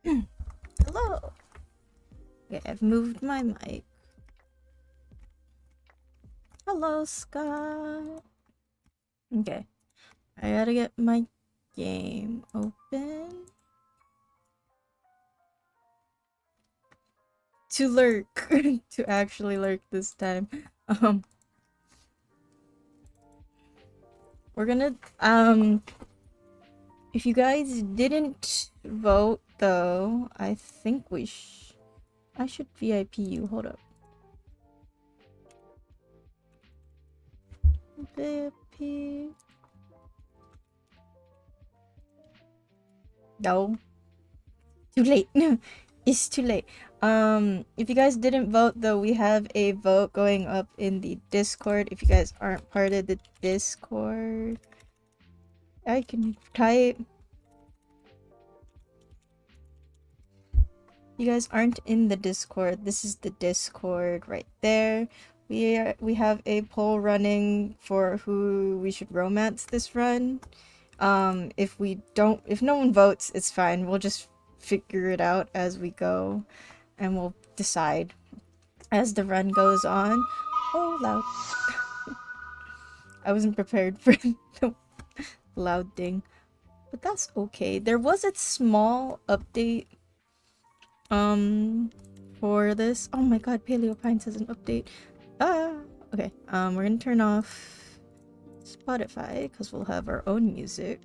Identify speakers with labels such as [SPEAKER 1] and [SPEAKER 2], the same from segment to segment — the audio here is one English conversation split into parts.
[SPEAKER 1] Hello. Okay, I've moved my mic. Hello, Scott. Okay, I gotta get my game open. To lurk. To actually lurk this time. Um, we're gonna, if you guys didn't vote though, I think I should VIP you. Hold up. VIP. No. Too late. It's too late. If you guys didn't vote though, we have a vote going up in the Discord. If you guys aren't part of the Discord, I can type. You guys aren't in the Discord. This is the Discord right there. We have a poll running for who we should romance this run. If no one votes, it's fine. We'll just figure it out as we go, and we'll decide as the run goes on. Oh, loud. I wasn't prepared for the loud ding, but that's okay. There was a small update for this. Oh my god, Paleopines has an update. Okay. We're gonna turn off Spotify because we'll have our own music.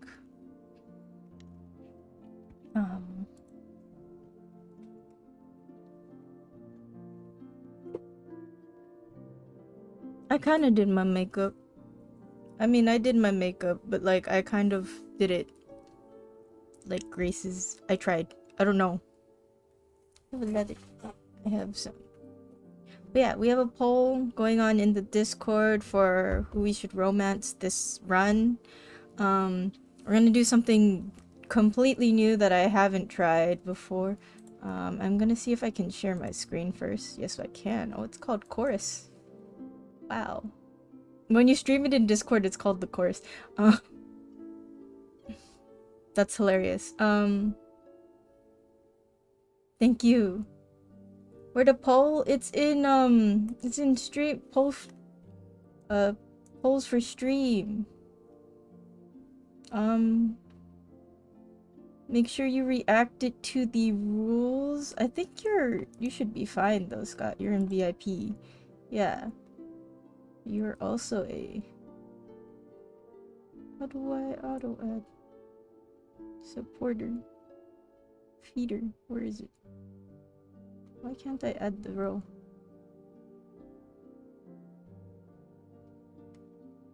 [SPEAKER 1] I kind of did my makeup. I mean, I did my makeup, but like I kind of did it like Grace's. I tried. I don't know. I have some. But yeah, we have a poll going on in the Discord for who we should romance this run. We're gonna do something completely new that I haven't tried before. I'm gonna see if I can share my screen first. Yes, I can. Oh, it's called Chorus. Wow. When you stream it in Discord, it's called the Chorus. Uh, that's hilarious. Thank you. Where the poll? It's in stream polls for stream. Make sure you react it to the rules. I think you should be fine though, Scott. You're in VIP. Yeah. You're also a... How do I auto add? Supporter. Feeder. Where is it? Why can't I add the row?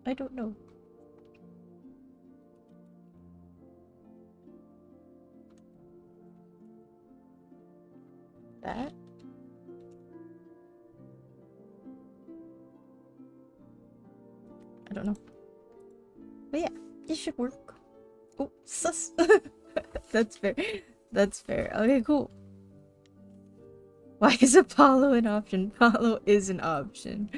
[SPEAKER 1] I don't know. That? I don't know. But yeah, it should work. Oh, sus. That's fair. That's fair. Okay, cool. Why is Apollo an option? Apollo is an option.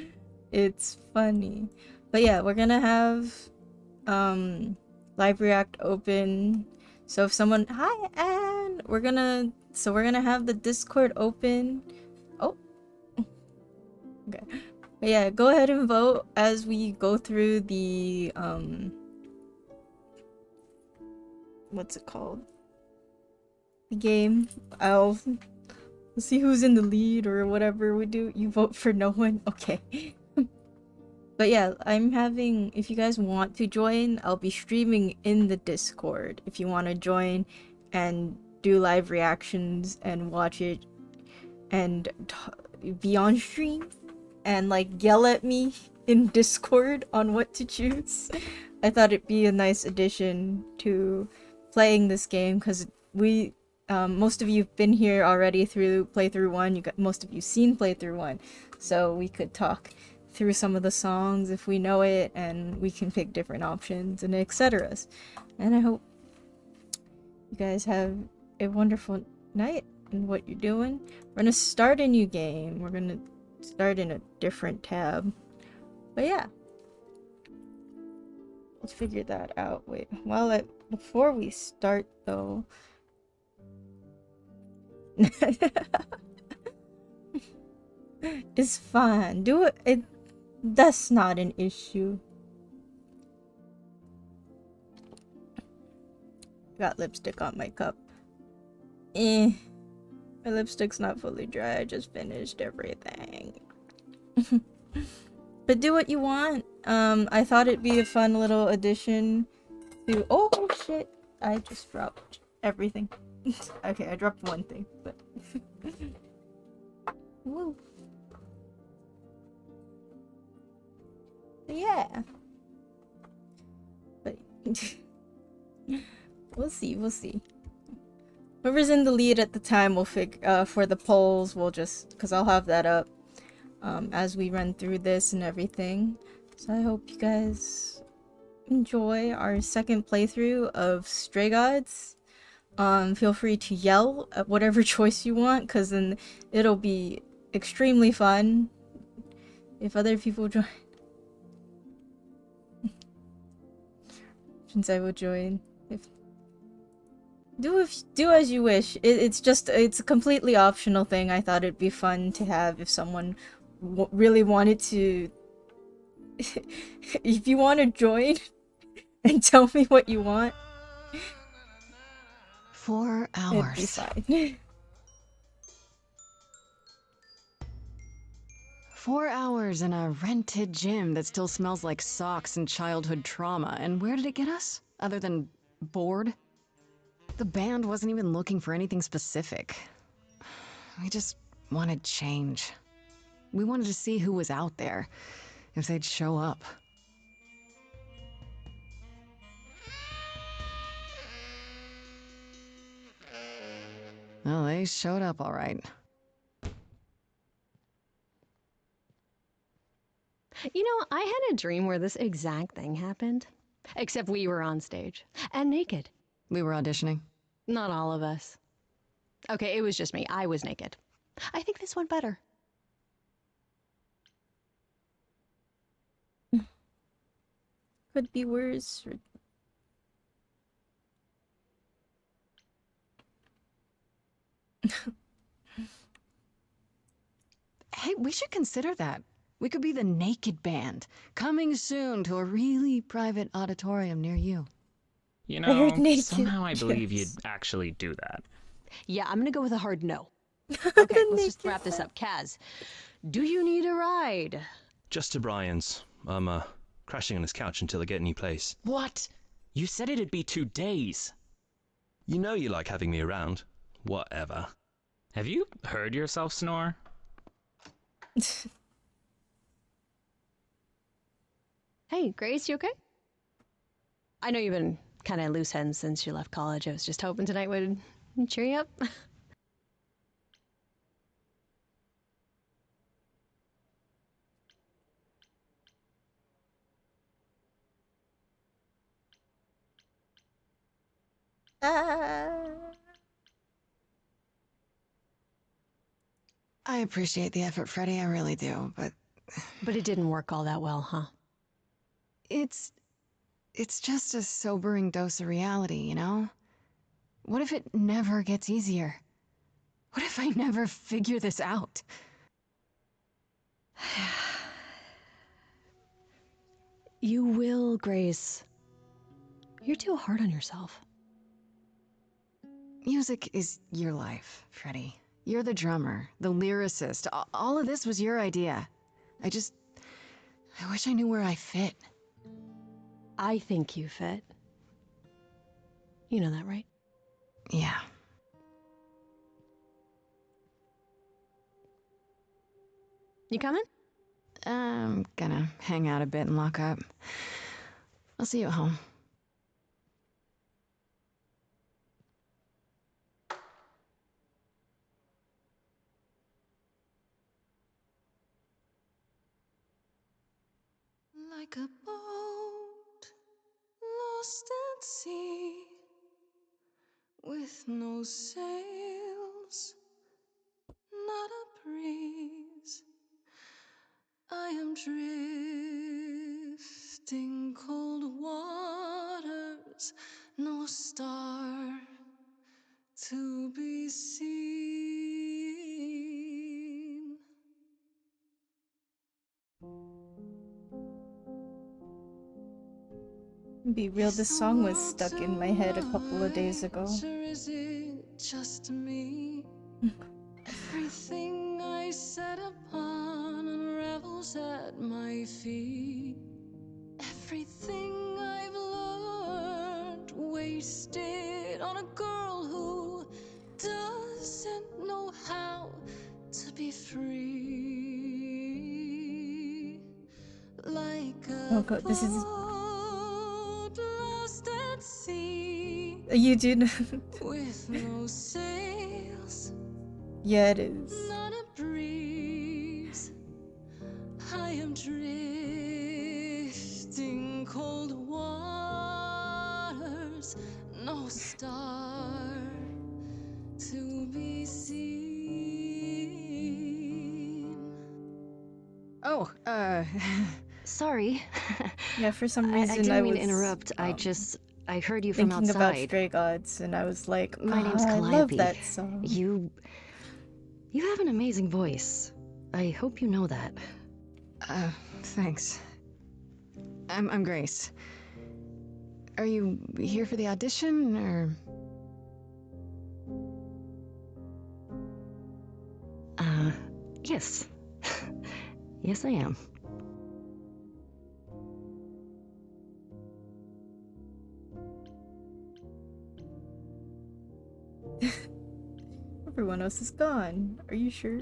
[SPEAKER 1] It's funny. But yeah, we're gonna have live react open. So if someone hi Anne, we're gonna have the Discord open. Oh, okay. But yeah, go ahead and vote as we go through the what's it called? The game. I'll see who's in the lead or whatever we do. You vote for no one. Okay. But yeah, I'm having, if you guys want to join, I'll be streaming in the Discord. If you want to join and do live reactions and watch it and be on stream and like yell at me in Discord on what to choose, I thought it'd be a nice addition to playing this game because most of you've been here already through playthrough 1. Most of you seen playthrough 1, so we could talk through some of the songs if we know it, and we can pick different options and etc. And I hope you guys have a wonderful night in what you're doing. We're gonna start a new game. We're gonna start in a different tab. But yeah, let's figure that out. Wait, before we start though, It's fine. Do it. That's not an issue. Got lipstick on my cup. Eh. My lipstick's not fully dry. I just finished everything. But do what you want. I thought it'd be a fun little addition to. Oh shit! I just dropped everything. Okay, I dropped one thing, but. Woo. Yeah. But we'll see. We'll see. Whoever's in the lead at the time will for the polls. We'll just because I'll have that up as we run through this and everything. So I hope you guys enjoy our second playthrough of Stray Gods. Feel free to yell at whatever choice you want, because then it'll be extremely fun if other people join. Since I will join. Do as you wish. It's a completely optional thing. I thought it'd be fun to have if someone really wanted to. If you want to join and tell me what you want,
[SPEAKER 2] 4
[SPEAKER 1] it'd be
[SPEAKER 2] hours.
[SPEAKER 1] fine.
[SPEAKER 2] 4 hours in a rented gym that still smells like socks and childhood trauma. And where did it get us? Other than bored? The band wasn't even looking for anything specific. We just wanted change. We wanted to see who was out there, if they'd show up. Well, they showed up all right.
[SPEAKER 3] You know, I had a dream where this exact thing happened. Except we were on stage. And naked.
[SPEAKER 2] We were auditioning.
[SPEAKER 3] Not all of us. Okay, it was just me. I was naked. I think this went better.
[SPEAKER 1] Could be worse.
[SPEAKER 2] Hey, we should consider that. We could be the Naked Band, coming soon to a really private auditorium near you.
[SPEAKER 4] You
[SPEAKER 1] I heard
[SPEAKER 4] know,
[SPEAKER 1] naked.
[SPEAKER 4] somehow I believe
[SPEAKER 1] Yes.
[SPEAKER 4] you'd actually do that.
[SPEAKER 3] Yeah, I'm gonna go with a hard no. Okay, let's just wrap this up. Kaz, do you need a ride?
[SPEAKER 5] Just to Brian's. I'm crashing on his couch until I get a new place.
[SPEAKER 4] What? You said it'd be 2 days.
[SPEAKER 5] You know you like having me around. Whatever.
[SPEAKER 4] Have you heard yourself snore?
[SPEAKER 3] Hey, Grace, you okay? I know you've been kind of loose ends since you left college. I was just hoping tonight would cheer you up.
[SPEAKER 2] I appreciate the effort, Freddie, I really do, but
[SPEAKER 3] But it didn't work all that well, huh?
[SPEAKER 2] it's just a sobering dose of reality, you know? What if it never gets easier? What if I never figure this out?
[SPEAKER 3] You will, Grace. You're too hard on yourself.
[SPEAKER 2] Music is your life, Freddie. You're the drummer, the lyricist. All of this was your idea. I wish I knew where I fit.
[SPEAKER 3] I think you fit. You know that, right?
[SPEAKER 2] Yeah.
[SPEAKER 3] You coming?
[SPEAKER 2] I'm gonna hang out a bit and lock up. I'll see you at home. Like a boat lost at sea, with no sails, not a breeze. I am drifting cold waters, no star to be seen.
[SPEAKER 1] Be real, this song was stuck in my head a couple of days ago.
[SPEAKER 2] Is it just me? Everything I set upon unravels at my feet. Everything I've learned wasted on a girl who doesn't know how to be free. Like a
[SPEAKER 1] Oh god, this is...
[SPEAKER 2] boat lost at sea
[SPEAKER 1] You do know...
[SPEAKER 2] with no sails.
[SPEAKER 1] Yeah, it is.
[SPEAKER 2] Not a breeze. I am drifting cold waters. No star to be seen.
[SPEAKER 3] Oh, sorry.
[SPEAKER 1] Yeah, for some
[SPEAKER 3] I
[SPEAKER 1] reason
[SPEAKER 3] didn't mean
[SPEAKER 1] was
[SPEAKER 3] to interrupt. I heard you from
[SPEAKER 1] thinking about
[SPEAKER 3] outside.
[SPEAKER 1] Stray Gods, and I was like,
[SPEAKER 3] My name's
[SPEAKER 1] I love
[SPEAKER 3] Calliope.
[SPEAKER 1] that song.
[SPEAKER 3] You have an amazing voice. I hope you know that.
[SPEAKER 2] Thanks. I'm Grace. Are you here for the audition, or?
[SPEAKER 3] Yes. Yes, I am.
[SPEAKER 1] Everyone else is gone. Are you sure?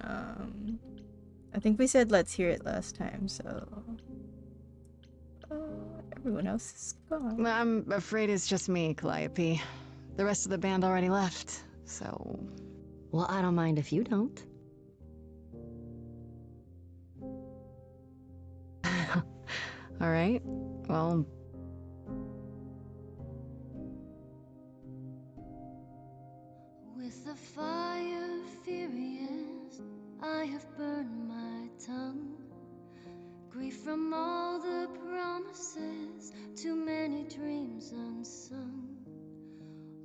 [SPEAKER 1] I think we said let's hear it last time, so... everyone else is gone.
[SPEAKER 2] I'm afraid it's just me, Calliope. The rest of the band already left, so...
[SPEAKER 3] Well, I don't mind if you don't.
[SPEAKER 2] All right. Well...
[SPEAKER 6] With the fire furious, I have burned my tongue. Grief from all the promises, too many dreams unsung.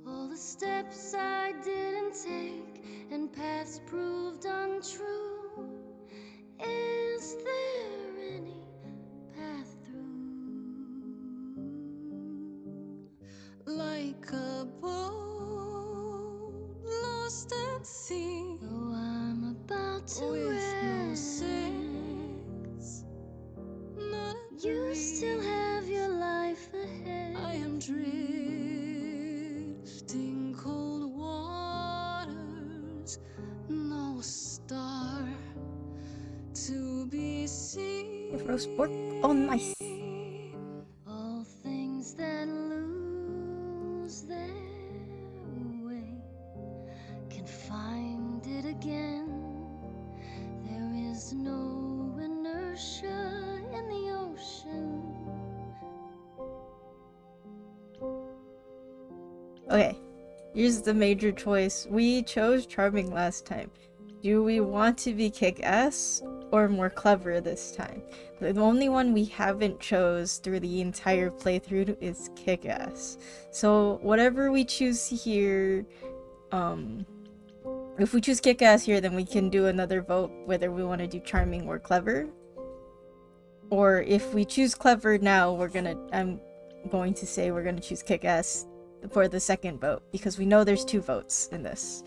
[SPEAKER 6] All the steps I didn't take and paths proved untrue. Is there any path through?
[SPEAKER 2] Like a boat lost at sea,
[SPEAKER 6] Though I'm about to
[SPEAKER 2] with no
[SPEAKER 6] end,
[SPEAKER 2] sails, not a
[SPEAKER 6] you
[SPEAKER 2] breeze.
[SPEAKER 6] still have your life ahead.
[SPEAKER 2] I am drifting cold waters, no star to be seen.
[SPEAKER 1] Roast pork on my...
[SPEAKER 6] All things that lose their way can find it again. There is no inertia in the ocean.
[SPEAKER 1] Okay, here's the major choice. We chose Charming last time. Do we want to be kick-ass or more clever this time? The only one we haven't chose through the entire playthrough is kick-ass. So whatever we choose here, if we choose kick-ass here, then we can do another vote whether we want to do Charming or clever. Or if we choose clever now, I'm going to say we're gonna choose kick-ass for the second vote, because we know there's 2 votes in this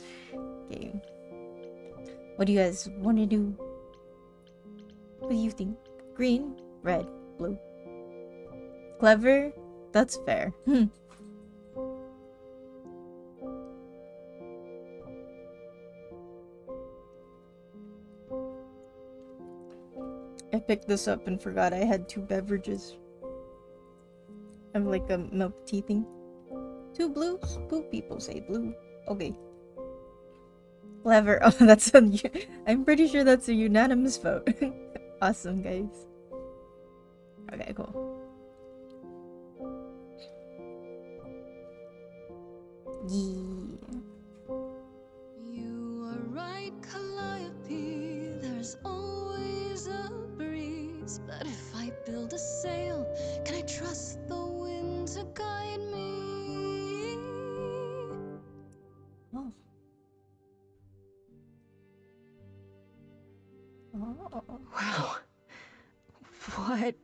[SPEAKER 1] game. What do you guys want to do? What do you think? Green, red, blue. Clever? That's fair. I picked this up and forgot I had 2 beverages. I'm like a milk tea thing. 2 blues? 2 people say blue. Okay. Clever. Oh, I'm pretty sure that's a unanimous vote. Awesome, guys. Okay, cool. Yeah.
[SPEAKER 2] You are right, Calliope. There's always a breeze. But if I build a sail, can I trust the wind to guide me?
[SPEAKER 1] Oh. Oh.
[SPEAKER 2] Wow. What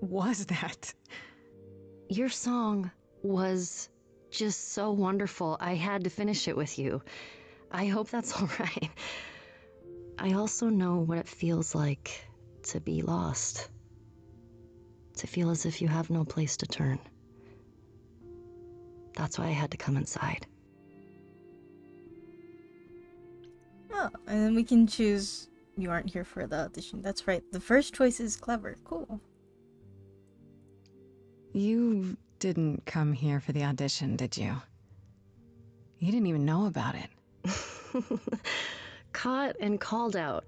[SPEAKER 2] was that?
[SPEAKER 7] Your song was just so wonderful. I had to finish it with you. I hope that's all right. I also know what it feels like to be lost. To feel as if you have no place to turn. That's why I had to come inside.
[SPEAKER 1] Oh, and then we can choose you aren't here for the audition. That's right. The first choice is clever. Cool.
[SPEAKER 2] You didn't come here for the audition, did you? You didn't even know about it.
[SPEAKER 7] Caught and called out.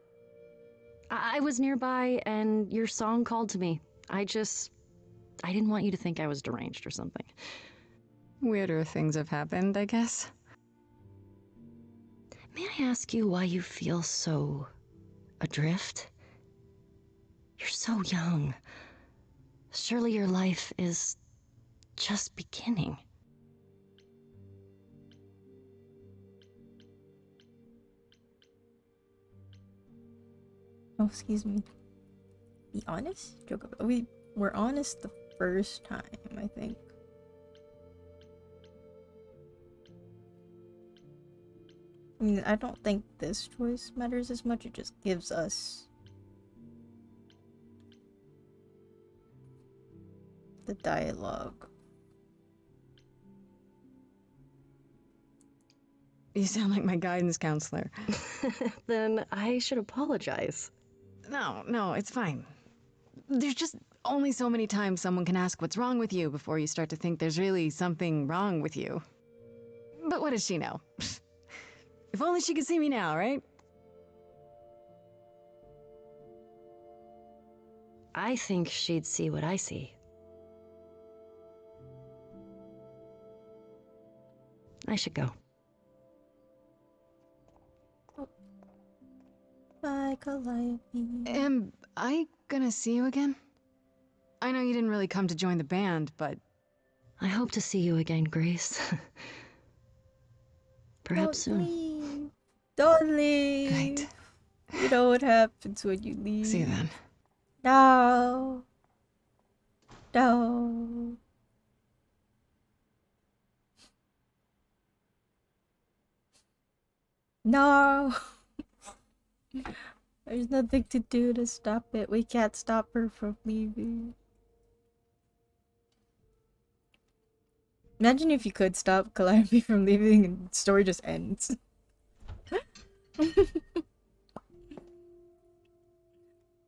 [SPEAKER 7] I was nearby and your song called to me. I didn't want you to think I was deranged or something.
[SPEAKER 2] Weirder things have happened, I guess.
[SPEAKER 7] May I ask you why you feel so adrift? You're so young. Surely your life is just beginning.
[SPEAKER 1] Oh, excuse me. Be honest? Joke about we were honest the first time, I think. I mean, I don't think this choice matters as much. It just gives us the dialogue.
[SPEAKER 2] You sound like my guidance counselor.
[SPEAKER 7] Then I should apologize.
[SPEAKER 2] No, it's fine. There's just only so many times someone can ask what's wrong with you before you start to think there's really something wrong with you. But what does she know? If only she could see me now, right?
[SPEAKER 7] I think she'd see what I see. I should go.
[SPEAKER 1] Bye, Calliope.
[SPEAKER 2] Am I gonna see you again? I know you didn't really come to join the band, but...
[SPEAKER 7] I hope to see you again, Grace. Perhaps
[SPEAKER 1] Don't
[SPEAKER 7] soon.
[SPEAKER 1] leave. Don't leave.
[SPEAKER 2] Great.
[SPEAKER 1] You know what happens when you leave.
[SPEAKER 2] See you then.
[SPEAKER 1] No. No. No. There's nothing to do to stop it. We can't stop her from leaving. Imagine if you could stop Calliope from leaving and the story just ends.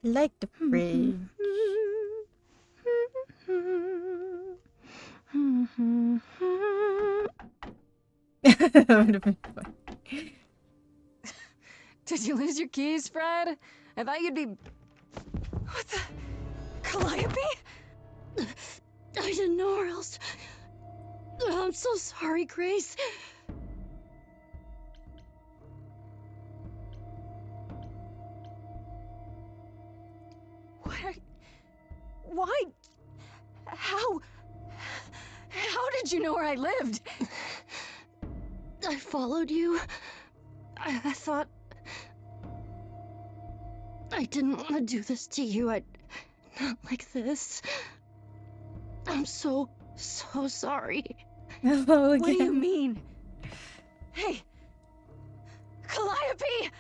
[SPEAKER 1] Like the fridge. That would have been fun.
[SPEAKER 2] Did you lose your keys, Fred? I thought you'd be... What the... Calliope?
[SPEAKER 7] I didn't know where else. I'm so sorry, Grace.
[SPEAKER 2] Why? How did you know where I lived?
[SPEAKER 7] I followed you. I thought... I didn't want to do this to you. Not like this. I'm so sorry.
[SPEAKER 1] Hello again.
[SPEAKER 2] What do you mean? Hey! Calliope!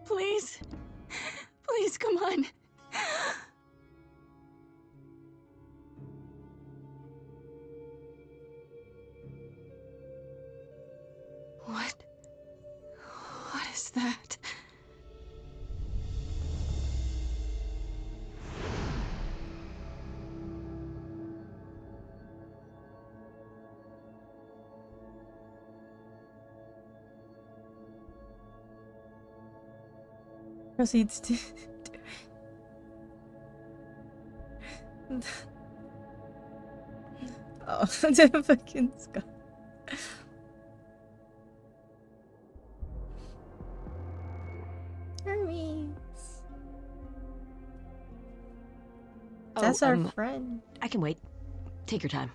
[SPEAKER 2] Please. Please, come on. What is that?
[SPEAKER 1] Proceeds to... Oh, the fucking skull. Hermes. That's our friend.
[SPEAKER 7] I can wait. Take your time.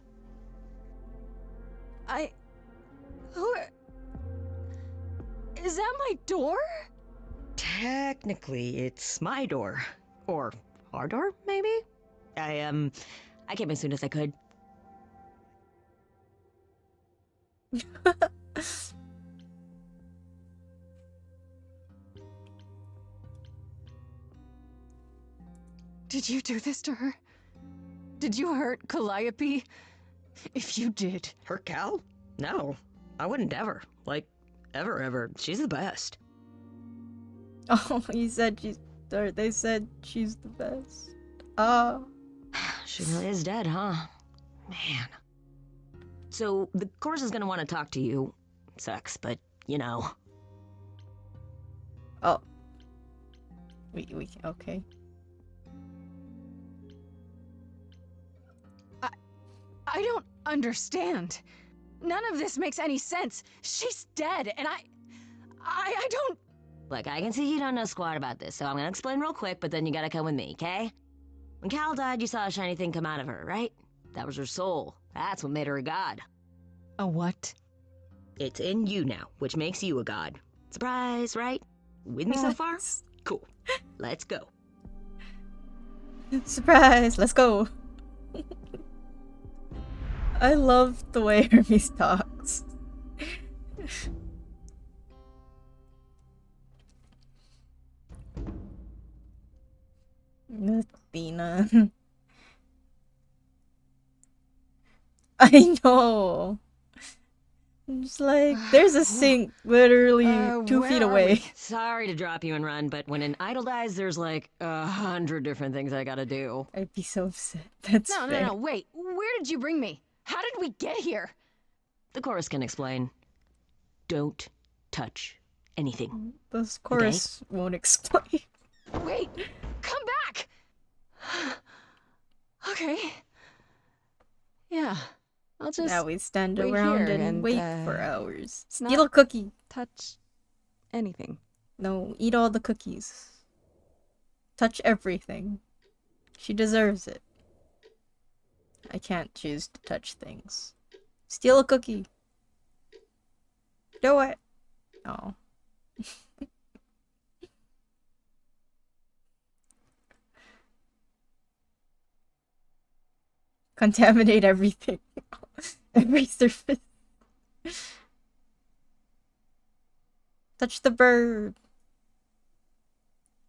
[SPEAKER 2] Is that my door?
[SPEAKER 8] Technically, it's my door. Or our door, maybe? I came as soon as I could.
[SPEAKER 2] Did you do this to her? Did you hurt Calliope? If you did.
[SPEAKER 8] Her Cal? No, I wouldn't ever. Like, ever. She's the best.
[SPEAKER 1] Oh, he said she's. Or they said she's the best.
[SPEAKER 8] She really is dead, huh? Man. So, the chorus is gonna want to talk to you. Sucks, but, you know.
[SPEAKER 1] Oh. We okay.
[SPEAKER 2] I don't understand. None of this makes any sense. She's dead, and I don't...
[SPEAKER 8] Look, I can see you don't know squat about this, so I'm gonna explain real quick, but then you gotta come with me, okay? When Cal died, you saw a shiny thing come out of her, right? That was her soul. That's what made her a god.
[SPEAKER 2] A what?
[SPEAKER 8] It's in you now, which makes you a god. Surprise, right? With me so far? Cool. Let's go.
[SPEAKER 1] Surprise! Let's go. I love the way Hermes talks. Athena. I know. It's like there's a sink literally 2 feet
[SPEAKER 2] where are
[SPEAKER 1] away.
[SPEAKER 2] we?
[SPEAKER 8] Sorry to drop you and run, but when an idol dies, there's like 100 different things I gotta do.
[SPEAKER 1] I'd be so upset. That's fair.
[SPEAKER 2] No, wait. Where did you bring me? How did we get here?
[SPEAKER 8] The chorus can explain. Don't touch anything.
[SPEAKER 1] This chorus won't explain.
[SPEAKER 2] Wait, come back! Okay. Yeah, I'll just
[SPEAKER 1] Now we stand
[SPEAKER 2] wait
[SPEAKER 1] around
[SPEAKER 2] here
[SPEAKER 1] and
[SPEAKER 2] and,
[SPEAKER 1] wait for hours.
[SPEAKER 2] it's not-
[SPEAKER 1] Steal a cookie.
[SPEAKER 2] touch anything.
[SPEAKER 1] No, eat all the cookies. Touch everything. She deserves it. I can't choose to touch things. Steal a cookie. Do it. Oh. Contaminate everything. Every surface. Touch the bird.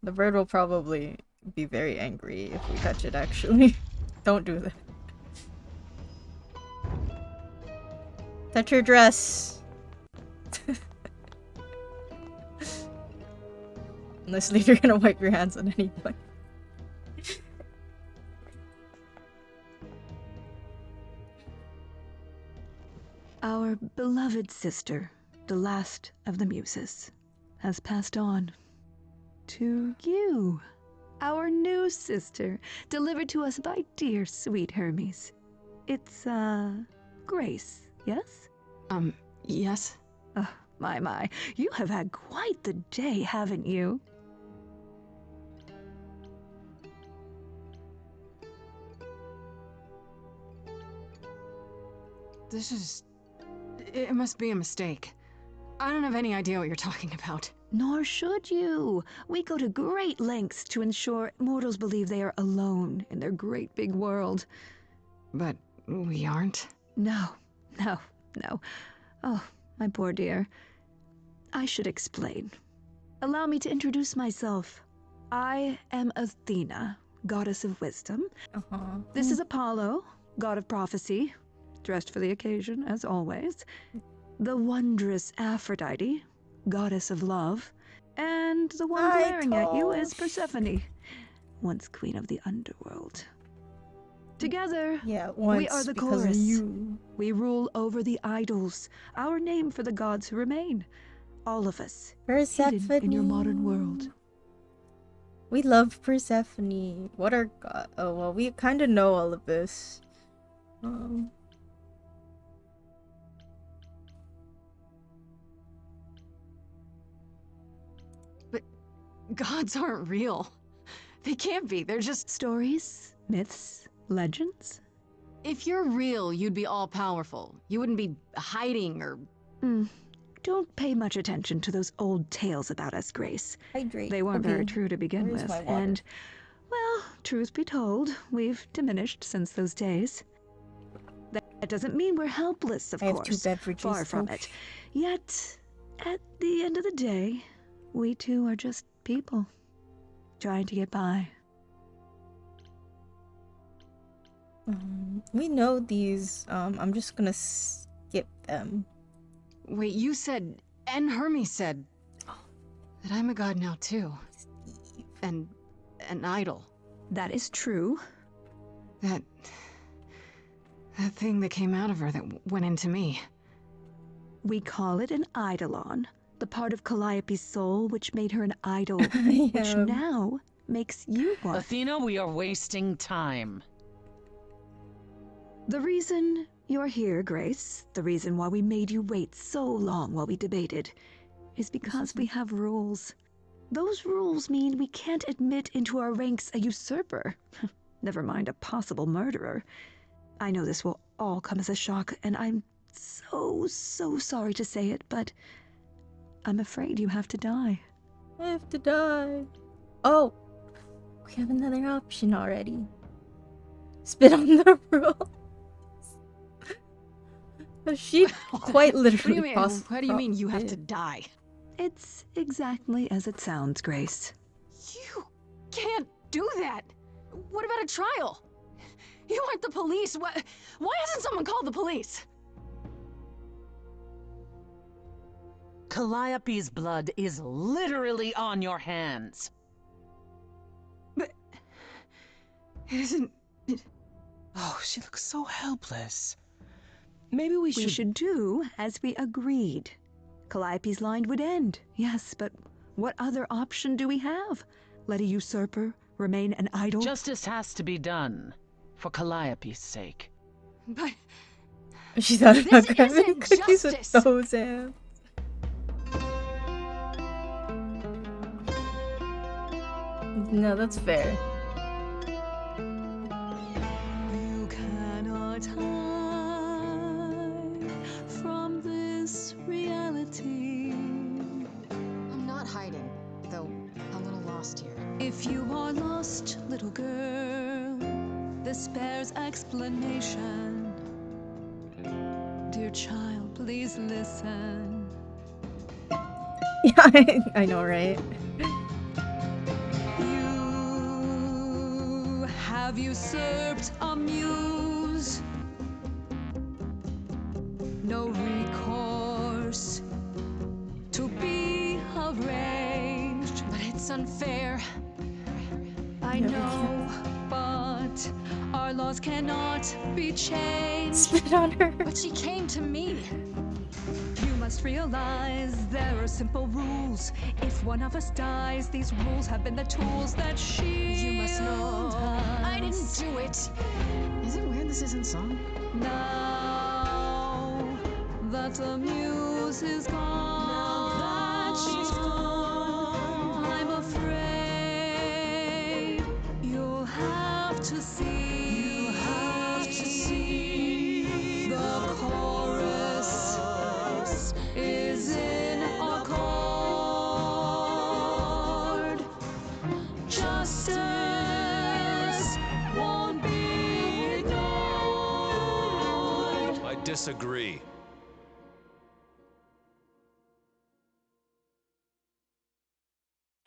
[SPEAKER 1] The bird will probably be very angry if we touch it, actually. Don't do that. Touch her dress. Unless later you're gonna wipe your hands on anyone.
[SPEAKER 9] Our beloved sister, the last of the Muses, has passed on. To you, our new sister, delivered to us by dear sweet Hermes. It's, Grace, yes?
[SPEAKER 2] Yes?
[SPEAKER 9] Oh, my. You have had quite the day, haven't you?
[SPEAKER 2] It must be a mistake. I don't have any idea what you're talking about.
[SPEAKER 9] Nor should you. We go to great lengths to ensure mortals believe they are alone in their great big world.
[SPEAKER 2] But we aren't.
[SPEAKER 9] No. Oh, my poor dear. I should explain. Allow me to introduce myself. I am Athena, goddess of wisdom. This is Apollo, god of prophecy, dressed for the occasion, as always. The wondrous Aphrodite, goddess of love. And the one glaring at you is Persephone, once queen of the underworld. Together, we are the chorus. We rule over the idols, our name for the gods who remain. All of us, hidden in your modern world.
[SPEAKER 1] We love Persephone. What are god? Oh well, we kind of know all of this.
[SPEAKER 2] But gods aren't real. They can't be. They're just
[SPEAKER 9] stories, myths, legends.
[SPEAKER 2] If you're real, you'd be all-powerful. You wouldn't be hiding or...
[SPEAKER 9] Don't pay much attention to those old tales about us, Grace.
[SPEAKER 1] Hydrate.
[SPEAKER 9] They weren't very true to begin with, and, Well, truth be told, we've diminished since those days. That doesn't mean we're helpless, of
[SPEAKER 1] I have 2
[SPEAKER 9] course.
[SPEAKER 1] beverages.
[SPEAKER 9] Far from it. Yet, at the end of the day, we two are just people trying to get by.
[SPEAKER 1] We know these. I'm just gonna skip them.
[SPEAKER 2] Wait, you said, and Hermes said, that I'm a god now too. And an idol.
[SPEAKER 9] That is true.
[SPEAKER 2] That thing that came out of her that went into me.
[SPEAKER 9] We call it an eidolon, the part of Calliope's soul which made her an idol, which now makes you one.
[SPEAKER 10] Athena, we are wasting time.
[SPEAKER 9] The reason you're here, Grace, the reason why we made you wait so long while we debated, is because we have rules. Those rules mean we can't admit into our ranks a usurper, never mind a possible murderer. I know this will all come as a shock, and I'm so sorry to say it, but I'm afraid you have to die.
[SPEAKER 1] I have to die. Oh, we have another option already. Spit on the rules. She quite literally.
[SPEAKER 2] What do you mean you have to die?
[SPEAKER 9] It's exactly as it sounds, Grace.
[SPEAKER 2] You can't do that. What about a trial? You aren't the police. Why hasn't someone called the police?
[SPEAKER 10] Calliope's blood is literally on your hands.
[SPEAKER 2] But isn't it?
[SPEAKER 10] Oh, she looks so helpless. Maybe we should...
[SPEAKER 9] We should do as we agreed. Calliope's line would end, yes, but what other option do we have? Let a usurper remain an idol?
[SPEAKER 10] Justice has to be done, for Calliope's sake.
[SPEAKER 2] But
[SPEAKER 1] She thought about
[SPEAKER 2] this
[SPEAKER 1] grabbing
[SPEAKER 2] isn't
[SPEAKER 1] cookies with
[SPEAKER 2] justice.
[SPEAKER 1] those hands. No, that's fair.
[SPEAKER 9] You cannot hide from this reality.
[SPEAKER 2] I'm not hiding, though a little lost here.
[SPEAKER 9] If you are lost, little girl, this bears explanation. Dear child, please listen.
[SPEAKER 1] Yeah, I know, right?
[SPEAKER 9] You have usurped a muse. No recourse to be arranged.
[SPEAKER 2] But it's unfair.
[SPEAKER 9] I know, but our laws cannot be changed.
[SPEAKER 1] Spit on her.
[SPEAKER 2] But she came to me.
[SPEAKER 9] You must realize there are simple rules. If one of us dies, these rules have been the tools that shield
[SPEAKER 2] You must know I didn't
[SPEAKER 9] us.
[SPEAKER 2] do it. Is it weird this isn't song?
[SPEAKER 9] Now that the muse is gone, I'm afraid you'll have to see. The chorus is in accord. Justice won't be ignored.
[SPEAKER 5] I disagree.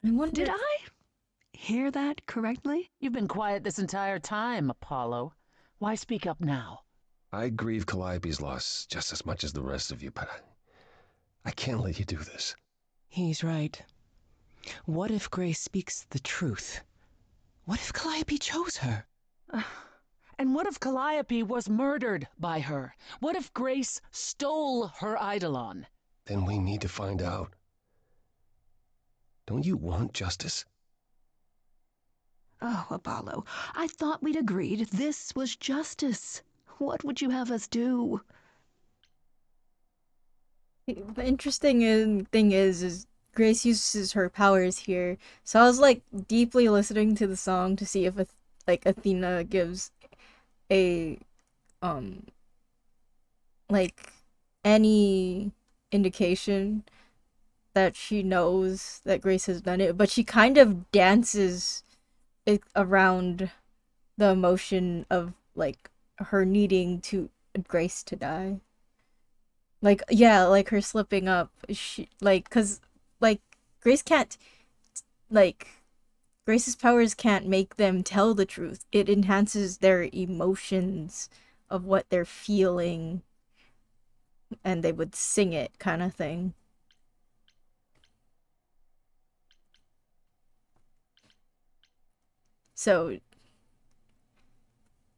[SPEAKER 1] I wonder.
[SPEAKER 9] Did I hear that correctly?
[SPEAKER 10] You've been quiet this entire time, Apollo. Why speak up now?
[SPEAKER 11] I grieve Calliope's loss just as much as the rest of you, but I can't let you do this.
[SPEAKER 10] He's right. What if Grace speaks the truth? What if Calliope chose her? And what if Calliope was murdered by her? What if Grace stole her eidolon?
[SPEAKER 11] Then we need to find out. Don't you want justice?
[SPEAKER 9] Oh, Apollo, I thought we'd agreed this was justice. What would you have us do?
[SPEAKER 1] The interesting thing is Grace uses her powers here. So I was like deeply listening to the song to see if Athena gives a like any indication that she knows that Grace has done it, but she kind of dances around the emotion of like her needing to Grace to die. Like, yeah, like her slipping up. She like, cause like Grace can't like Grace's powers can't make them tell the truth. It enhances their emotions of what they're feeling, and they would sing it, kind of thing. So,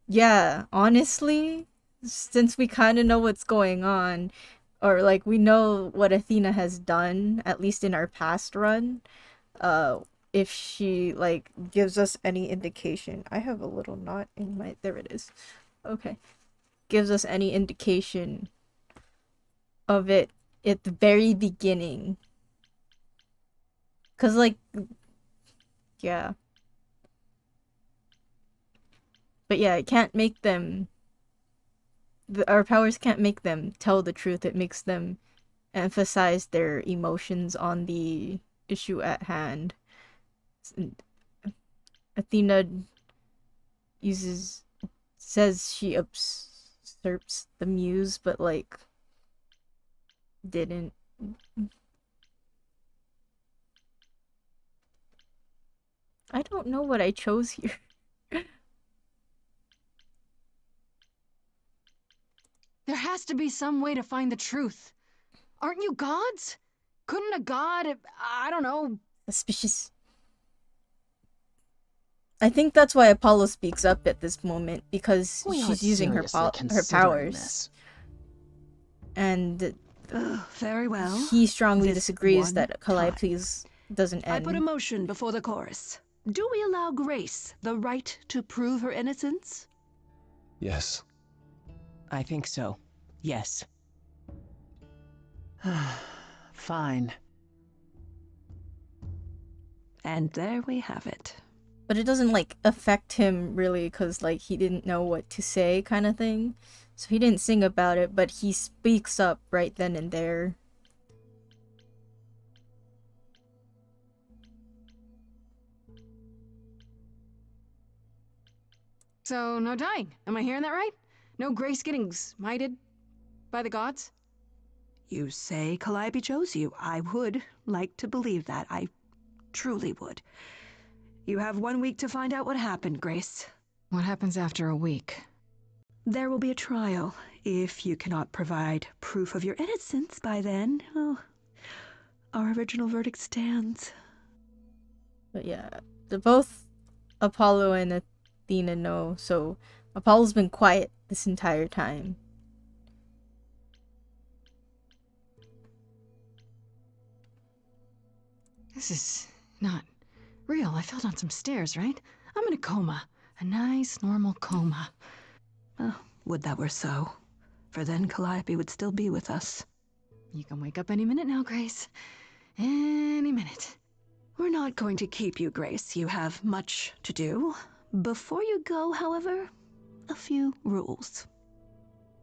[SPEAKER 1] yeah, honestly, since we kind of know what's going on, or like we know what Athena has done, at least in our past run, if she like gives us any indication, I have a little knot in my, there it is. Okay. Gives us any indication of it at the very beginning. 'Cause like, yeah. But yeah, it can't make them, our powers can't make them tell the truth. It makes them emphasize their emotions on the issue at hand. Athena says she usurps the muse, but like didn't. I don't know what I chose here.
[SPEAKER 2] There has to be some way to find the truth. Aren't you gods? Couldn't a god, I don't know...
[SPEAKER 1] Suspicious. I think that's why Apollo speaks up at this moment, because she's using her powers.
[SPEAKER 10] This.
[SPEAKER 1] And
[SPEAKER 9] very well.
[SPEAKER 1] He strongly
[SPEAKER 9] This
[SPEAKER 1] disagrees that
[SPEAKER 9] one
[SPEAKER 1] Calliope's doesn't
[SPEAKER 9] I
[SPEAKER 1] end.
[SPEAKER 9] put a motion before the chorus. Do we allow Grace the right to prove her innocence?
[SPEAKER 11] Yes.
[SPEAKER 10] I think so. Yes. Fine.
[SPEAKER 9] And there we have it.
[SPEAKER 1] But it doesn't like affect him really, because like he didn't know what to say, kind of thing. So he didn't sing about it, but he speaks up right then and there.
[SPEAKER 2] So, no dying. Am I hearing that right? No Grace getting smited by the gods?
[SPEAKER 9] You say Calliope chose you. I would like to believe that. I truly would. You have 1 week to find out what happened, Grace.
[SPEAKER 2] What happens after a week?
[SPEAKER 9] There will be a trial. If you cannot provide proof of your innocence by then, well, our original verdict stands.
[SPEAKER 1] But yeah, both Apollo and Athena know, so Apollo's been quiet this entire time.
[SPEAKER 2] This is not real. I fell down some stairs, right? I'm in a coma. A nice, normal coma.
[SPEAKER 9] Oh, would that were so. For then Calliope would still be with us.
[SPEAKER 2] You can wake up any minute now, Grace. Any minute.
[SPEAKER 9] We're not going to keep you, Grace. You have much to do. Before you go, however, a few rules.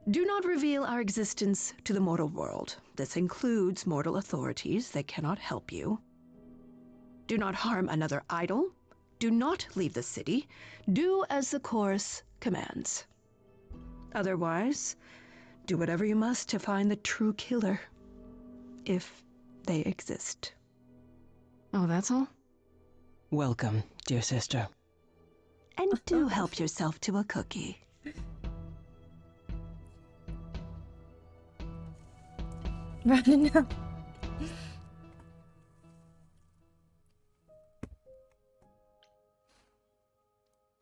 [SPEAKER 9] Do not reveal our existence to the mortal world. This includes mortal authorities that cannot help you. Do not harm another idol. Do not leave the city. Do as the chorus commands. Otherwise, do whatever you must to find the true killer, if they exist.
[SPEAKER 2] Oh, that's all?
[SPEAKER 10] Welcome, dear sister.
[SPEAKER 9] And do help yourself to a cookie.
[SPEAKER 1] Running up.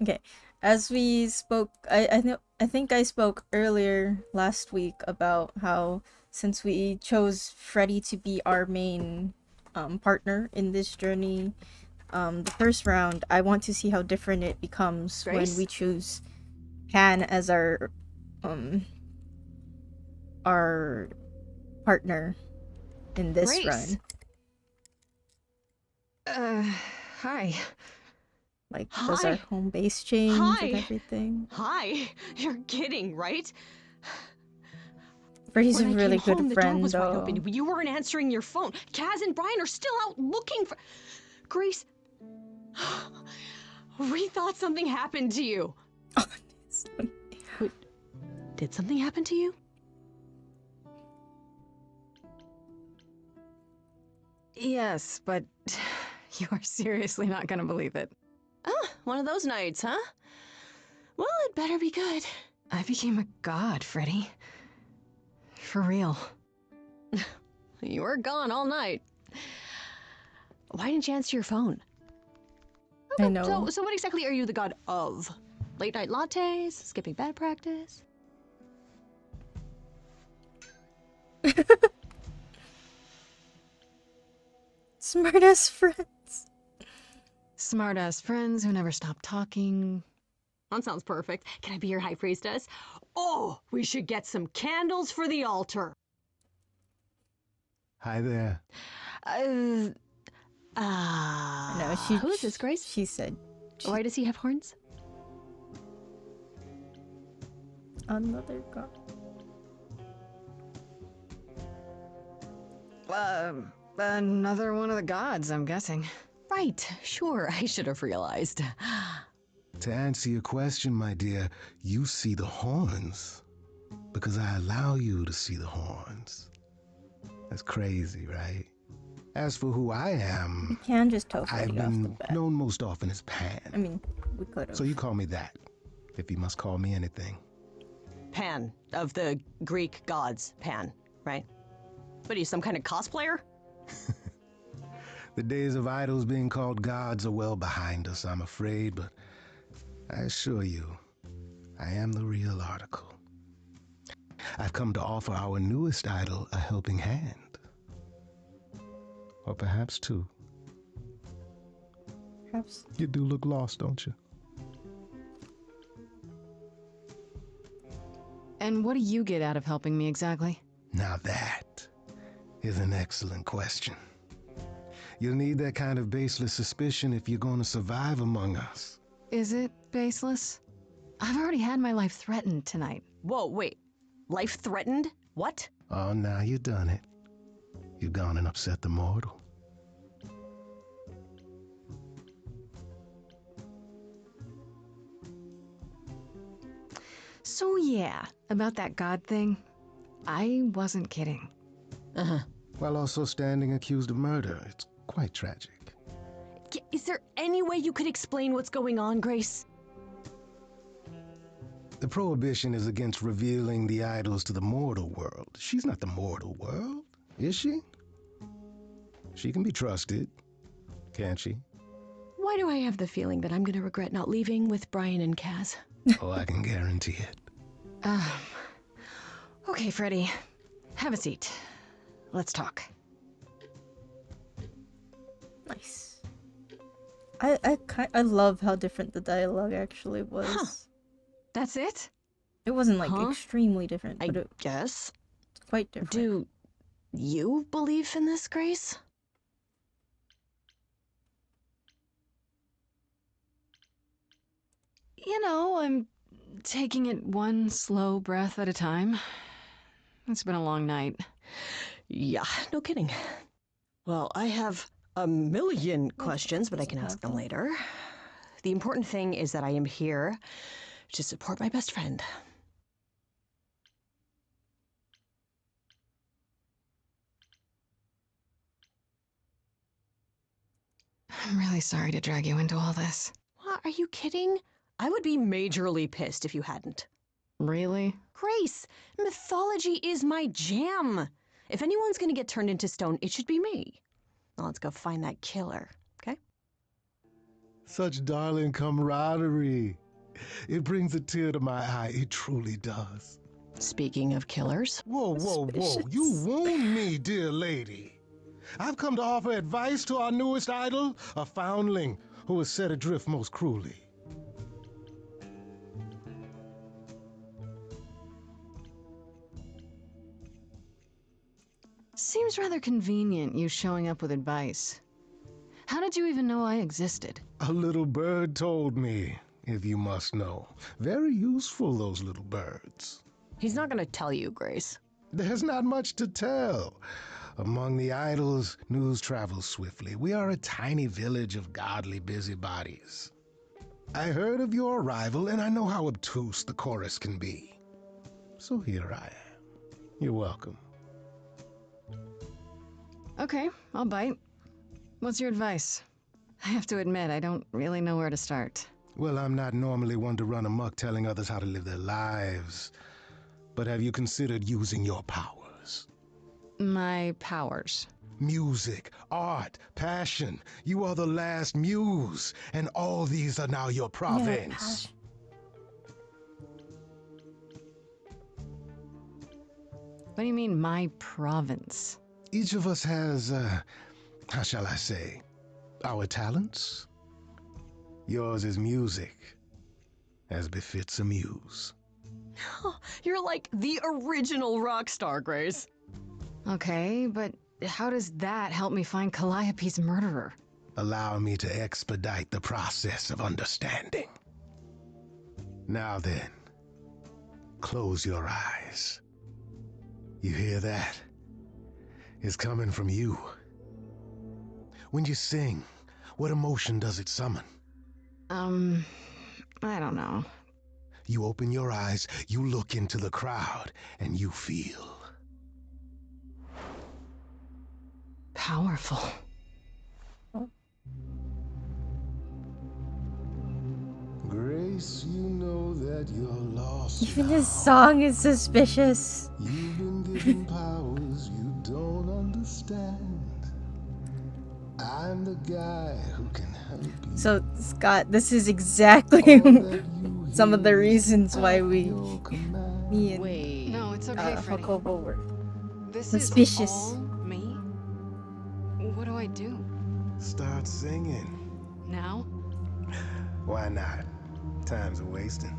[SPEAKER 1] Okay, as we spoke, I think I spoke earlier last week about how since we chose Freddy to be our main partner in this journey, the first round, I want to see how different it becomes
[SPEAKER 3] Grace?
[SPEAKER 1] when we choose Han as our partner in this
[SPEAKER 2] Grace?
[SPEAKER 1] run.
[SPEAKER 2] Hi.
[SPEAKER 1] Like, does our
[SPEAKER 3] Hi.
[SPEAKER 1] home base change
[SPEAKER 3] Hi.
[SPEAKER 1] and everything?
[SPEAKER 3] Hi, you're kidding, right?
[SPEAKER 1] Freddy's
[SPEAKER 3] When
[SPEAKER 1] a
[SPEAKER 3] I
[SPEAKER 1] really
[SPEAKER 3] came home,
[SPEAKER 1] good
[SPEAKER 3] the door
[SPEAKER 1] friend,
[SPEAKER 3] was wide
[SPEAKER 1] though.
[SPEAKER 3] open. You weren't answering your phone. Kaz and Brian are still out looking for Grace. We thought something happened to you. Wait, did something happen to you?
[SPEAKER 2] Yes, but you are seriously not gonna believe it.
[SPEAKER 3] Ah, one of those nights, huh? Well, it better be good.
[SPEAKER 2] I became a god, Freddy. For real.
[SPEAKER 3] You were gone all night. Why didn't you answer your phone?
[SPEAKER 1] I know.
[SPEAKER 3] So what exactly are you the god of? Late night lattes? Skipping bed practice?
[SPEAKER 1] Smartass friends.
[SPEAKER 2] Smart-ass friends who never stop talking.
[SPEAKER 3] That sounds perfect. Can I be your high priestess? Oh, we should get some candles for the altar.
[SPEAKER 11] Hi there.
[SPEAKER 1] No,
[SPEAKER 3] Who is this, Grace?
[SPEAKER 1] She said.
[SPEAKER 3] Why does he have horns?
[SPEAKER 1] Another god.
[SPEAKER 2] Another one of the gods, I'm guessing.
[SPEAKER 3] Right, sure, I should have realized.
[SPEAKER 11] To answer your question, my dear, you see the horns because I allow you to see the horns. That's crazy, right? As for who I am,
[SPEAKER 1] We can just tell
[SPEAKER 11] I've
[SPEAKER 1] Freddy off the
[SPEAKER 11] been
[SPEAKER 1] bat.
[SPEAKER 11] known most often as Pan.
[SPEAKER 1] I mean, we could have.
[SPEAKER 11] So you call me that, if you must call me anything.
[SPEAKER 3] Pan, of the Greek gods, Pan, right? What are you, some kind of cosplayer?
[SPEAKER 11] The days of idols being called gods are well behind us, I'm afraid, but I assure you, I am the real article. I've come to offer our newest idol a helping hand. Or perhaps two.
[SPEAKER 1] Perhaps.
[SPEAKER 11] You do look lost, don't you?
[SPEAKER 2] And what do you get out of helping me exactly?
[SPEAKER 11] Now that is an excellent question. You'll need that kind of baseless suspicion if you're going to survive among us.
[SPEAKER 2] Is it baseless? I've already had my life threatened tonight.
[SPEAKER 3] Whoa, wait. Life threatened? What?
[SPEAKER 11] Oh, now you've done it. You've gone and upset the mortal.
[SPEAKER 2] So yeah, about that god thing, I wasn't kidding.
[SPEAKER 11] While also standing accused of murder. It's quite tragic.
[SPEAKER 3] Is there any way you could explain what's going on, Grace?
[SPEAKER 11] The prohibition is against revealing the idols to the mortal world. She's not the mortal world, is she? She can be trusted, can't she?
[SPEAKER 3] Why do I have the feeling that I'm gonna regret not leaving with Brian and Kaz?
[SPEAKER 11] Oh, I can guarantee it.
[SPEAKER 2] Okay, Freddy. Have a seat. Let's talk.
[SPEAKER 1] Nice. I love how different the dialogue actually was.
[SPEAKER 3] Huh. That's it?
[SPEAKER 1] It wasn't like
[SPEAKER 3] Huh?
[SPEAKER 1] extremely different,
[SPEAKER 3] I
[SPEAKER 1] but it's
[SPEAKER 3] guess.
[SPEAKER 1] quite different.
[SPEAKER 3] Do you believe in this, Grace?
[SPEAKER 2] You know, I'm taking it one slow breath at a time. It's been a long night.
[SPEAKER 3] Yeah, no kidding. Well, I have a million questions, but I can ask them later. The important thing is that I am here to support my best friend.
[SPEAKER 2] I'm really sorry to drag you into all this.
[SPEAKER 3] What, are you kidding? I would be majorly pissed if you hadn't.
[SPEAKER 2] Really?
[SPEAKER 3] Grace, mythology is my jam. If anyone's gonna get turned into stone, it should be me. Now let's go find that killer, okay?
[SPEAKER 11] Such darling camaraderie. It brings a tear to my eye. It truly does.
[SPEAKER 3] Speaking of killers.
[SPEAKER 11] Whoa, whoa, whoa. You wound me, dear lady. I've come to offer advice to our newest idol, a foundling who was set adrift most cruelly.
[SPEAKER 2] Seems rather convenient you showing up with advice. How did you even know I existed?
[SPEAKER 11] A little bird told me, if you must know. Very useful, those little birds.
[SPEAKER 3] He's not gonna tell you, Grace.
[SPEAKER 11] There's not much to tell. Among the idols, news travels swiftly. We are a tiny village of godly busybodies. I heard of your arrival, and I know how obtuse the chorus can be. So here I am. You're welcome.
[SPEAKER 2] Okay, I'll bite. What's your advice? I have to admit, I don't really know where to start.
[SPEAKER 11] Well, I'm not normally one to run amok telling others how to live their lives. But have you considered using your powers?
[SPEAKER 2] My powers.
[SPEAKER 11] Music, art, passion. You are the last muse, and all these are now your province.
[SPEAKER 2] What do you mean, my province?
[SPEAKER 11] Each of us has, how shall I say, our talents. Yours is music, as befits a muse.
[SPEAKER 3] You're like the original rock star, Grace.
[SPEAKER 2] Okay, but how does that help me find Calliope's murderer?
[SPEAKER 11] Allow me to expedite the process of understanding. Now then, close your eyes. You hear that? It's coming from you. When you sing, what emotion does it summon?
[SPEAKER 2] I don't know.
[SPEAKER 11] You open your eyes, you look into the crowd, and you feel
[SPEAKER 2] powerful.
[SPEAKER 11] Grace, you know that you're lost.
[SPEAKER 1] Even his song is suspicious.
[SPEAKER 11] You've been given powers you don't understand. I'm the guy who can help you.
[SPEAKER 1] So, Scott, this is exactly some of the reasons why me and
[SPEAKER 2] Wait. No, it's okay, Freddy.
[SPEAKER 1] Jacobo were
[SPEAKER 2] This
[SPEAKER 1] suspicious.
[SPEAKER 2] is all me? What do I do?
[SPEAKER 11] Start singing.
[SPEAKER 2] Now?
[SPEAKER 11] Why not? Time's a wasting.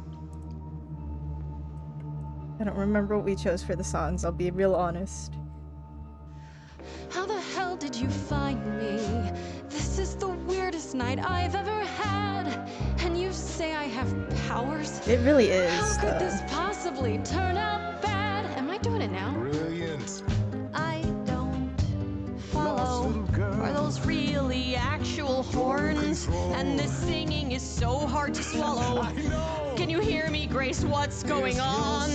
[SPEAKER 1] I don't remember what we chose for the songs, I'll be real honest.
[SPEAKER 12] How the hell did you find me? This is the weirdest night I've ever had. And you say I have powers?
[SPEAKER 1] It really is.
[SPEAKER 12] How could this possibly turn out bad? Am I doing it now?
[SPEAKER 11] Brilliant.
[SPEAKER 12] I don't follow. Are those really actual horns? And this singing is so hard to swallow. Can you hear me, Grace? What's going on?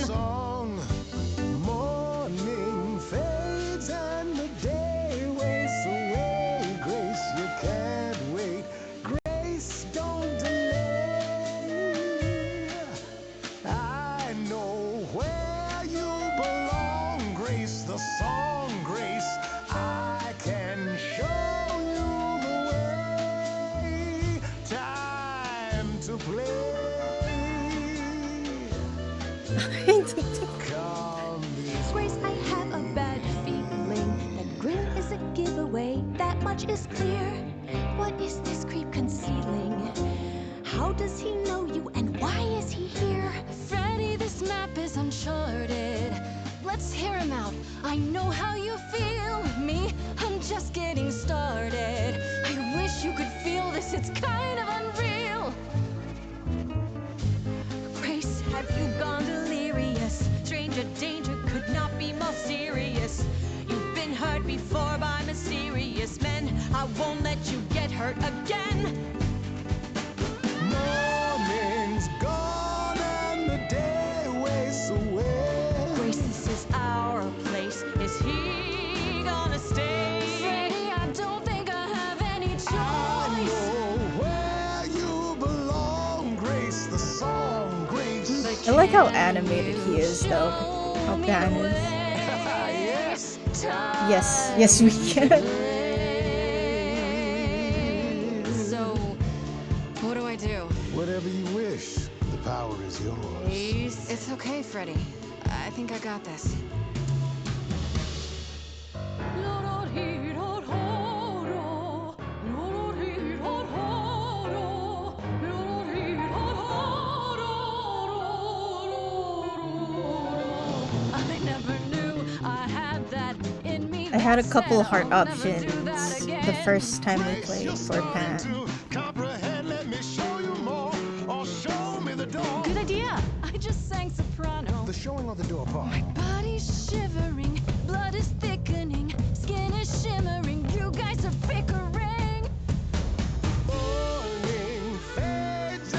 [SPEAKER 11] Morning fades and the day wastes away. Grace, you can't wait. Grace, don't delay. I know where you belong, Grace, the song, Grace. I can show you the way. Time to play.
[SPEAKER 12] Grace, I have a bad feeling that Grin is a giveaway. That much is clear. What is this creep concealing? How does he know you and why is he here? Freddy, this map is uncharted. Let's hear him out. I know how you feel. Me, I'm just getting started. I wish you could feel this. It's kind of unreal. Grace, have you gone delirious? Stranger danger could not be more serious. You've been hurt before by mysterious men. I won't let you get hurt again.
[SPEAKER 11] Morning's gone and the day wastes away.
[SPEAKER 12] Grace, this is our place. Is he gonna stay? Freddy, I don't think I have any choice.
[SPEAKER 11] I know where you belong, Grace, the song, Grace.
[SPEAKER 1] I like how animated he is, though. How Dan is. Yes, we can.
[SPEAKER 2] So, what do I do?
[SPEAKER 11] Whatever you wish, the power is yours.
[SPEAKER 2] It's okay, Freddy. I think I got this.
[SPEAKER 12] I never knew I had that in me.
[SPEAKER 1] I had a couple heart options the first time we played for Pan.
[SPEAKER 12] Good idea. I just sang soprano.
[SPEAKER 11] The showing of the door part.
[SPEAKER 12] My body's shivering, blood is thickening, skin is shimmering. You guys are bickering.
[SPEAKER 11] Morning fades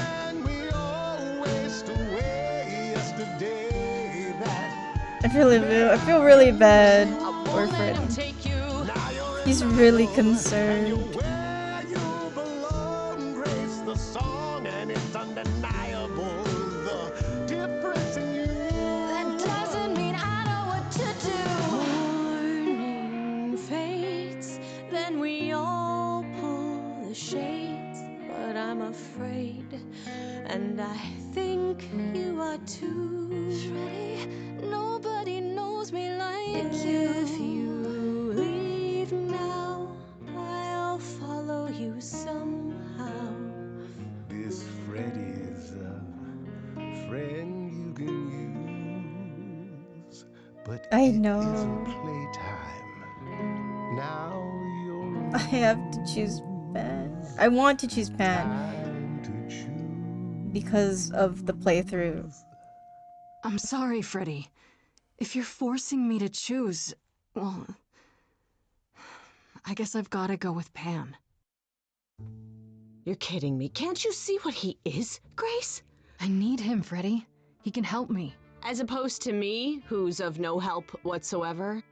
[SPEAKER 1] I feel really bad for Freddy. He's really concerned.
[SPEAKER 12] That doesn't mean I know what to do. Morning fades, then we all pull the shades. But I'm afraid, and I think you are too. Freddy, nobody knows me like you. If you leave now, I'll follow you somehow.
[SPEAKER 11] This Freddy is a friend you can use, but
[SPEAKER 1] I
[SPEAKER 11] it
[SPEAKER 1] know.
[SPEAKER 11] isn't playtime. Now you're
[SPEAKER 1] I have to choose Pan. I want to choose Pan because of the playthrough.
[SPEAKER 2] I'm sorry, Freddy. If you're forcing me to choose, well, I guess I've got to go with Pan.
[SPEAKER 3] You're kidding me. Can't you see what he is, Grace?
[SPEAKER 2] I need him, Freddy. He can help me.
[SPEAKER 3] As opposed to me, who's of no help whatsoever.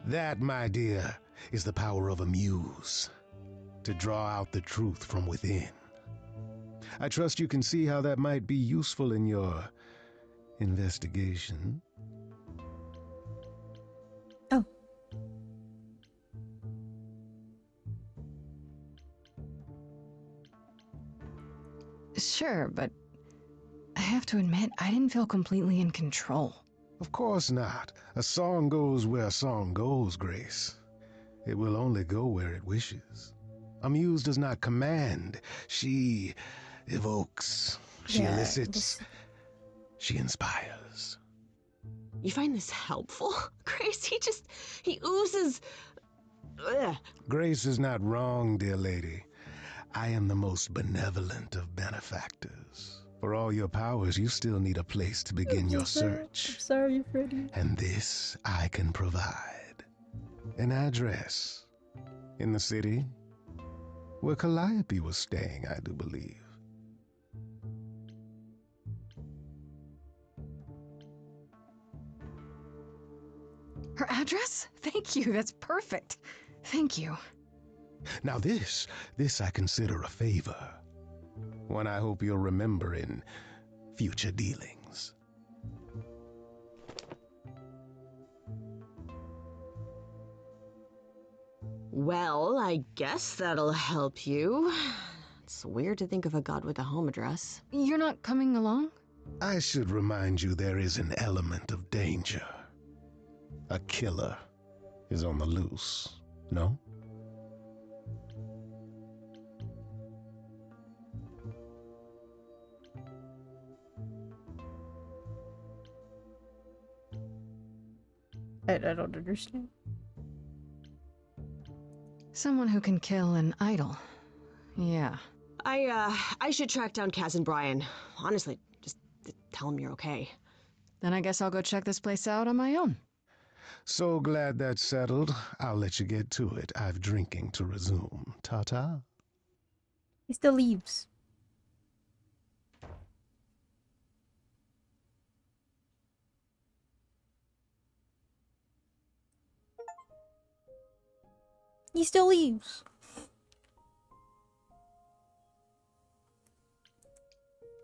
[SPEAKER 11] That, my dear, is the power of a muse. To draw out the truth from within. I trust you can see how that might be useful in your investigation.
[SPEAKER 1] Oh.
[SPEAKER 2] Sure, but I have to admit, I didn't feel completely in control.
[SPEAKER 11] Of course not. A song goes where a song goes, Grace. It will only go where it wishes. A muse does not command. She evokes. She elicits. She inspires.
[SPEAKER 3] You find this helpful, Grace? He oozes. Ugh.
[SPEAKER 11] Grace is not wrong, dear lady. I am the most benevolent of benefactors. For all your powers, you still need a place to begin your search.
[SPEAKER 1] I'm sorry, Freddy.
[SPEAKER 11] And this I can provide. An address. In the city. Where Calliope was staying, I do believe.
[SPEAKER 2] Her address? Thank you, that's perfect. Thank you.
[SPEAKER 11] Now this I consider a favor. One I hope you'll remember in future dealings.
[SPEAKER 3] Well, I guess that'll help you. It's weird to think of a god with a home address.
[SPEAKER 2] You're not coming along?
[SPEAKER 11] I should remind you there is an element of danger. A killer is on the loose, no?
[SPEAKER 1] I don't understand.
[SPEAKER 2] Someone who can kill an idol. Yeah.
[SPEAKER 3] I should track down Kaz and Brian. Honestly, just tell them you're okay.
[SPEAKER 2] Then I guess I'll go check this place out on my own.
[SPEAKER 11] So glad that's settled. I'll let you get to it. I've drinking to resume. Ta-ta.
[SPEAKER 1] He still leaves. He still leaves.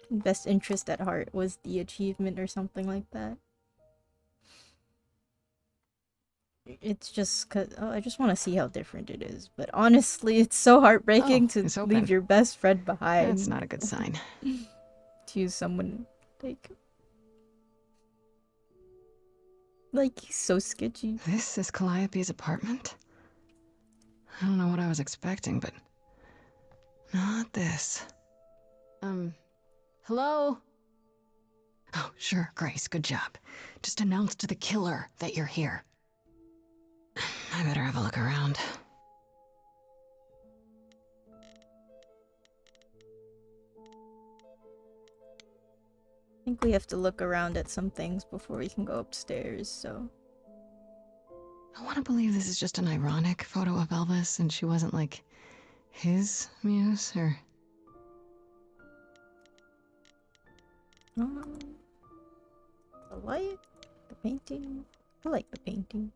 [SPEAKER 1] Best interest at heart was the achievement or something like that. It's just cause I just want to see how different it is. But honestly, it's so heartbreaking to leave your best friend behind.
[SPEAKER 2] That's not a good sign.
[SPEAKER 1] To use someone like he's so sketchy.
[SPEAKER 2] This is Calliope's apartment? I don't know what I was expecting, but not this. Hello? Oh, sure, Grace, good job. Just announce to the killer that you're here. I better have a look around.
[SPEAKER 1] I think we have to look around at some things before we can go upstairs, so...
[SPEAKER 2] I want to believe this is just an ironic photo of Elvis and she wasn't, like, his muse, or...
[SPEAKER 1] The light? The painting. I like the painting.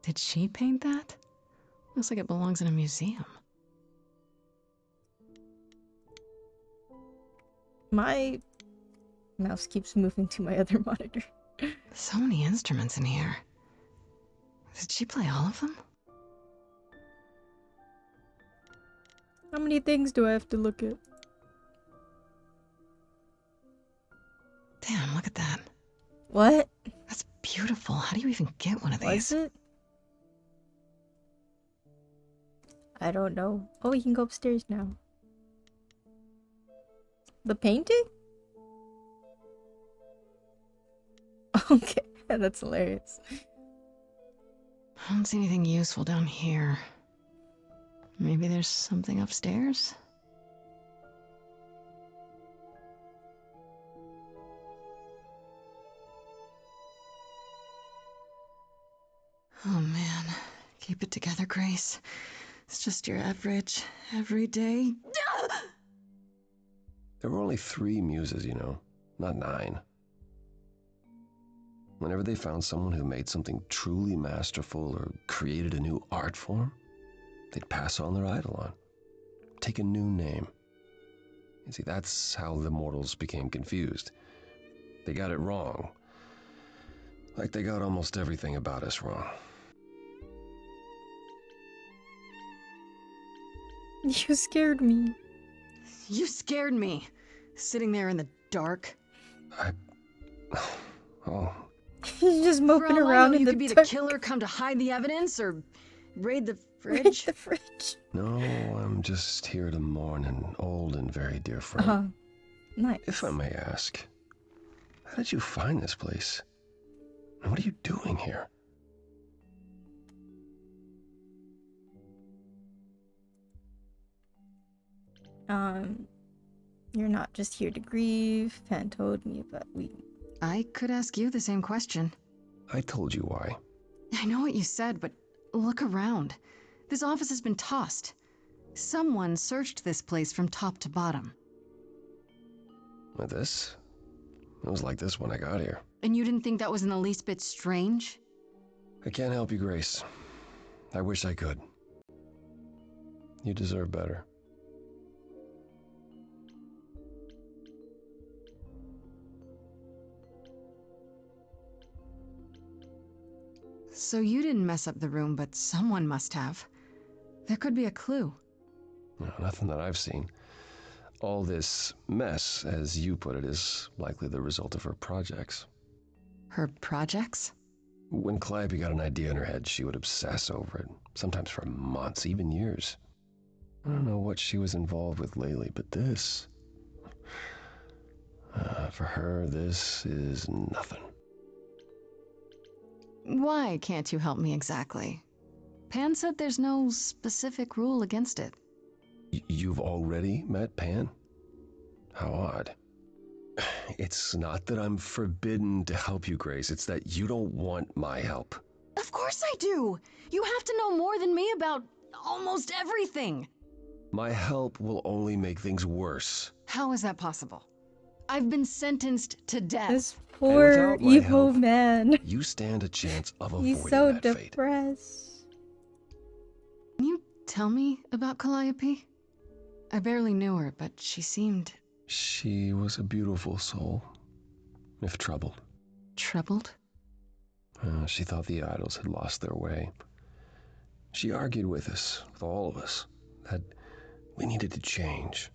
[SPEAKER 2] Did she paint that? Looks like it belongs in a museum.
[SPEAKER 1] My mouse keeps moving to my other monitor.
[SPEAKER 2] So many instruments in here. Did she play all of them?
[SPEAKER 1] How many things do I have to look at?
[SPEAKER 2] Damn, look at that.
[SPEAKER 1] What?
[SPEAKER 2] That's beautiful. How do you even get one of these?
[SPEAKER 1] Was it? I don't know. Oh, we can go upstairs now. The painting? Okay, that's hilarious.
[SPEAKER 2] I don't see anything useful down here. Maybe there's something upstairs? Oh man, keep it together, Grace. It's just your average, everyday.
[SPEAKER 13] There were only 3 muses, you know, not 9. Whenever they found someone who made something truly masterful or created a new art form, they'd pass on their eidolon, take a new name. You see, that's how the mortals became confused. They got it wrong. Like they got almost everything about us wrong.
[SPEAKER 1] You scared me.
[SPEAKER 2] You scared me. Sitting there in the dark.
[SPEAKER 13] Oh.
[SPEAKER 1] He's just moping
[SPEAKER 2] For all I
[SPEAKER 1] around
[SPEAKER 2] know,
[SPEAKER 1] in
[SPEAKER 2] you
[SPEAKER 1] the
[SPEAKER 2] could be the
[SPEAKER 1] dark.
[SPEAKER 2] killer come to hide the evidence or raid the fridge.
[SPEAKER 1] Raid the fridge.
[SPEAKER 13] No, I'm just here to mourn an old and very dear friend.
[SPEAKER 1] Nice.
[SPEAKER 13] If I may ask, how did you find this place? And what are you doing here?
[SPEAKER 1] You're not just here to grieve. Pan told me, but
[SPEAKER 2] I could ask you the same question.
[SPEAKER 13] I told you why.
[SPEAKER 2] I know what you said, but look around. This office has been tossed. Someone searched this place from top to bottom.
[SPEAKER 13] With this? It was like this when I got here.
[SPEAKER 2] And you didn't think that was in the least bit strange?
[SPEAKER 13] I can't help you, Grace. I wish I could. You deserve better.
[SPEAKER 2] So you didn't mess up the room, but someone must have. There could be a clue.
[SPEAKER 13] No, nothing that I've seen. All this mess, as you put it, is likely the result of her projects.
[SPEAKER 2] Her projects?
[SPEAKER 13] When Calliope got an idea in her head, she would obsess over it, sometimes for months, even years. I don't know what she was involved with lately, but this... for her, this is nothing.
[SPEAKER 2] Why can't you help me exactly? Pan said there's no specific rule against it.
[SPEAKER 13] You've already met Pan? How odd. It's not that I'm forbidden to help you, Grace. It's that you don't want my help.
[SPEAKER 2] Of course I do! You have to know more than me about almost everything!
[SPEAKER 13] My help will only make things worse.
[SPEAKER 2] How is that possible? I've been sentenced to death.
[SPEAKER 1] This poor evil man.
[SPEAKER 13] You stand a chance of avoiding
[SPEAKER 1] He's so
[SPEAKER 13] that fate.
[SPEAKER 1] depressed.
[SPEAKER 2] Can you tell me about Calliope? I barely knew her, but she seemed...
[SPEAKER 13] She was a beautiful soul, if troubled.
[SPEAKER 2] Troubled?
[SPEAKER 13] She thought the idols had lost their way. She argued with us, with all of us, that we needed to change.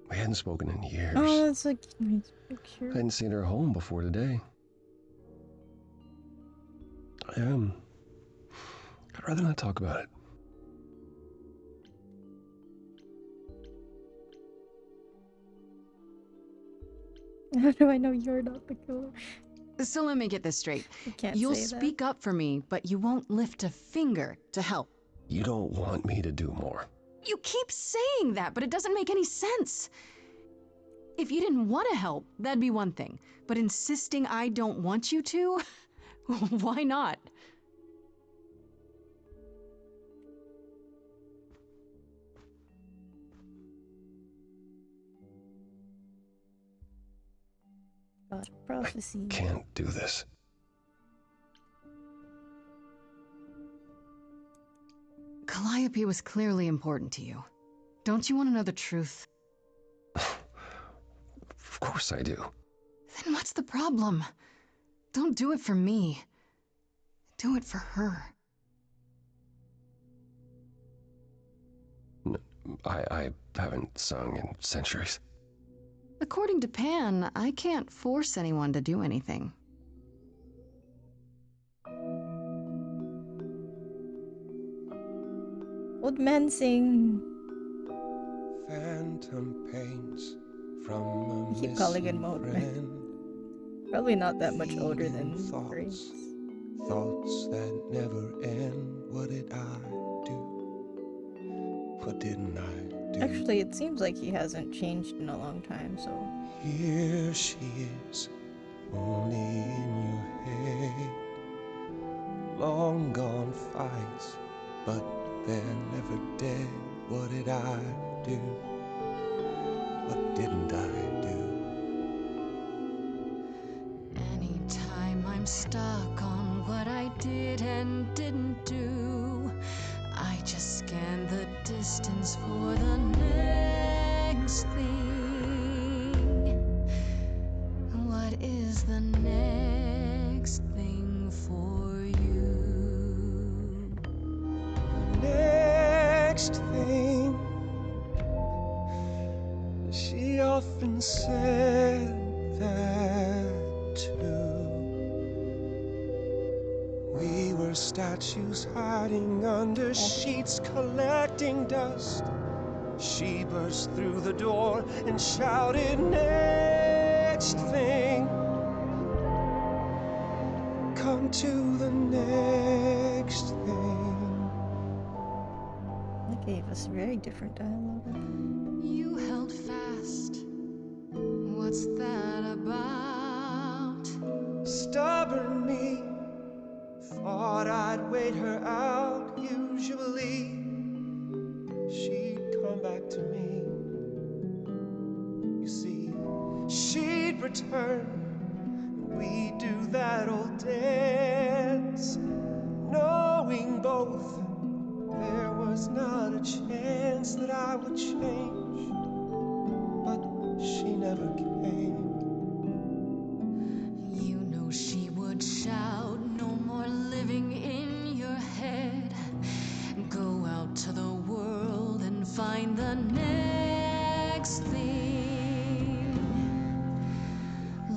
[SPEAKER 13] We hadn't spoken in years.
[SPEAKER 1] Oh, that's a nice
[SPEAKER 13] I
[SPEAKER 1] picture.
[SPEAKER 13] hadn't seen her home before today. I'd rather not talk about it.
[SPEAKER 1] How do I know you're not the killer?
[SPEAKER 2] So let me get this straight.
[SPEAKER 1] You can't
[SPEAKER 2] You'll
[SPEAKER 1] say that.
[SPEAKER 2] speak up for me, but you won't lift a finger to help.
[SPEAKER 13] You don't want me to do more.
[SPEAKER 2] You keep saying that, but it doesn't make any sense. If you didn't want to help, that'd be one thing. But insisting I don't want you to? Why not?
[SPEAKER 1] God of prophecy.
[SPEAKER 13] Can't do this.
[SPEAKER 2] Calliope was clearly important to you. Don't you want to know the truth?
[SPEAKER 13] Of course I do.
[SPEAKER 2] Then what's the problem? Don't do it for me. Do it for her.
[SPEAKER 13] I haven't sung in centuries.
[SPEAKER 2] According to Pan, I can't force anyone to do anything.
[SPEAKER 1] Old man sing.
[SPEAKER 14] Phantom pains from
[SPEAKER 1] I keep calling it Mode. Probably not that much older than Grace.
[SPEAKER 14] Thoughts that never end. What did I do? What didn't I do?
[SPEAKER 1] Actually, it seems like he hasn't changed in a long time, so.
[SPEAKER 14] Here she is, only in your head. Long gone fights, but they're never dead. What did I do? What didn't I do?
[SPEAKER 2] Anytime I'm stuck on what I did and didn't do, I just scan the distance for the next thing. What is the next thing for you?
[SPEAKER 14] Next thing, she often said that too. We were statues hiding under sheets, collecting dust. She burst through the door and shouted, next thing. Come to the next thing.
[SPEAKER 1] That gave us very different dialogue.
[SPEAKER 2] You held fast. What's that about?
[SPEAKER 14] Stubborn me thought I'd wait her out. Usually she'd come back to me. You see, she'd return. We'd do that old dance, knowing both there was not a chance that I would change. But she never came.
[SPEAKER 2] You know she would shout, no more living in your head. Go out to the world and find the next thing.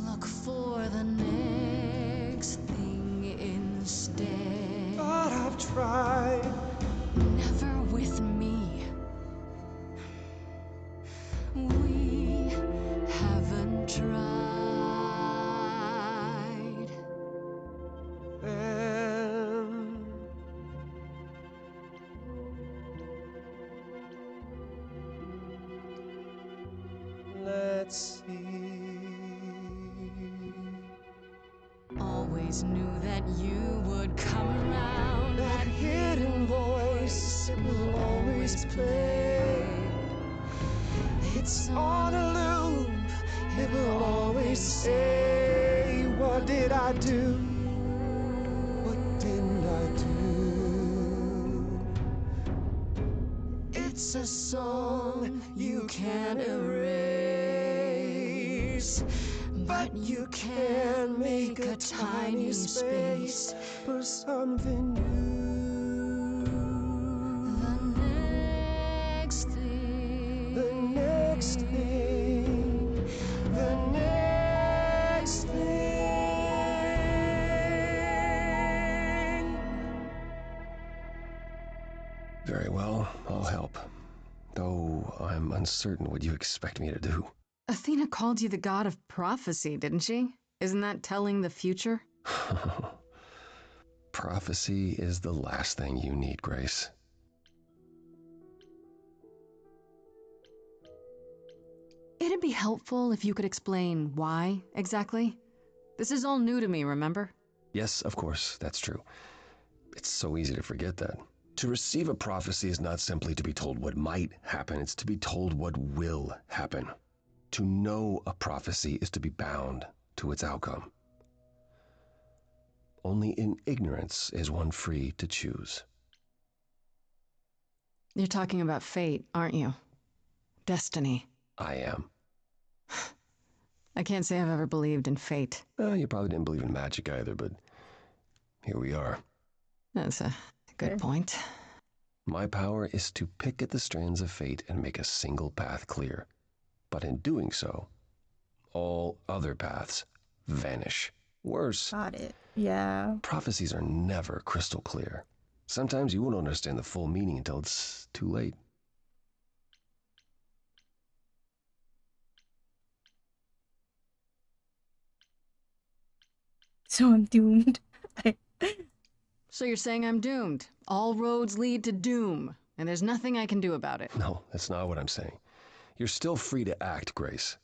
[SPEAKER 2] Look for the next thing instead.
[SPEAKER 14] But I've tried.
[SPEAKER 2] Never with me. We haven't tried.
[SPEAKER 14] Let's see.
[SPEAKER 2] Always knew that you would come around.
[SPEAKER 14] That hidden voice, it will always play. It's on a loop, it will always say, what did I do? What didn't I do? It's a song you can't erase, but you can make a tiny space for something new.
[SPEAKER 2] The next thing.
[SPEAKER 14] The next thing. The next thing.
[SPEAKER 13] Very well, I'll help. Though I'm uncertain what you expect me to do.
[SPEAKER 2] Athena called you the god of prophecy, didn't she? Isn't that telling the future?
[SPEAKER 13] Prophecy is the last thing you need, Grace.
[SPEAKER 2] It'd be helpful if you could explain why, exactly. This is all new to me, remember?
[SPEAKER 13] Yes, of course, that's true. It's so easy to forget that. To receive a prophecy is not simply to be told what might happen, it's to be told what will happen. To know a prophecy is to be bound to its outcome. Only in ignorance is one free to choose.
[SPEAKER 2] You're talking about fate, aren't you? Destiny.
[SPEAKER 13] I am.
[SPEAKER 2] I can't say I've ever believed in fate.
[SPEAKER 13] You probably didn't believe in magic either, but here we are.
[SPEAKER 2] That's a good point.
[SPEAKER 13] My power is to pick at the strands of fate and make a single path clear. But in doing so, all other paths vanish. Worse,
[SPEAKER 1] Got it. Yeah.
[SPEAKER 13] prophecies are never crystal clear. Sometimes you won't understand the full meaning until it's too late.
[SPEAKER 1] So I'm doomed.
[SPEAKER 2] So you're saying I'm doomed. All roads lead to doom, and there's nothing I can do about it.
[SPEAKER 13] No, that's not what I'm saying. You're still free to act, Grace.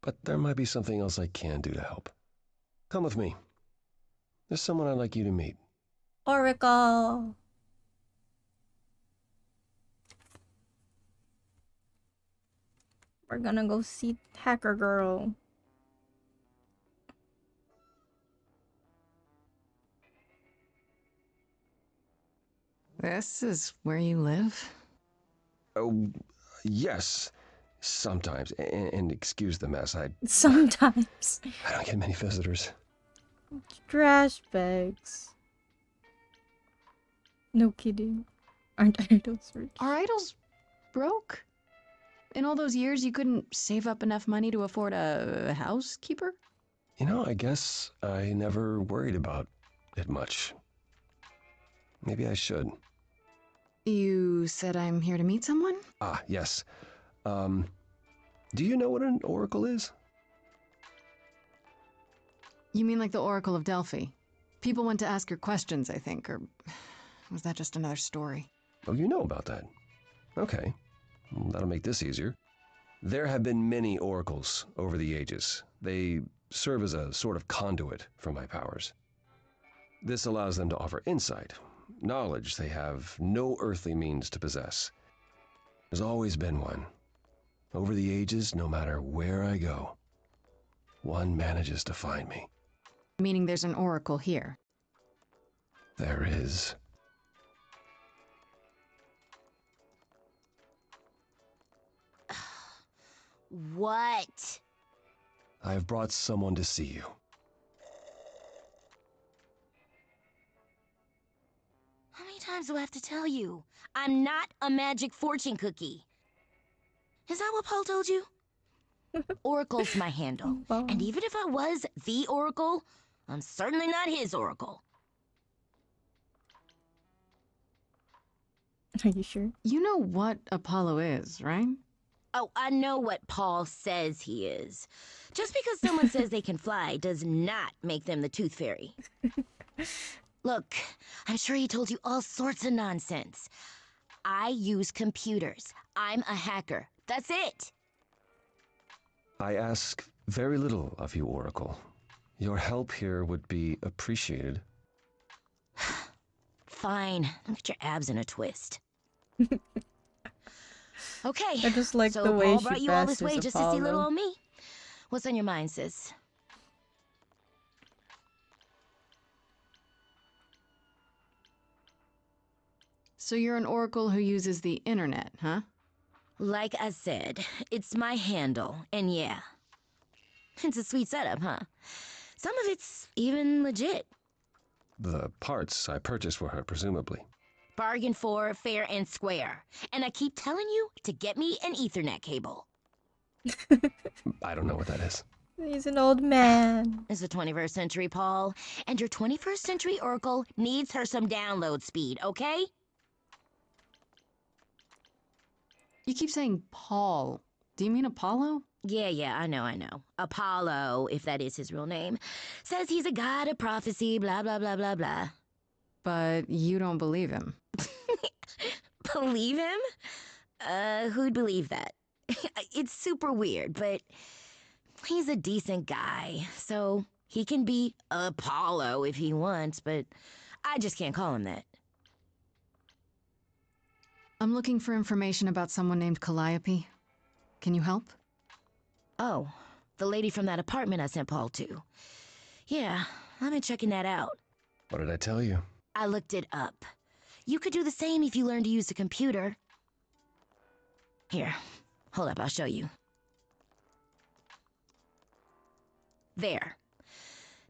[SPEAKER 13] But there might be something else I can do to help. Come with me. There's someone I'd like you to meet.
[SPEAKER 1] Oracle. We're gonna go see Hacker Girl.
[SPEAKER 2] This is where you live?
[SPEAKER 13] Oh, yes. Sometimes. And excuse the mess.
[SPEAKER 1] Sometimes.
[SPEAKER 13] I don't get many visitors.
[SPEAKER 1] Trash bags. No kidding. Aren't idols rich?
[SPEAKER 2] Are idols broke? In all those years, you couldn't save up enough money to afford a housekeeper?
[SPEAKER 13] You know, I guess I never worried about it much. Maybe I should.
[SPEAKER 2] You said I'm here to meet someone?
[SPEAKER 13] Ah, yes. Do you know what an oracle is?
[SPEAKER 2] You mean like the Oracle of Delphi? People went to ask her questions, I think, or was that just another story?
[SPEAKER 13] Oh, you know about that. Okay. Well, that'll make this easier. There have been many oracles over the ages. They serve as a sort of conduit for my powers. This allows them to offer insight, knowledge they have no earthly means to possess. There's always been one. Over the ages, no matter where I go, one manages to find me.
[SPEAKER 2] Meaning there's an oracle here.
[SPEAKER 13] There is.
[SPEAKER 8] What?
[SPEAKER 13] I have brought someone to see you.
[SPEAKER 8] How many times do I have to tell you? I'm not a magic fortune cookie. Is that what Paul told you? Oracle's my handle. And even if I was the Oracle, I'm certainly not his Oracle.
[SPEAKER 1] Are you sure?
[SPEAKER 2] You know what Apollo is, right?
[SPEAKER 8] Oh, I know what Paul says he is. Just because someone says they can fly does not make them the Tooth Fairy. Look, I'm sure he told you all sorts of nonsense. I use computers. I'm a hacker. That's it.
[SPEAKER 13] I ask very little of you, Oracle. Your help here would be appreciated.
[SPEAKER 8] Fine. Don't get your abs in a twist. Okay.
[SPEAKER 1] I just like
[SPEAKER 8] so
[SPEAKER 1] the way
[SPEAKER 8] Paul
[SPEAKER 1] she
[SPEAKER 8] brought you all this way
[SPEAKER 1] bashes
[SPEAKER 8] just to see little
[SPEAKER 1] Apollo.
[SPEAKER 8] old me. What's on your mind, sis?
[SPEAKER 2] So you're an oracle who uses the internet, huh?
[SPEAKER 8] Like I said, it's my handle, and yeah. It's a sweet setup, huh? Some of it's even legit.
[SPEAKER 13] The parts I purchased for her, presumably.
[SPEAKER 8] Bargain for, fair and square. And I keep telling you to get me an Ethernet cable.
[SPEAKER 13] I don't know what that is.
[SPEAKER 1] He's an old man.
[SPEAKER 8] It's the 21st century, Paul. And your 21st century Oracle needs her some download speed, okay?
[SPEAKER 2] You keep saying Paul. Do you mean Apollo?
[SPEAKER 8] Yeah, I know. Apollo, if that is his real name, says he's a god of prophecy, blah, blah, blah, blah, blah.
[SPEAKER 2] But you don't believe him.
[SPEAKER 8] Believe him? Who'd believe that? It's super weird, but he's a decent guy, so he can be Apollo if he wants, but I just can't call him that.
[SPEAKER 2] I'm looking for information about someone named Calliope. Can you help?
[SPEAKER 8] Oh, The lady from that apartment I sent Paul to. Yeah, I've been checking that out.
[SPEAKER 13] What did I tell you?
[SPEAKER 8] I looked it up. You could do the same if you learned to use a computer. Here, hold up, I'll show you. There.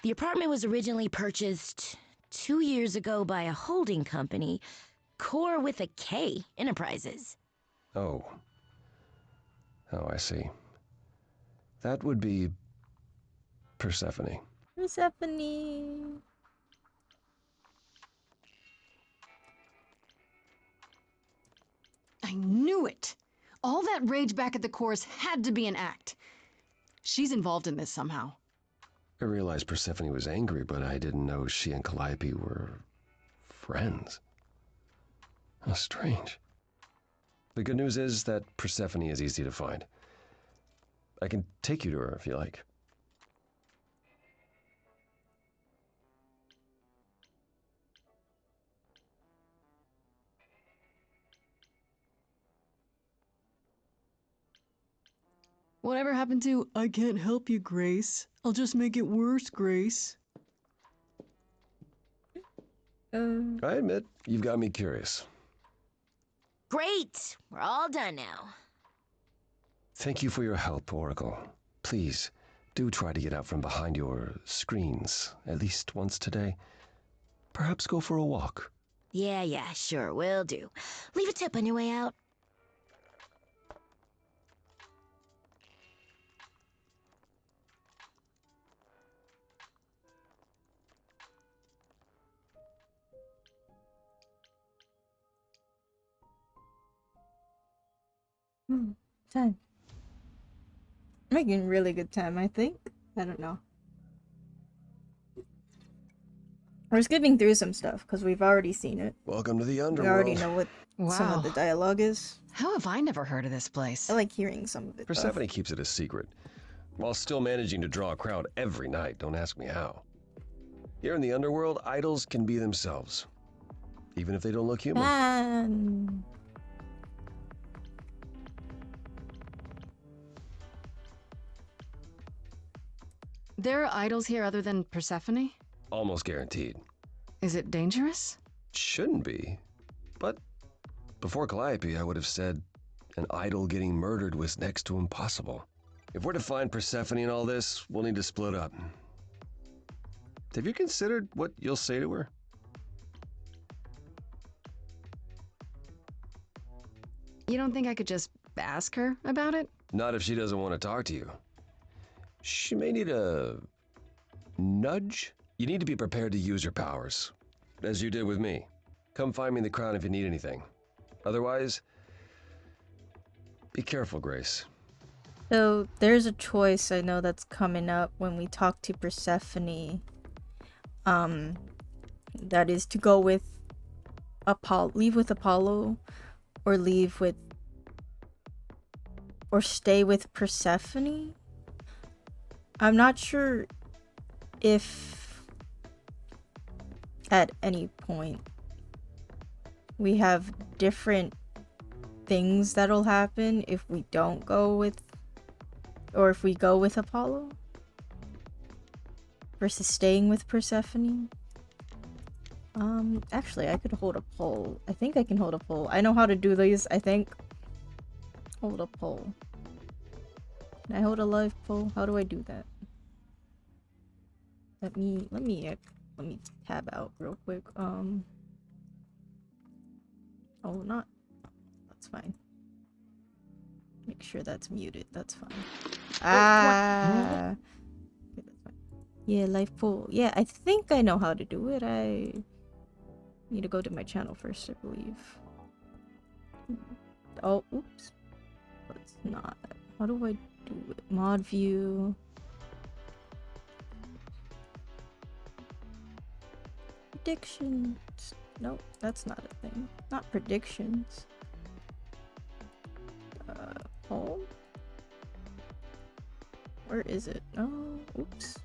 [SPEAKER 8] The apartment was originally purchased 2 years ago by a holding company, Core with a K Enterprises.
[SPEAKER 13] Oh. Oh, I see. That would be Persephone.
[SPEAKER 1] Persephone.
[SPEAKER 2] I knew it! All that rage back at the course had to be an act. She's involved in this somehow.
[SPEAKER 13] I realized Persephone was angry, but I didn't know she and Calliope were friends. How strange. The good news is that Persephone is easy to find. I can take you to her if you like.
[SPEAKER 2] Whatever happened to, I can't help you, Grace. I'll just make it worse, Grace.
[SPEAKER 13] I admit, you've got me curious.
[SPEAKER 8] Great! We're all done now.
[SPEAKER 13] Thank you for your help, Oracle. Please, do try to get out from behind your screens at least once today. Perhaps go for a walk.
[SPEAKER 8] Yeah, sure, will do. Leave a tip on your way out.
[SPEAKER 1] Time. Making really good time, I think. I don't know. We're skipping through some stuff because we've already seen it.
[SPEAKER 13] Welcome to the underworld.
[SPEAKER 1] We already know what some of the
[SPEAKER 2] Wow.
[SPEAKER 1] dialogue is.
[SPEAKER 2] How have I never heard of this place?
[SPEAKER 1] I like hearing some of it. though.
[SPEAKER 13] Persephone keeps it a secret, while still managing to draw a crowd every night. Don't ask me how. Here in the underworld, idols can be themselves, even if they don't look human.
[SPEAKER 1] Man.
[SPEAKER 2] There are idols here other than Persephone?
[SPEAKER 13] Almost guaranteed.
[SPEAKER 2] Is it dangerous?
[SPEAKER 13] Shouldn't be. But before Calliope, I would have said an idol getting murdered was next to impossible. If we're to find Persephone in all this, we'll need to split up. Have you considered what you'll say to her?
[SPEAKER 2] You don't think I could just ask her about it?
[SPEAKER 13] Not if she doesn't want to talk to you. She may need a nudge. You need to be prepared to use your powers, as you did with me. Come find me in the crown if you need anything. Otherwise, be careful, Grace.
[SPEAKER 1] So there's a choice I know that's coming up when we talk to Persephone. That is to go with leave with Apollo, or leave with, or stay with Persephone. I'm not sure if at any point we have different things that'll happen if we don't go with, or if we go with Apollo versus staying with Persephone. Actually, I could hold a poll. I think I can hold a poll. I know how to do these, I think. Hold a poll. Can I hold a live poll? How do I do that? Let me tab out real quick. Oh, not. That's fine. Make sure that's muted. That's fine. Ah. Okay, that's fine. Yeah, live poll. Yeah, I think I know how to do it. I need to go to my channel first, I believe. Oh, oops. Let's not. How do I do it? Mod view. Predictions. Nope, that's not a thing. Not predictions. Home? Where is it? Oh, oops.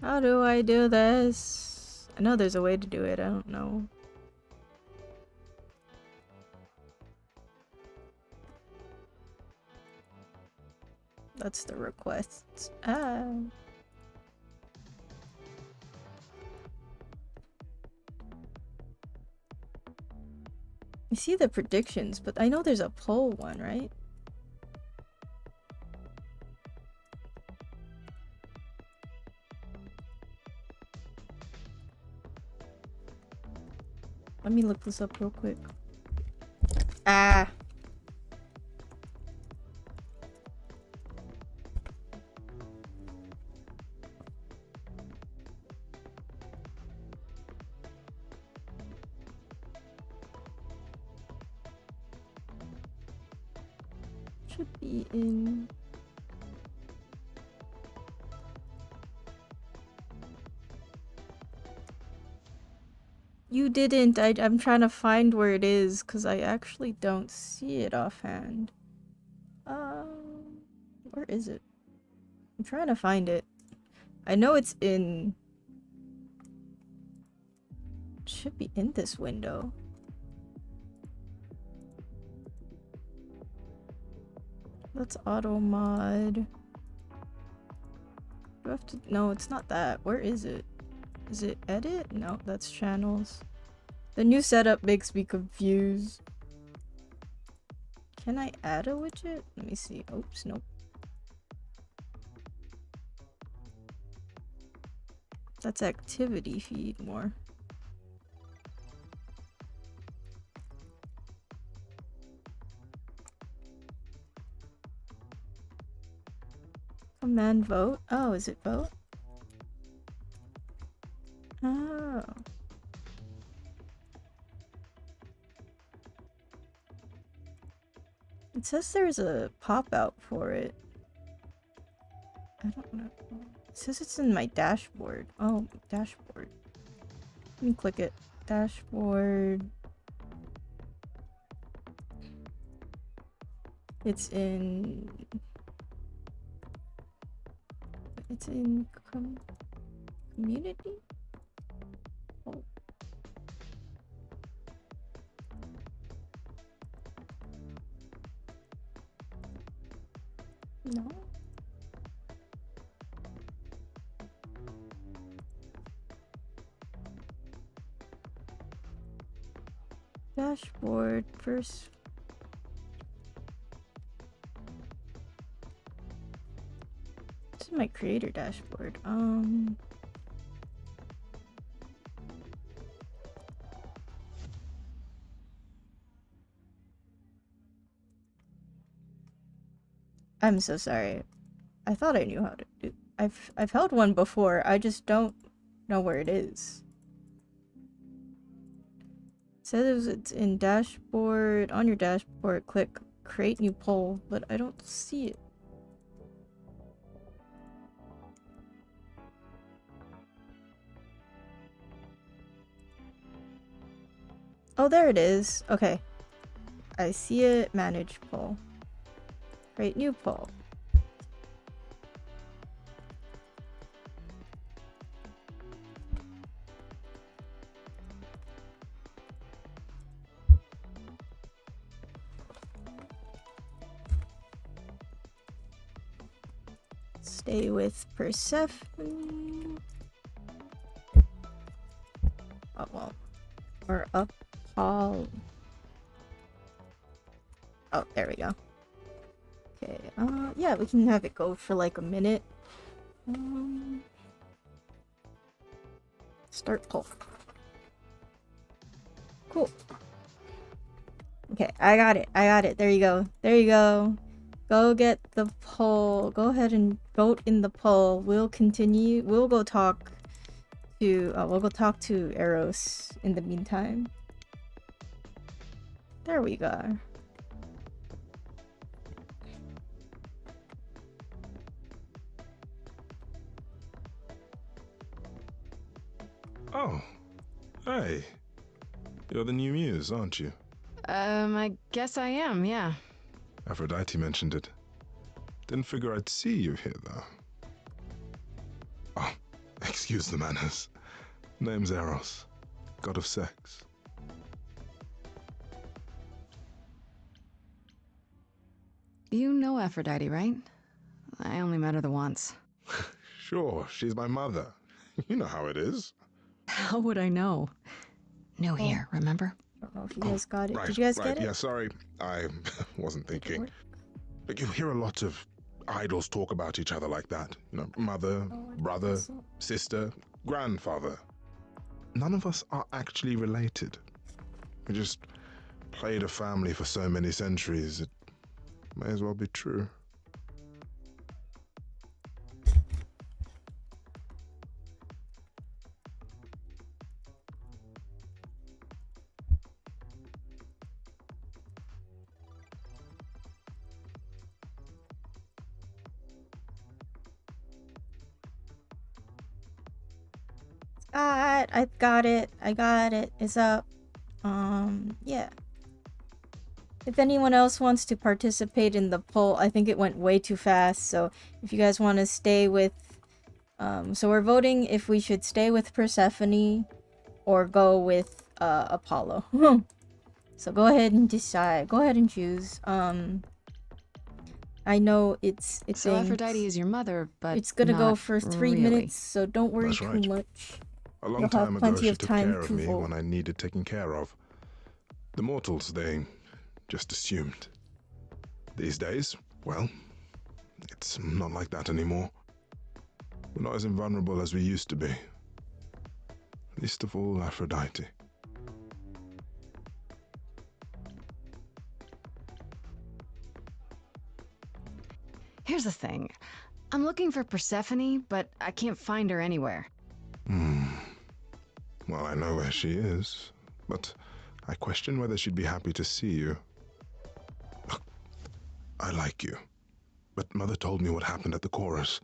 [SPEAKER 1] How do I do this? I know there's a way to do it, I don't know. That's the request. Ah. I see the predictions, but I know there's a poll one, right? Let me look this up real quick. Ah. Should be in... You didn't. I'm trying to find where it is because I actually don't see it offhand. Where is it? I'm trying to find it. I know it's in... It should be in this window. That's auto mod. Do I have to... No, it's not that. Where is it? Is it edit? No, that's channels. The new setup makes me confused. Can I add a widget? Let me see. Oops, nope. That's activity feed more. Command vote? Oh, is it vote? Oh. It says there's a pop-out for it. I don't know. It says it's in my dashboard. Oh, dashboard. Let me click it. Dashboard. It's in... It's in community? Oh. No? Dashboard first. This is my creator dashboard. I'm so sorry. I thought I knew how to do. I've held one before. I just don't know where it is. It says it's in dashboard. On your dashboard, click create new poll, but I don't see it. Oh, there it is. Okay. I see it. Manage poll. Create new poll. Stay with Persephone. Oh, well. Or up Paul. Oh, there we go. Okay, yeah, we can have it go for like a minute. Start poll. Cool. Okay, I got it. I got it. There you go. There you go. Go get the poll. Go ahead and vote in the poll. We'll continue. We'll go talk to Eros in the meantime. There we go.
[SPEAKER 15] Oh, hey. You're the new muse, aren't you?
[SPEAKER 2] I guess I am, yeah.
[SPEAKER 15] Aphrodite mentioned it. Didn't figure I'd see you here, though. Oh, Excuse the manners. Name's Eros, god of sex.
[SPEAKER 2] You know Aphrodite, right? I only met her the once.
[SPEAKER 15] Sure, she's my mother. You know how it is.
[SPEAKER 2] How would I know? New here, remember?
[SPEAKER 1] I don't know if you guys got it.
[SPEAKER 15] Right,
[SPEAKER 1] Did you guys
[SPEAKER 15] right,
[SPEAKER 1] get it?
[SPEAKER 15] Yeah, sorry. I wasn't thinking. But you hear a lot of idols talk about each other like that. You know, mother, brother, sister, grandfather. None of us are actually related. We just played a family for so many centuries, it may as well be true.
[SPEAKER 1] I got it. I got it. It's up. Yeah. If anyone else wants to participate in the poll, I think it went way too fast. So if you guys want to stay with, so we're voting if we should stay with Persephone or go with Apollo. So go ahead and decide. Go ahead and choose. I know it's
[SPEAKER 2] So Aphrodite is your mother, but
[SPEAKER 1] it's gonna go
[SPEAKER 2] not
[SPEAKER 1] for 3
[SPEAKER 2] really.
[SPEAKER 1] minutes, so don't worry
[SPEAKER 15] That's
[SPEAKER 1] too
[SPEAKER 15] right.
[SPEAKER 1] much.
[SPEAKER 15] A long
[SPEAKER 1] You'll
[SPEAKER 15] time
[SPEAKER 1] have
[SPEAKER 15] ago,
[SPEAKER 1] plenty
[SPEAKER 15] she
[SPEAKER 1] of
[SPEAKER 15] took
[SPEAKER 1] time
[SPEAKER 15] care of
[SPEAKER 1] to
[SPEAKER 15] me
[SPEAKER 1] vote.
[SPEAKER 15] when I needed taking care of. The mortals, they just assumed. These days, well, it's not like that anymore. We're not as invulnerable as we used to be. Least of all, Aphrodite.
[SPEAKER 2] Here's the thing. I'm looking for Persephone, but I can't find her anywhere.
[SPEAKER 15] Well, I know where she is, but I question whether she'd be happy to see you. Look, I like you, but Mother told me what happened at the chorus.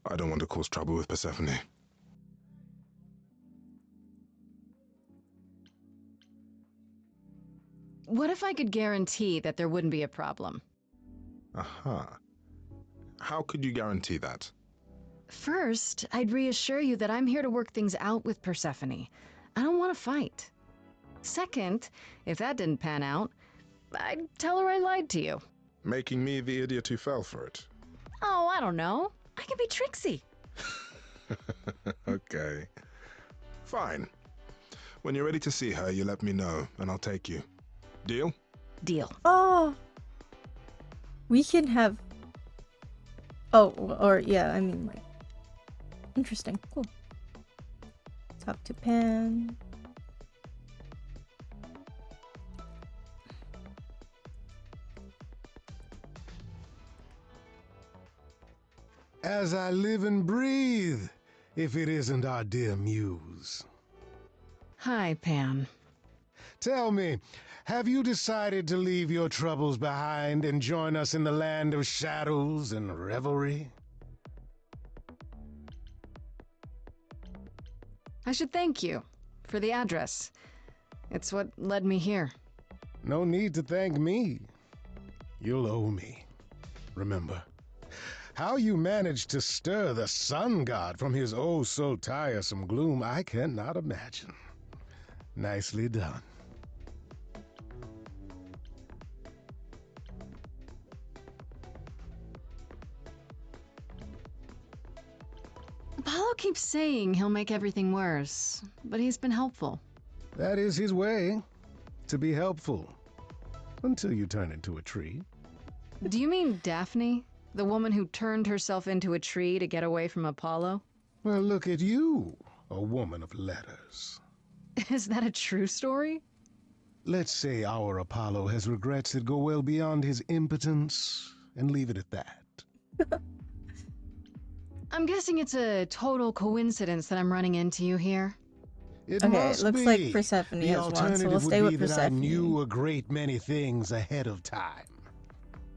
[SPEAKER 15] I don't want to cause trouble with Persephone.
[SPEAKER 2] What if I could guarantee that there wouldn't be a problem?
[SPEAKER 15] Aha. How could you guarantee that?
[SPEAKER 2] First, I'd reassure you that I'm here to work things out with Persephone. I don't want to fight. Second, if that didn't pan out, I'd tell her I lied to you.
[SPEAKER 15] Making me the idiot who fell for it.
[SPEAKER 2] Oh, I don't know. I can be tricksy.
[SPEAKER 15] Okay. Fine. When you're ready to see her, you let me know, and I'll take you. Deal?
[SPEAKER 2] Deal.
[SPEAKER 1] Oh, we can have. Oh, or yeah, I mean, like, interesting, cool. Talk to Pan.
[SPEAKER 11] As I live and breathe, if it isn't our dear muse.
[SPEAKER 2] Hi, Pan.
[SPEAKER 11] Tell me, have you decided to leave your troubles behind and join us in the land of shadows and revelry?
[SPEAKER 2] I should thank you for the address. It's what led me here.
[SPEAKER 11] No need to thank me. You'll owe me. Remember, how you managed to stir the sun god from his oh so tiresome gloom, I cannot imagine. Nicely done.
[SPEAKER 2] Apollo keeps saying he'll make everything worse, but he's been helpful.
[SPEAKER 11] That is his way, to be helpful. Until you turn into a tree.
[SPEAKER 2] Do you mean Daphne? The woman who turned herself into a tree to get away from Apollo?
[SPEAKER 11] Well, look at you, a woman of letters.
[SPEAKER 2] Is that a true story?
[SPEAKER 11] Let's say our Apollo has regrets that go well beyond his impotence, and leave it at that.
[SPEAKER 2] I'm guessing it's a total coincidence that I'm running into you here.
[SPEAKER 11] It
[SPEAKER 1] Okay,
[SPEAKER 11] must
[SPEAKER 1] it looks
[SPEAKER 11] be.
[SPEAKER 1] like Persephone
[SPEAKER 11] The
[SPEAKER 1] has one, so
[SPEAKER 11] alternative
[SPEAKER 1] we'll stay
[SPEAKER 11] would
[SPEAKER 1] with
[SPEAKER 11] be that I
[SPEAKER 1] Persephone.
[SPEAKER 11] knew a great many things ahead of time.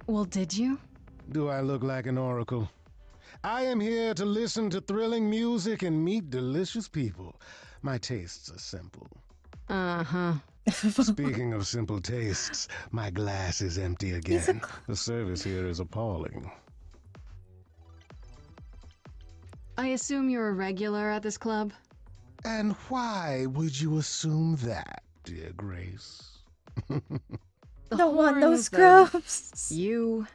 [SPEAKER 2] Well, did you?
[SPEAKER 11] Do I look like an oracle? I am here to listen to thrilling music and meet delicious people. My tastes are simple.
[SPEAKER 2] Uh-huh.
[SPEAKER 11] Speaking of simple tastes, my glass is empty again. The service here is appalling.
[SPEAKER 2] I assume you're a regular at this club?
[SPEAKER 11] And why would you assume that, dear Grace?
[SPEAKER 1] Don't want no
[SPEAKER 2] horns, the-
[SPEAKER 1] scrubs.
[SPEAKER 2] You.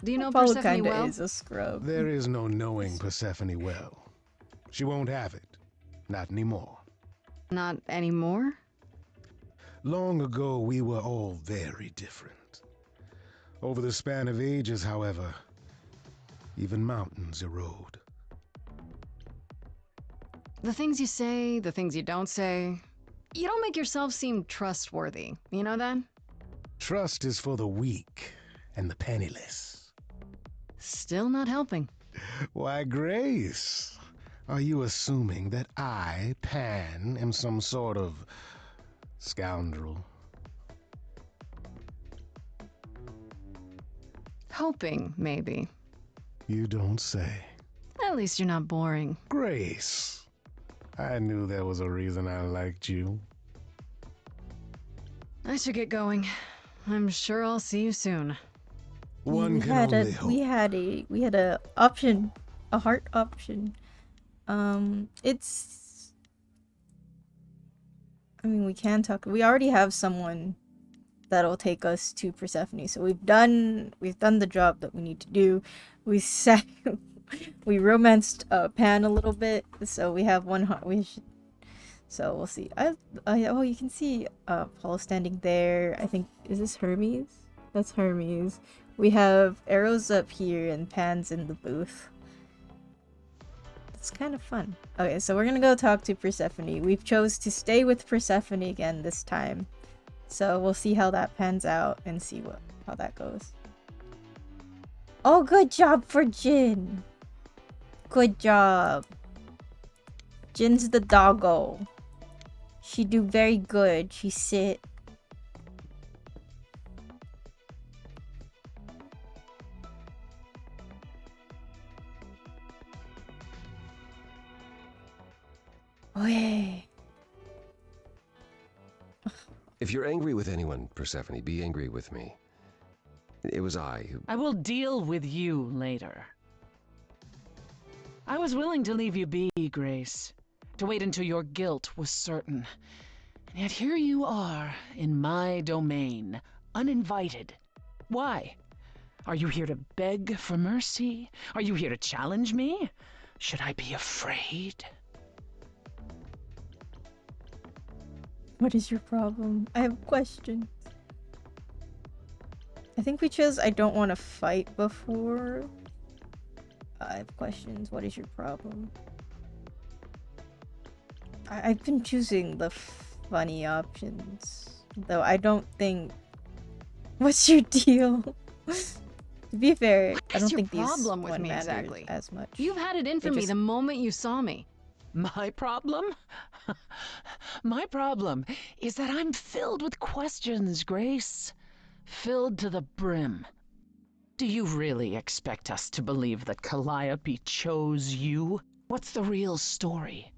[SPEAKER 2] Do you know
[SPEAKER 1] Apollo
[SPEAKER 2] Persephone
[SPEAKER 1] kinda
[SPEAKER 2] well?
[SPEAKER 1] is a scrub.
[SPEAKER 11] There is no knowing Persephone well. She won't have it. Not anymore.
[SPEAKER 2] Not anymore?
[SPEAKER 11] Long ago, we were all very different. Over the span of ages, however, even mountains erode.
[SPEAKER 2] The things you say, the things you don't say. You don't make yourself seem trustworthy. You know that?
[SPEAKER 11] Trust is for the weak and the penniless.
[SPEAKER 2] Still not helping.
[SPEAKER 11] Why, Grace, are you assuming that I, Pan, am some sort of scoundrel?
[SPEAKER 2] Hoping, maybe.
[SPEAKER 11] You don't say.
[SPEAKER 2] At least you're not boring.
[SPEAKER 11] Grace, I knew there was a reason I liked you.
[SPEAKER 2] I should get going. I'm sure I'll see you soon.
[SPEAKER 11] One can only hope.
[SPEAKER 1] We had a option, a heart option. It's. I mean, we can talk. We already have someone that'll take us to Persephone. So we've done the job that we need to do. We romanced Pan a little bit. So we have one heart. So we'll see. Oh, you can see Apollo standing there. I think, is this Hermes? That's Hermes. We have arrows up here and Pan's in the booth. It's kind of fun. Okay, so we're gonna go talk to Persephone. We've chose to stay with Persephone again this time. So we'll see how that pans out and see how that goes. Oh, good job for Jin. Good job. Jin's the doggo. She do very good. She sit. Okay.
[SPEAKER 13] If you're angry with anyone, Persephone, be angry with me. It was I who...
[SPEAKER 10] I will deal with you later. I was willing to leave you be, Grace, to wait until your guilt was certain. And yet here you are, in my domain, uninvited. Why? Are you here to beg for mercy? Are you here to challenge me? Should I be afraid?
[SPEAKER 1] What is your problem? I have questions. I think we chose I don't want to fight before. I have questions. What is your problem? I've been choosing the funny options. Though I don't think... What's your deal? To be fair, I don't think these
[SPEAKER 2] problem with
[SPEAKER 1] one
[SPEAKER 2] me
[SPEAKER 1] matters
[SPEAKER 2] exactly?
[SPEAKER 1] as much.
[SPEAKER 2] You've had it in for me the moment you saw me.
[SPEAKER 10] My problem? My problem is that I'm filled with questions, Grace. Filled to the brim. Do you really expect us to believe that Calliope chose you? What's the real story?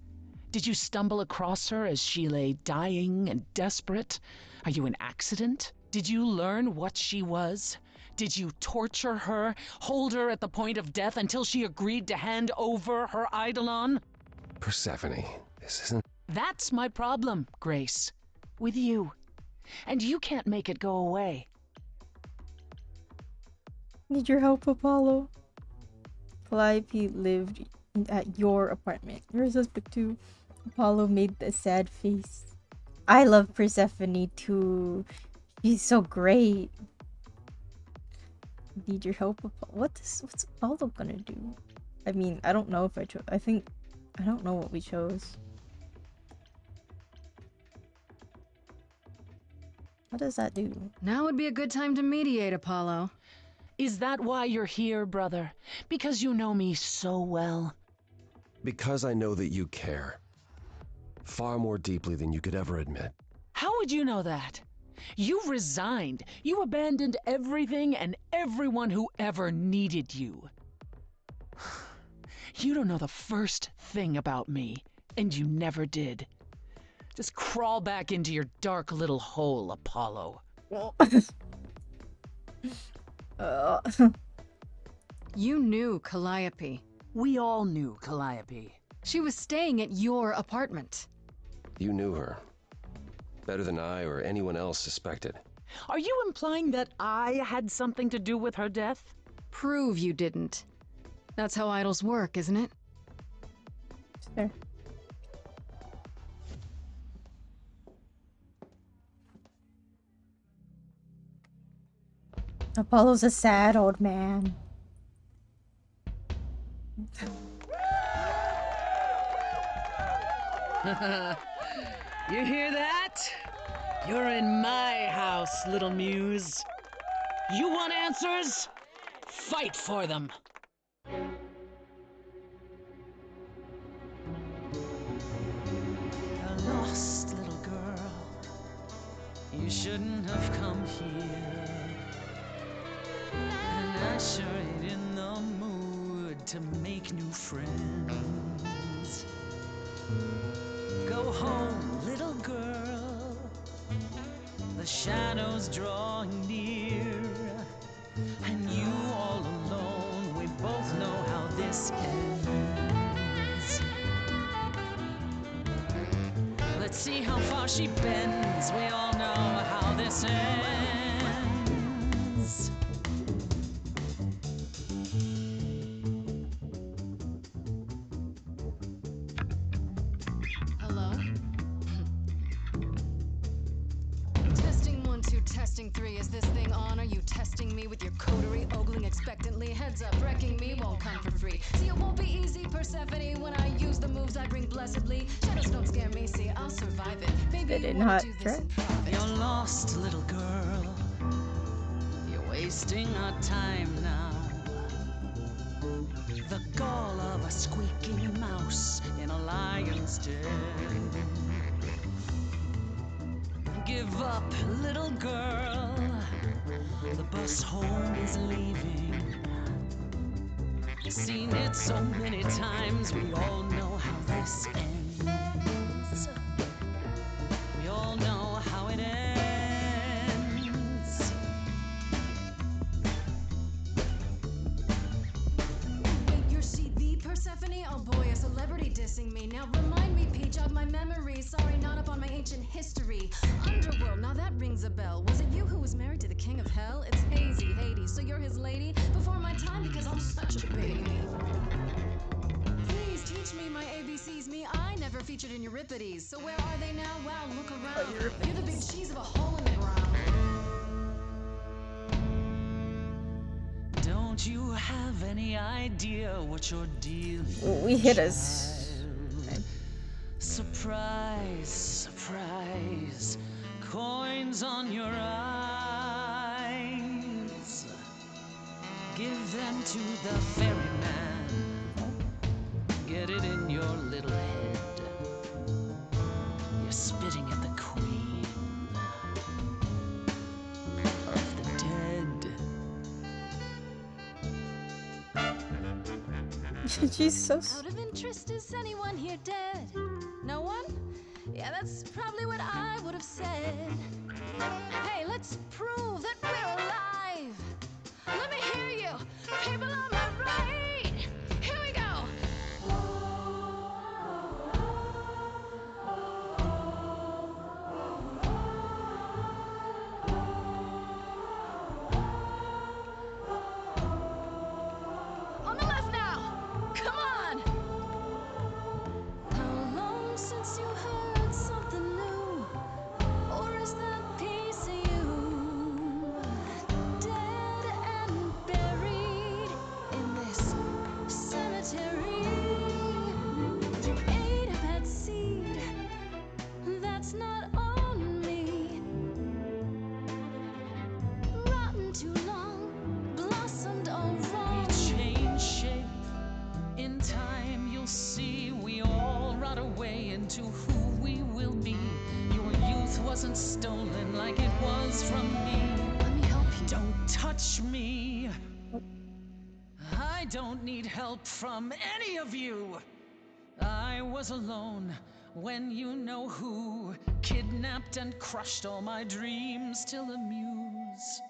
[SPEAKER 10] Did you stumble across her as she lay dying and desperate? Are you an accident? Did you learn what she was? Did you torture her, hold her at the point of death until she agreed to hand over her Eidolon?
[SPEAKER 13] Persephone, this isn't...
[SPEAKER 10] That's my problem, Grace. With you. And you can't make it go away.
[SPEAKER 1] Need your help, Apollo? Calliope lived at your apartment. You're a suspect too. Apollo made the sad face. I love Persephone too. She's so great. Need your help, Apollo? What's Apollo gonna do? I mean, I don't know if I chose. I don't know what we chose. What does that do?
[SPEAKER 2] Now would be a good time to mediate, Apollo.
[SPEAKER 10] Is that why you're here, brother? Because you know me so well?
[SPEAKER 13] Because I know that you care. Far more deeply than you could ever admit.
[SPEAKER 10] How would you know that? You resigned. You abandoned everything and everyone who ever needed you. You don't know the first thing about me, and you never did. Just crawl back into your dark little hole, Apollo.
[SPEAKER 2] You knew Calliope.
[SPEAKER 10] We all knew Calliope.
[SPEAKER 2] She was staying at your apartment.
[SPEAKER 13] You knew her. Better than I or anyone else suspected.
[SPEAKER 10] Are you implying that I had something to do with her death?
[SPEAKER 2] Prove you didn't. That's how idols work, isn't it?
[SPEAKER 1] Sure. Apollo's a sad old man.
[SPEAKER 10] You hear that? You're in my house, little muse. You want answers? Fight for them. A lost little girl. You shouldn't have come here. And I sure ain't in the mood to make new friends. Go home, little girl. The shadows drawing near. And you all alone, we both know how this ends. Let's see how far she bends. We all know how this ends.
[SPEAKER 2] Hello? Testing 1, 2, testing 3. Is this thing on? Are you testing me with your coterie, ogling expectantly? Heads up, wrecking me won't come for free. See, it won't be easy, Persephone, when I use the moves I bring blessedly. Shadows don't scare me, see, I'll survive it. Maybe
[SPEAKER 1] Did it
[SPEAKER 2] you wanna
[SPEAKER 1] not
[SPEAKER 2] do this
[SPEAKER 1] try?
[SPEAKER 2] in private.
[SPEAKER 10] You're lost, little girl. You're wasting our time now. The gall of a squeaking mouse in a lion's den. Give up, little girl. The bus home is leaving. Seen it so many times, we all know how this ends. We all know how it ends.
[SPEAKER 2] Wait, you're she the Persephone? Oh boy, a celebrity dissing me. Now remind me, Peach, jog my memory. Sorry, not up on my ancient history. Underworld, now that rings a bell. Was it you who was married to the king of hell? It's hazy, Hades, so you're his lady? Before my time, because I'm such a baby. Please teach me my ABCs, me. I never featured in Euripides. So where are they now? Wow, look around. You're the big cheese of a hole in the ground.
[SPEAKER 10] Don't you have any idea what you're dealing
[SPEAKER 1] We hit us.
[SPEAKER 10] Surprise, surprise, coins on your eyes. Give them to the ferryman. Get it in your little head. You're spitting at the queen of the dead.
[SPEAKER 1] She's so.
[SPEAKER 6] Out of interest, is anyone here dead? No one? Yeah, that's probably what I would have said. Hey, let's prove that we're alive. Let me hear you. People on my right. Here we go. On the left now. Come on. How long since you heard something new? Or is that piece of you dead and buried in this cemetery? You ate a bad seed that's not on me. Rotten too long, blossomed all wrong.
[SPEAKER 10] We change shape. In time, you'll see we all rot away into who we will be. Your youth wasn't stolen like it was from me.
[SPEAKER 2] Let me help you.
[SPEAKER 10] Don't touch me. I don't need help from any of you. I was alone when you know who kidnapped and crushed all my dreams till a muse.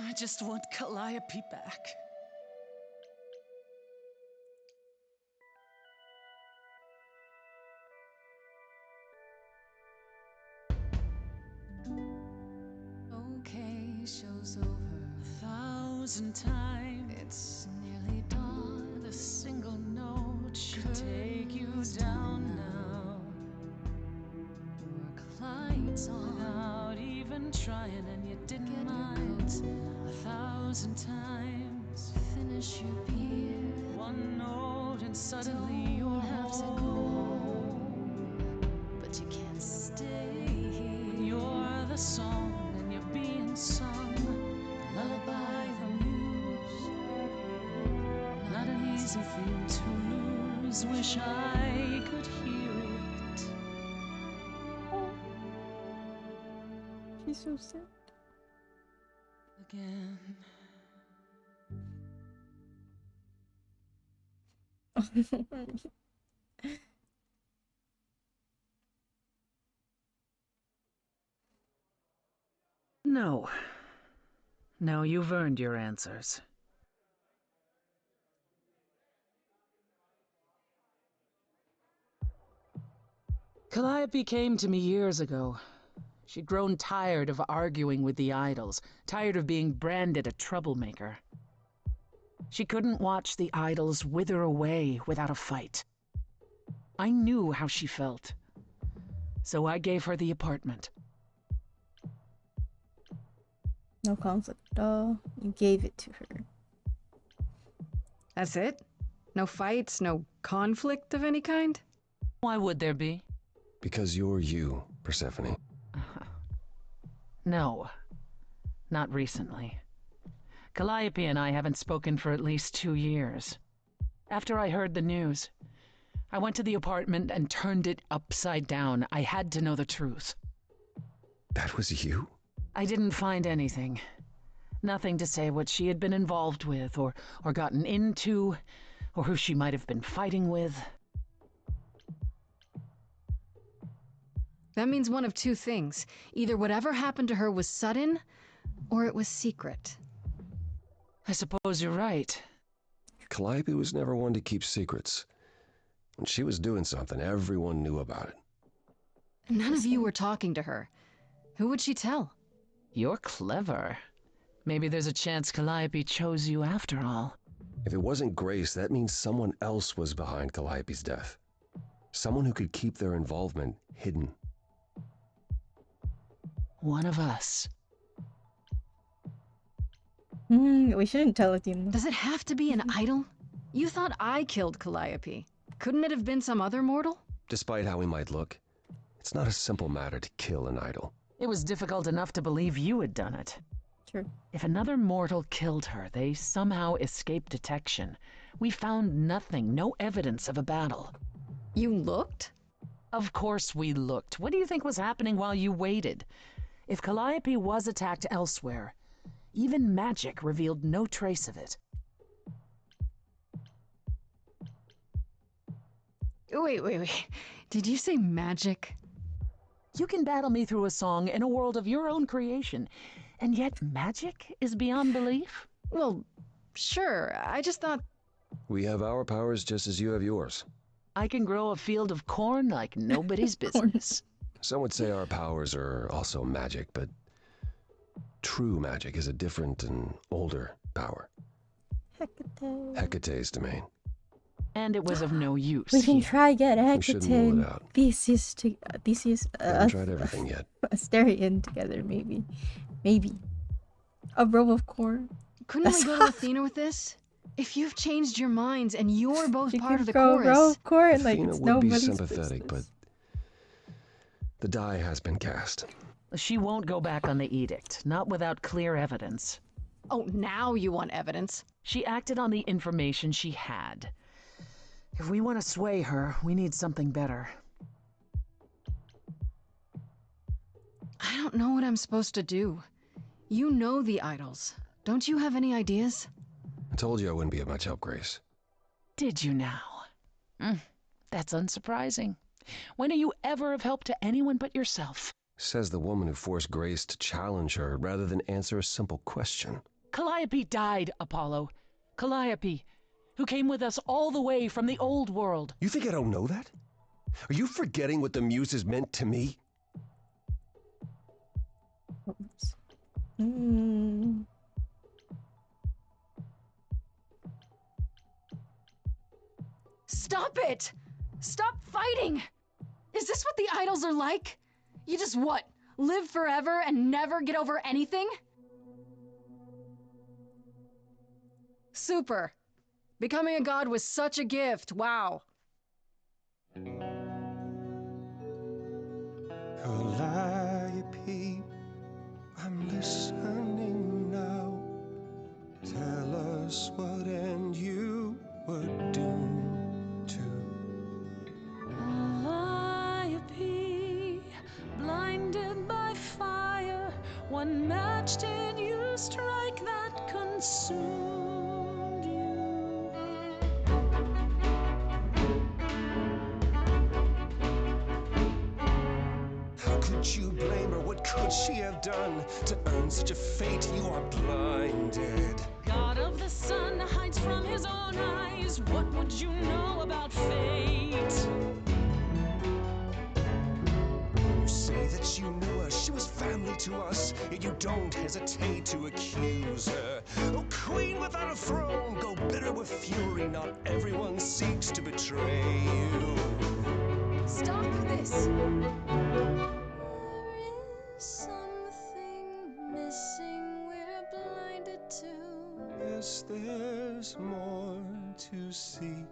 [SPEAKER 10] I just want Calliope back.
[SPEAKER 6] show's over 1,000 times. It's nearly dawn. The single note should take you down now. Work lights on without even trying, and you didn't mind 1,000 times. Finish your beer. One note and suddenly you'll have to go home. But you can't stay here. You're the song and you're being sung. The lullaby, the muse. Not an easy thing to lose. Wish I could hear it.
[SPEAKER 1] She's so sad.
[SPEAKER 6] Again.
[SPEAKER 10] No. No, you've earned your answers. Calliope came to me years ago. She'd grown tired of arguing with the idols, tired of being branded a troublemaker. She couldn't watch the idols wither away without a fight. I knew how she felt, so I gave her the apartment.
[SPEAKER 1] No conflict at all. You gave it to her.
[SPEAKER 2] That's it? No fights, no conflict of any kind?
[SPEAKER 10] Why would there be?
[SPEAKER 13] Because you're you, Persephone.
[SPEAKER 10] No, not recently. Calliope and I haven't spoken for at least 2 years. After I heard the news, I went to the apartment and turned it upside down. I had to know the truth.
[SPEAKER 13] That was you?
[SPEAKER 10] I didn't find anything. Nothing to say what she had been involved with, or gotten into, or who she might have been fighting with.
[SPEAKER 2] That means one of two things. Either whatever happened to her was sudden, or it was secret.
[SPEAKER 10] I suppose you're right.
[SPEAKER 13] Calliope was never one to keep secrets. When she was doing something, everyone knew about it.
[SPEAKER 2] None of you were talking to her. Who would she tell?
[SPEAKER 10] You're clever. Maybe there's a chance Calliope chose you after all.
[SPEAKER 13] If it wasn't Grace, that means someone else was behind Calliope's death. Someone who could keep their involvement hidden.
[SPEAKER 10] One of us.
[SPEAKER 1] We shouldn't tell Athena.
[SPEAKER 2] Does it have to be an idol? You thought I killed Calliope. Couldn't it have been some other mortal?
[SPEAKER 13] Despite how he might look, it's not a simple matter to kill an idol.
[SPEAKER 10] It was difficult enough to believe you had done it.
[SPEAKER 1] True.
[SPEAKER 10] If another mortal killed her, they somehow escaped detection. We found nothing, no evidence of a battle.
[SPEAKER 2] You looked?
[SPEAKER 10] Of course we looked. What do you think was happening while you waited? If Calliope was attacked elsewhere, even magic revealed no trace of it.
[SPEAKER 2] Wait. Did you say magic?
[SPEAKER 10] You can battle me through a song in a world of your own creation, and yet magic is beyond belief?
[SPEAKER 2] Well, sure. I just thought...
[SPEAKER 13] We have our powers just as you have yours.
[SPEAKER 10] I can grow a field of corn like nobody's business.
[SPEAKER 13] Some would say our powers are also magic, but true magic is a different and older power.
[SPEAKER 1] Hecate.
[SPEAKER 13] Hecate's domain.
[SPEAKER 10] And it was of no use.
[SPEAKER 1] We can try get
[SPEAKER 13] We shouldn't rule
[SPEAKER 1] Hecate
[SPEAKER 13] it out.
[SPEAKER 1] Theseus,
[SPEAKER 13] Haven't tried everything yet.
[SPEAKER 1] Asterion together, maybe. Maybe. A row of corn.
[SPEAKER 2] Couldn't we go to Athena with this? If you've changed your minds and you're both
[SPEAKER 1] She
[SPEAKER 2] part
[SPEAKER 1] could
[SPEAKER 2] of the
[SPEAKER 1] go
[SPEAKER 2] chorus...
[SPEAKER 1] row of corn like
[SPEAKER 13] Athena
[SPEAKER 1] it's
[SPEAKER 13] would be
[SPEAKER 1] nobody's
[SPEAKER 13] sympathetic,
[SPEAKER 1] business.
[SPEAKER 13] but the die has been cast.
[SPEAKER 10] She won't go back on the edict, not without clear evidence.
[SPEAKER 2] Oh, now you want evidence?
[SPEAKER 10] She acted on the information she had. If we want to sway her, we need something better.
[SPEAKER 2] I don't know what I'm supposed to do. You know the idols. Don't you have any ideas?
[SPEAKER 13] I told you I wouldn't be of much help, Grace.
[SPEAKER 10] Did you now? That's unsurprising. When are you ever of help to anyone but yourself?
[SPEAKER 13] Says the woman who forced Grace to challenge her rather than answer a simple question.
[SPEAKER 10] Calliope died, Apollo. Calliope, who came with us all the way from the old world.
[SPEAKER 13] You think I don't know that? Are you forgetting what the Muses meant to me?
[SPEAKER 1] Hmm.
[SPEAKER 2] Stop it! Stop fighting! Is this what the idols are like? You just what? Live forever and never get over anything? Super. Becoming a god was such a gift. Wow.
[SPEAKER 14] Calliope, I'm listening now. Tell us what end you were doomed to.
[SPEAKER 6] Calliope, blinded by fire, one match did you strike that consumed you.
[SPEAKER 14] How could you blame her? What could she have done to earn such a fate? You are blinded.
[SPEAKER 6] God of the sun hides from his own eyes. What would you know about fate?
[SPEAKER 14] You say that you knew her, she was family to us, yet you don't hesitate to accuse her. Oh, queen without a throne, go bitter with fury. Not everyone seeks to betray you.
[SPEAKER 6] Stop this!
[SPEAKER 12] There is something missing we're blinded to.
[SPEAKER 14] Yes, there's more to seek.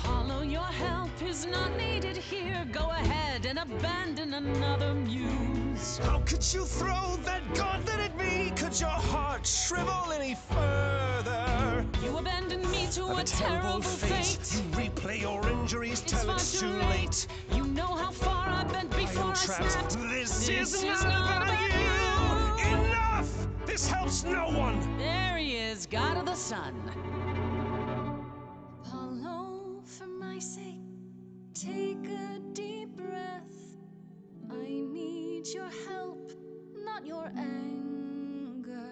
[SPEAKER 6] Apollo, your help is not needed here. Go ahead and abandon another muse.
[SPEAKER 14] How could you throw that gauntlet at me? Could your heart shrivel any further?
[SPEAKER 6] You abandoned me to
[SPEAKER 14] Of
[SPEAKER 6] a terrible fate.
[SPEAKER 14] You replay your injuries
[SPEAKER 6] It's
[SPEAKER 14] till
[SPEAKER 6] far
[SPEAKER 14] it's
[SPEAKER 6] too
[SPEAKER 14] too
[SPEAKER 6] late.
[SPEAKER 14] late.
[SPEAKER 6] You know how far I bent before I
[SPEAKER 14] trapped.
[SPEAKER 6] snapped.
[SPEAKER 14] This is not about you. Enough! This helps no one.
[SPEAKER 6] There he is, God of the sun.
[SPEAKER 12] Apollo, for my sake, take a deep breath. I need your help, not your anger.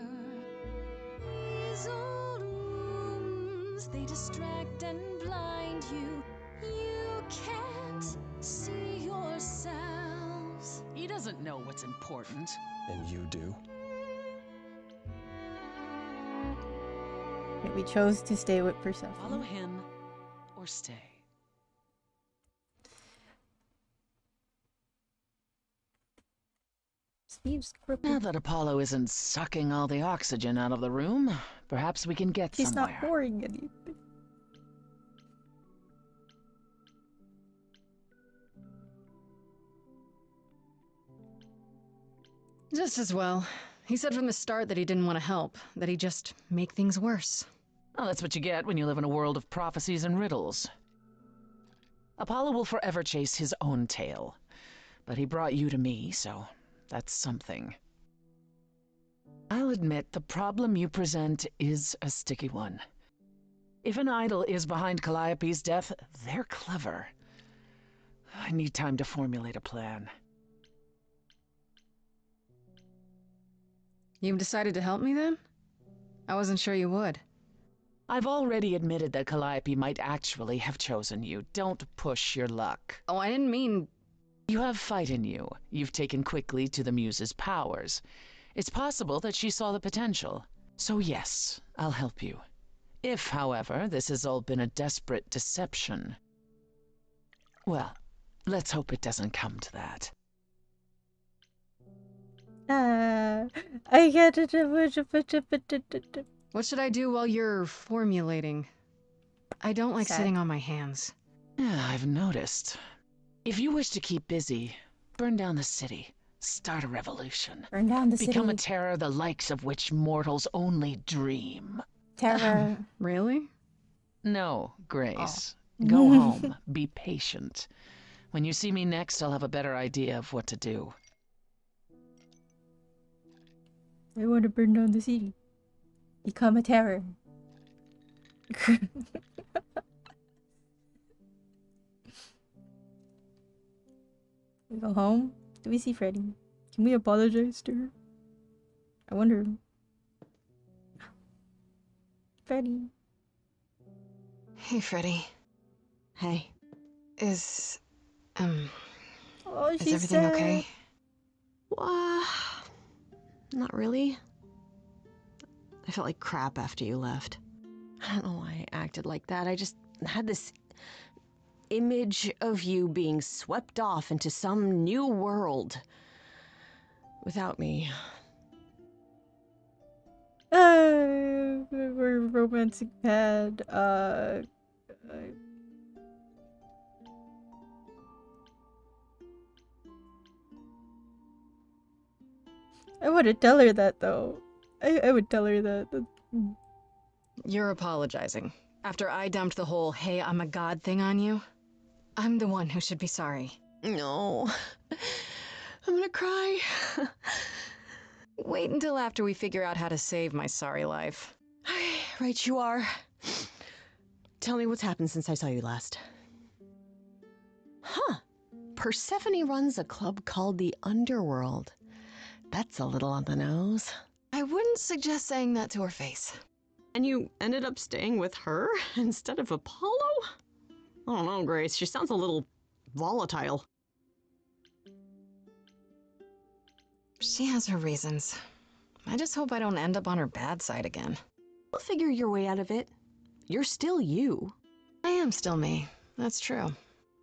[SPEAKER 12] These old wounds, they distract and blind you. You can't see yourselves.
[SPEAKER 6] He doesn't know what's important.
[SPEAKER 14] And you do.
[SPEAKER 1] We chose to stay with Persephone.
[SPEAKER 6] Follow him or stay.
[SPEAKER 1] Steve's
[SPEAKER 10] Now
[SPEAKER 1] crippled.
[SPEAKER 10] that Apollo isn't sucking all the oxygen out of the room, perhaps we can get
[SPEAKER 1] He's
[SPEAKER 10] somewhere.
[SPEAKER 1] not boring anything.
[SPEAKER 2] Just as well. He said from the start that he didn't want to help, that he'd just make things worse.
[SPEAKER 10] Oh, that's what you get when you live in a world of prophecies and riddles. Apollo will forever chase his own tail. But he brought you to me, so that's something. I'll admit the problem you present is a sticky one. If an idol is behind Calliope's death, they're clever. I need time to formulate a plan.
[SPEAKER 2] You've decided to help me then? I wasn't sure you would.
[SPEAKER 10] I've already admitted that Calliope might actually have chosen you. Don't push your luck.
[SPEAKER 2] Oh, I didn't mean...
[SPEAKER 10] You have fight in you. You've taken quickly to the Muse's powers. It's possible that she saw the potential. So yes, I'll help you. If, however, this has all been a desperate deception, well, let's hope it doesn't come to that.
[SPEAKER 1] I get it.
[SPEAKER 2] What should I do while you're formulating? I don't like
[SPEAKER 1] Sad.
[SPEAKER 2] sitting on my hands.
[SPEAKER 10] Yeah, I've noticed. If you wish to keep busy, burn down the city. Start a revolution.
[SPEAKER 1] Burn down the
[SPEAKER 10] Become a
[SPEAKER 1] city.
[SPEAKER 10] terror the likes of which mortals only dream.
[SPEAKER 1] Terror.
[SPEAKER 2] Really?
[SPEAKER 10] No, Grace.
[SPEAKER 1] Oh.
[SPEAKER 10] Go home. Be patient. When you see me next, I'll have a better idea of what to do.
[SPEAKER 1] I want to burn down the city. Become a terror. We go home. Do we see Freddy? Can we apologize to her? I wonder. Freddy.
[SPEAKER 2] Hey, Freddy.
[SPEAKER 3] Hey.
[SPEAKER 2] Is...
[SPEAKER 1] Oh,
[SPEAKER 2] is
[SPEAKER 1] she's
[SPEAKER 2] everything
[SPEAKER 1] sad.
[SPEAKER 2] okay?
[SPEAKER 3] Not really. I felt like crap after you left. I don't know why I acted like that. I just had this image of you being swept off into some new world without me.
[SPEAKER 1] We're romantic pad. I wouldn't tell her that though. I would tell her that.
[SPEAKER 2] You're apologizing. After I dumped the whole "hey, I'm a god" thing on you, I'm the one who should be sorry.
[SPEAKER 3] No. I'm gonna cry.
[SPEAKER 2] Wait until after we figure out how to save my sorry life.
[SPEAKER 3] Right you are. Tell me what's happened since I saw you last. Huh. Persephone runs a club called the Underworld. That's a little on the nose.
[SPEAKER 2] I wouldn't suggest saying that to her face.
[SPEAKER 3] And you ended up staying with her instead of Apollo? I don't know, Grace. She sounds a little volatile.
[SPEAKER 2] She has her reasons. I just hope I don't end up on her bad side again.
[SPEAKER 3] You'll figure your way out of it. You're still you.
[SPEAKER 2] I am still me. That's true.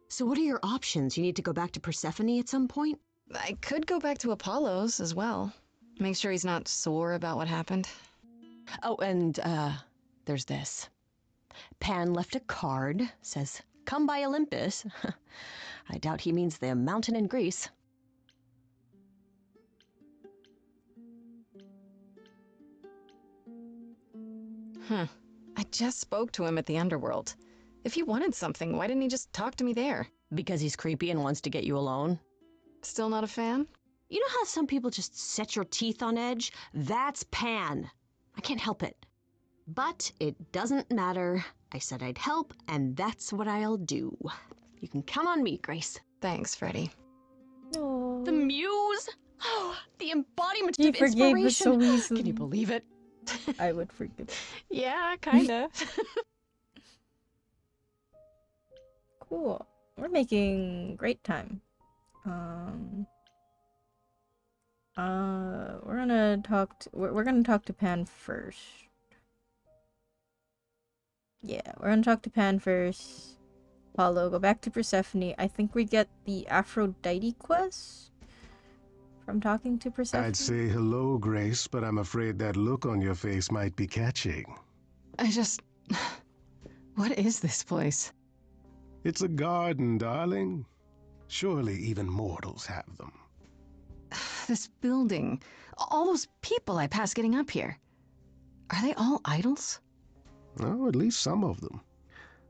[SPEAKER 3] So what are your options? You need to go back to Persephone at some point?
[SPEAKER 2] I could go back to Apollo's as well. Make sure he's not sore about what happened.
[SPEAKER 3] Oh, and, there's this. Pan left a card, says, "Come by Olympus." I doubt he means the mountain in Greece.
[SPEAKER 2] Huh. I just spoke to him at the Underworld. If he wanted something, why didn't he just talk to me there?
[SPEAKER 3] Because he's creepy and wants to get you alone.
[SPEAKER 2] Still not a fan?
[SPEAKER 3] You know how some people just set your teeth on edge? That's Pan. I can't help it. But it doesn't matter. I said I'd help, and that's what I'll do. You can count on me, Grace.
[SPEAKER 2] Thanks, Freddie.
[SPEAKER 1] Oh.
[SPEAKER 3] The muse? Oh, the embodiment
[SPEAKER 1] He
[SPEAKER 3] of
[SPEAKER 1] forgave
[SPEAKER 3] inspiration.
[SPEAKER 1] us so easily.
[SPEAKER 3] Can you believe it?
[SPEAKER 1] I would forgive.
[SPEAKER 2] Yeah, kinda.
[SPEAKER 1] Cool. We're making great time. We're gonna talk to Pan first. Yeah, we're gonna talk to Pan first. Apollo, go back to Persephone. I think we get the Aphrodite quest from talking to Persephone.
[SPEAKER 11] I'd say hello, Grace, but I'm afraid that look on your face might be catching.
[SPEAKER 2] What is this place?
[SPEAKER 11] It's a garden, darling. Surely even mortals have them.
[SPEAKER 2] This building. All those people I pass getting up here. Are they all idols?
[SPEAKER 11] Oh, at least some of them.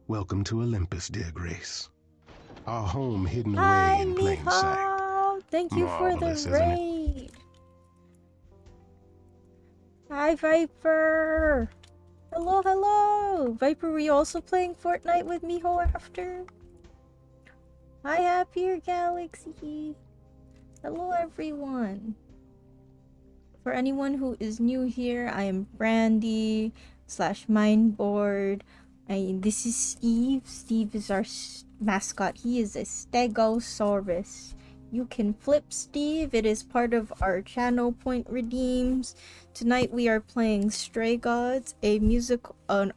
[SPEAKER 11] Welcome to Olympus, dear Grace. Our home hidden away in plain sight.
[SPEAKER 1] Thank you for
[SPEAKER 11] Marvelous,
[SPEAKER 1] the
[SPEAKER 11] isn't it?
[SPEAKER 1] raid. Hi, Viper. Hello, hello. Viper, were you also playing Fortnite with Miho after? Hi, Happier Galaxy. Hello, everyone. For anyone who is new here, I am Brandy / Mindboard. This is Steve. Steve is our mascot. He is a Stegosaurus. You can flip Steve. It is part of our channel point redeems. Tonight we are playing Stray Gods, a musical, our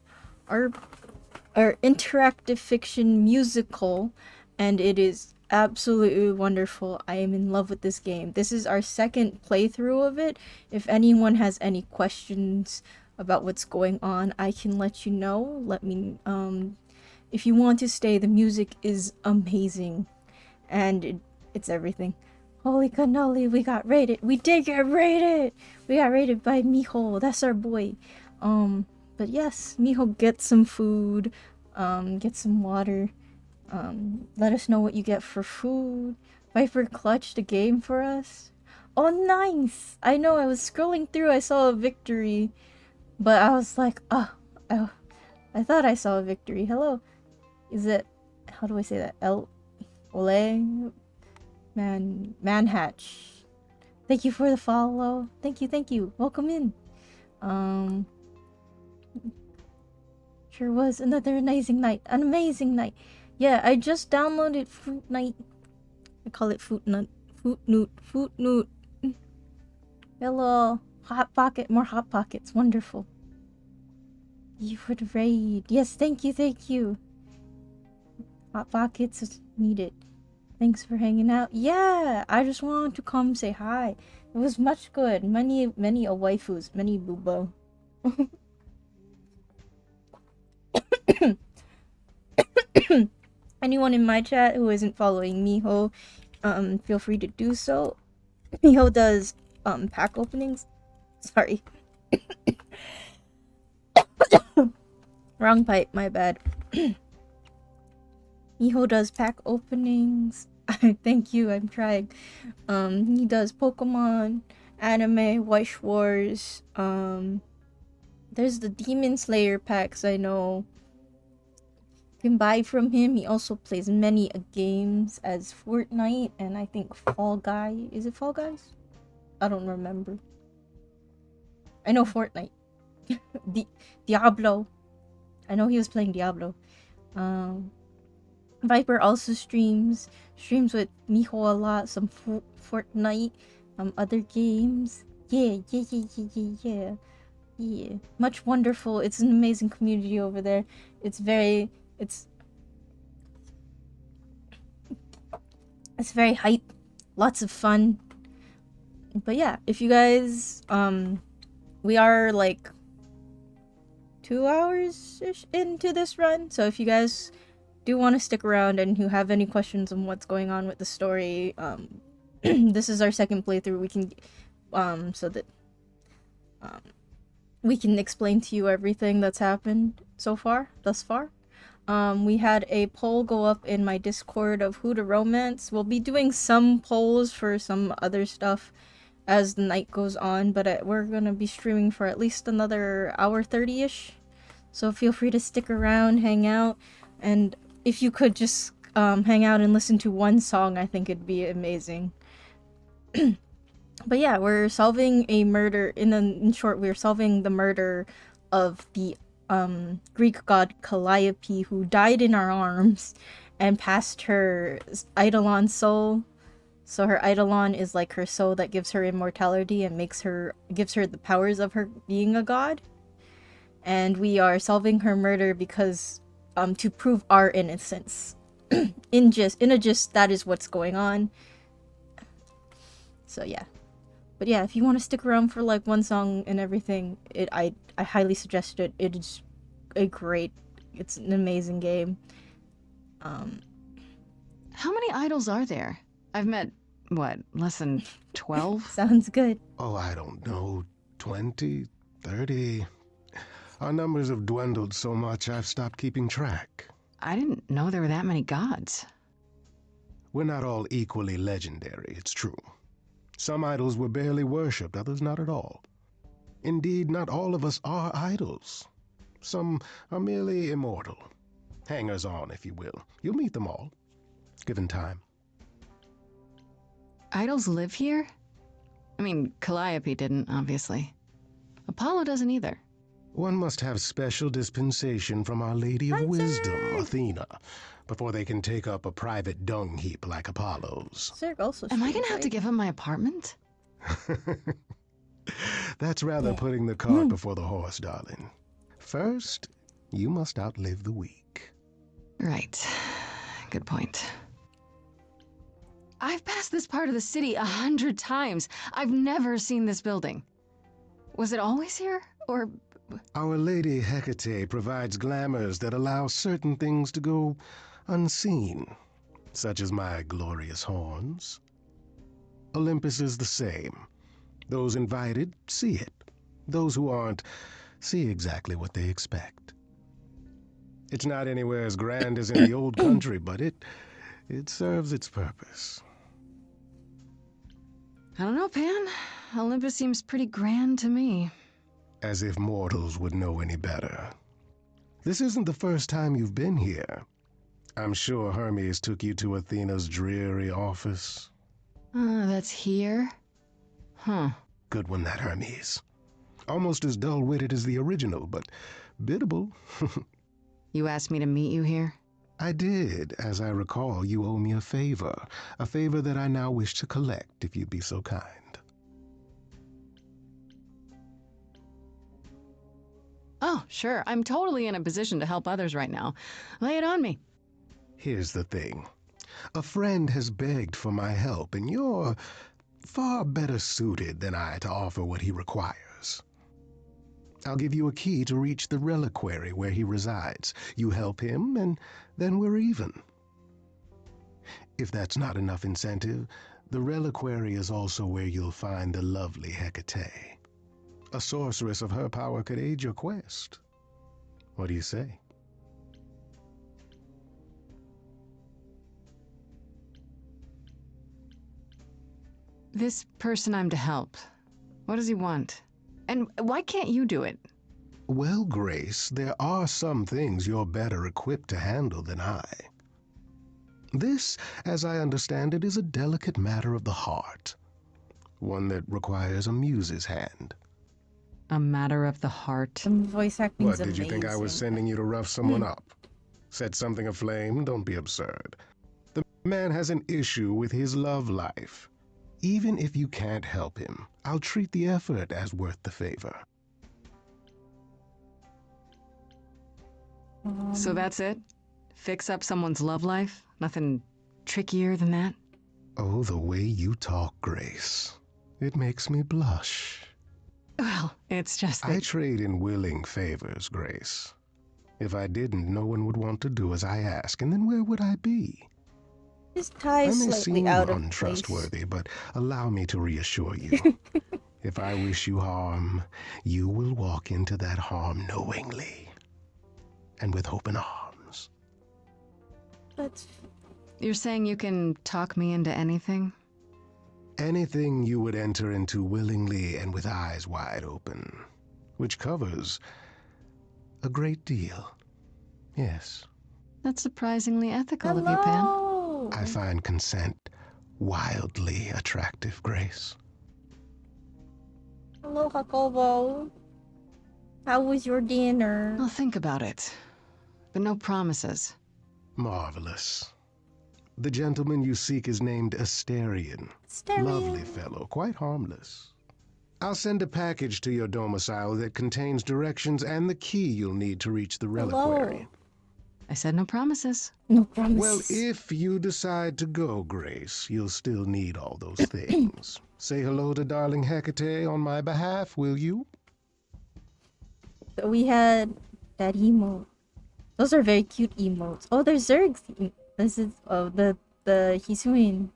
[SPEAKER 1] interactive fiction musical, and it is absolutely wonderful. I am in love with this game. This is our second playthrough of it. If anyone has any questions about what's going on, I can let you know. Let me, if you want to stay, the music is amazing, and it's everything. Holy cannoli, we got raided. We did get raided. We got raided by Miho. That's our boy. But yes, Miho, get some food, get some water. Let us know what you get for food. Viper clutched a game for us. Oh, nice. I know, I was scrolling through, I saw a victory, but I was like, oh, I thought I saw a victory. Hello. Is it, how do I say that? Ole? Manhatch. Thank you for the follow. Thank you. Welcome in. Sure was another amazing night. An amazing night. Yeah, I just downloaded Fruit Night. I call it Footnote. Hello. Hot Pocket. More Hot Pockets. Wonderful. You would raid. Yes, thank you, thank you. Hot Pockets is needed. Thanks for hanging out. Yeah, I just wanted to come say hi. It was much good. Many a waifus. Many boobo. Anyone in my chat who isn't following Miho, feel free to do so. Miho does pack openings. Sorry. Wrong pipe, my bad. Miho does pack openings. Thank you, I'm trying. He does Pokemon, anime, Wish Wars. There's the Demon Slayer packs I know. You can buy from him. He also plays many games as Fortnite and I think Fall Guy. Is it Fall Guys? I don't remember. I know Fortnite. Diablo. I know he was playing Diablo. Viper also streams with Miho a lot. Some Fortnite, other games. Yeah. Much wonderful. It's an amazing community over there. It's very hype. Lots of fun. But yeah, if you guys we are like 2 hours ish into this run, so if you guys do want to stick around and who have any questions on what's going on with the story, this is our second playthrough. We can so that we can explain to you everything that's happened thus far. We had a poll go up in my Discord of who to romance. We'll be doing some polls for some other stuff as the night goes on, but we're gonna be streaming for at least another hour 30-ish. So feel free to stick around, hang out, and if you could just hang out and listen to one song, I think it'd be amazing. But yeah, we're solving a murder. In short, we're solving the murder of the Greek god Calliope, who died in our arms and passed her Eidolon soul. So her Eidolon is like her soul that gives her immortality and gives her the powers of her being a god. And we are solving her murder because to prove our innocence. in a gist, that is what's going on. So yeah. But yeah, if you want to stick around for like one song and everything, I highly suggest it. It is it's an amazing game.
[SPEAKER 2] How many idols are there? I've met, what, less than 12?
[SPEAKER 1] Sounds good.
[SPEAKER 11] Oh, I don't know. 20, 30. Our numbers have dwindled so much I've stopped keeping track.
[SPEAKER 2] I didn't know there were that many gods.
[SPEAKER 11] We're not all equally legendary, it's true. Some idols were barely worshipped, others not at all. Indeed, not all of us are idols. Some are merely immortal. Hangers-on, if you will. You'll meet them all, given time.
[SPEAKER 2] Idols live here? I mean, Calliope didn't, obviously. Apollo doesn't either.
[SPEAKER 11] One must have special dispensation from Our Lady of Wisdom, Athena, before they can take up a private dung heap like Apollo's.
[SPEAKER 2] Am I gonna have to give him my apartment?
[SPEAKER 11] That's rather putting the cart before the horse, darling. First, you must outlive the week.
[SPEAKER 2] Right. Good point. I've passed this part of the city 100 times. I've never seen this building. Was it always here, or...?
[SPEAKER 11] Our Lady Hecate provides glamours that allow certain things to go unseen, such as my glorious horns. Olympus is the same. Those invited see it. Those who aren't see exactly what they expect. It's not anywhere as grand as in the old country, but it serves its purpose.
[SPEAKER 2] I don't know, Pan. Olympus seems pretty grand to me.
[SPEAKER 11] As if mortals would know any better. This isn't the first time you've been here. I'm sure Hermes took you to Athena's dreary office.
[SPEAKER 2] That's here? Huh.
[SPEAKER 11] Good one, that Hermes. Almost as dull-witted as the original, but biddable.
[SPEAKER 2] You asked me to meet you here?
[SPEAKER 11] I did. As I recall, you owe me a favor that I now wish to collect, if you'd be so kind.
[SPEAKER 2] Oh, sure. I'm totally in a position to help others right now. Lay it on me.
[SPEAKER 11] Here's the thing. A friend has begged for my help, and you're far better suited than I to offer what he requires. I'll give you a key to reach the reliquary where he resides. You help him, and then we're even. If that's not enough incentive, the reliquary is also where you'll find the lovely Hecate. A sorceress of her power could aid your quest. What do you say?
[SPEAKER 2] This person I'm to help, what does he want? And why can't you do it?
[SPEAKER 11] Well, Grace, there are some things you're better equipped to handle than I. This, as I understand it, is a delicate matter of the heart. One that requires a muse's hand.
[SPEAKER 2] A matter of the heart.
[SPEAKER 1] Voice acting's
[SPEAKER 11] What, did you think I was sending you to rough someone up? Set something aflame? Don't be absurd. The man has an issue with his love life. Even if you can't help him, I'll treat the effort as worth the favor.
[SPEAKER 2] So that's it? Fix up someone's love life? Nothing trickier than that?
[SPEAKER 11] Oh, the way you talk, Grace. It makes me blush.
[SPEAKER 2] Well, it's just that...
[SPEAKER 11] I trade in willing favors, Grace. If I didn't, no one would want to do as I ask, and then where would I be?
[SPEAKER 1] His tie
[SPEAKER 11] I may
[SPEAKER 1] slightly
[SPEAKER 11] seem
[SPEAKER 1] out of
[SPEAKER 11] untrustworthy, but allow me to reassure you. If I wish you harm, you will walk into that harm knowingly and with open arms.
[SPEAKER 1] That's...
[SPEAKER 2] You're saying you can talk me into anything?
[SPEAKER 11] Anything you would enter into willingly and with eyes wide open, which covers a great deal. Yes.
[SPEAKER 2] That's surprisingly ethical of you, Pan.
[SPEAKER 11] I find consent wildly attractive, Grace.
[SPEAKER 1] Hello, Jacobo. How was your dinner?
[SPEAKER 2] I'll think about it. But no promises.
[SPEAKER 11] Marvelous. The gentleman you seek is named Asterion. Lovely fellow, quite harmless. I'll send a package to your domicile that contains directions and the key you'll need to reach the reliquary.
[SPEAKER 2] I said no promises.
[SPEAKER 1] No promises.
[SPEAKER 11] Well, if you decide to go, Grace, you'll still need all those things. Say hello to darling Hecate on my behalf, will you?
[SPEAKER 1] So we had that emote. Those are very cute emotes. Oh, there's Zerg's. This is the Hisuian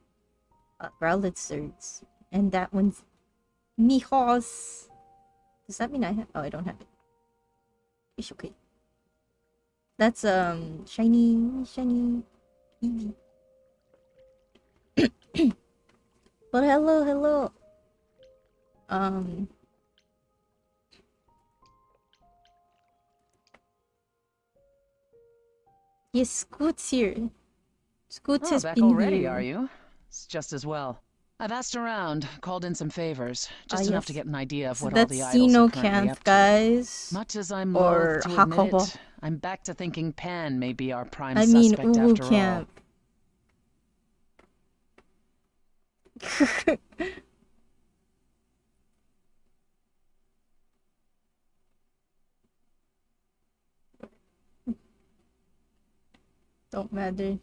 [SPEAKER 1] Growlithe Zergs. And that one's Mihos. Does that mean I have? Oh, I don't have it. It's okay. That's shiny Eevee. But hello. Yes, Scoot's here. Scoot has
[SPEAKER 10] back
[SPEAKER 1] been
[SPEAKER 10] already,
[SPEAKER 1] here.
[SPEAKER 10] are you? It's just as well. I've asked around, called in some favors, just enough to
[SPEAKER 1] yes.
[SPEAKER 10] get an idea of
[SPEAKER 1] So
[SPEAKER 10] what all
[SPEAKER 1] that's
[SPEAKER 10] the idols are currently
[SPEAKER 1] Xenocamp,
[SPEAKER 10] up to.
[SPEAKER 1] guys.
[SPEAKER 10] Much as I'm
[SPEAKER 1] Or
[SPEAKER 10] loath to
[SPEAKER 1] Jacobo.
[SPEAKER 10] admit it, I'm back to thinking Pan may be our prime
[SPEAKER 1] I mean,
[SPEAKER 10] suspect after all.
[SPEAKER 1] Camp. Don't matter.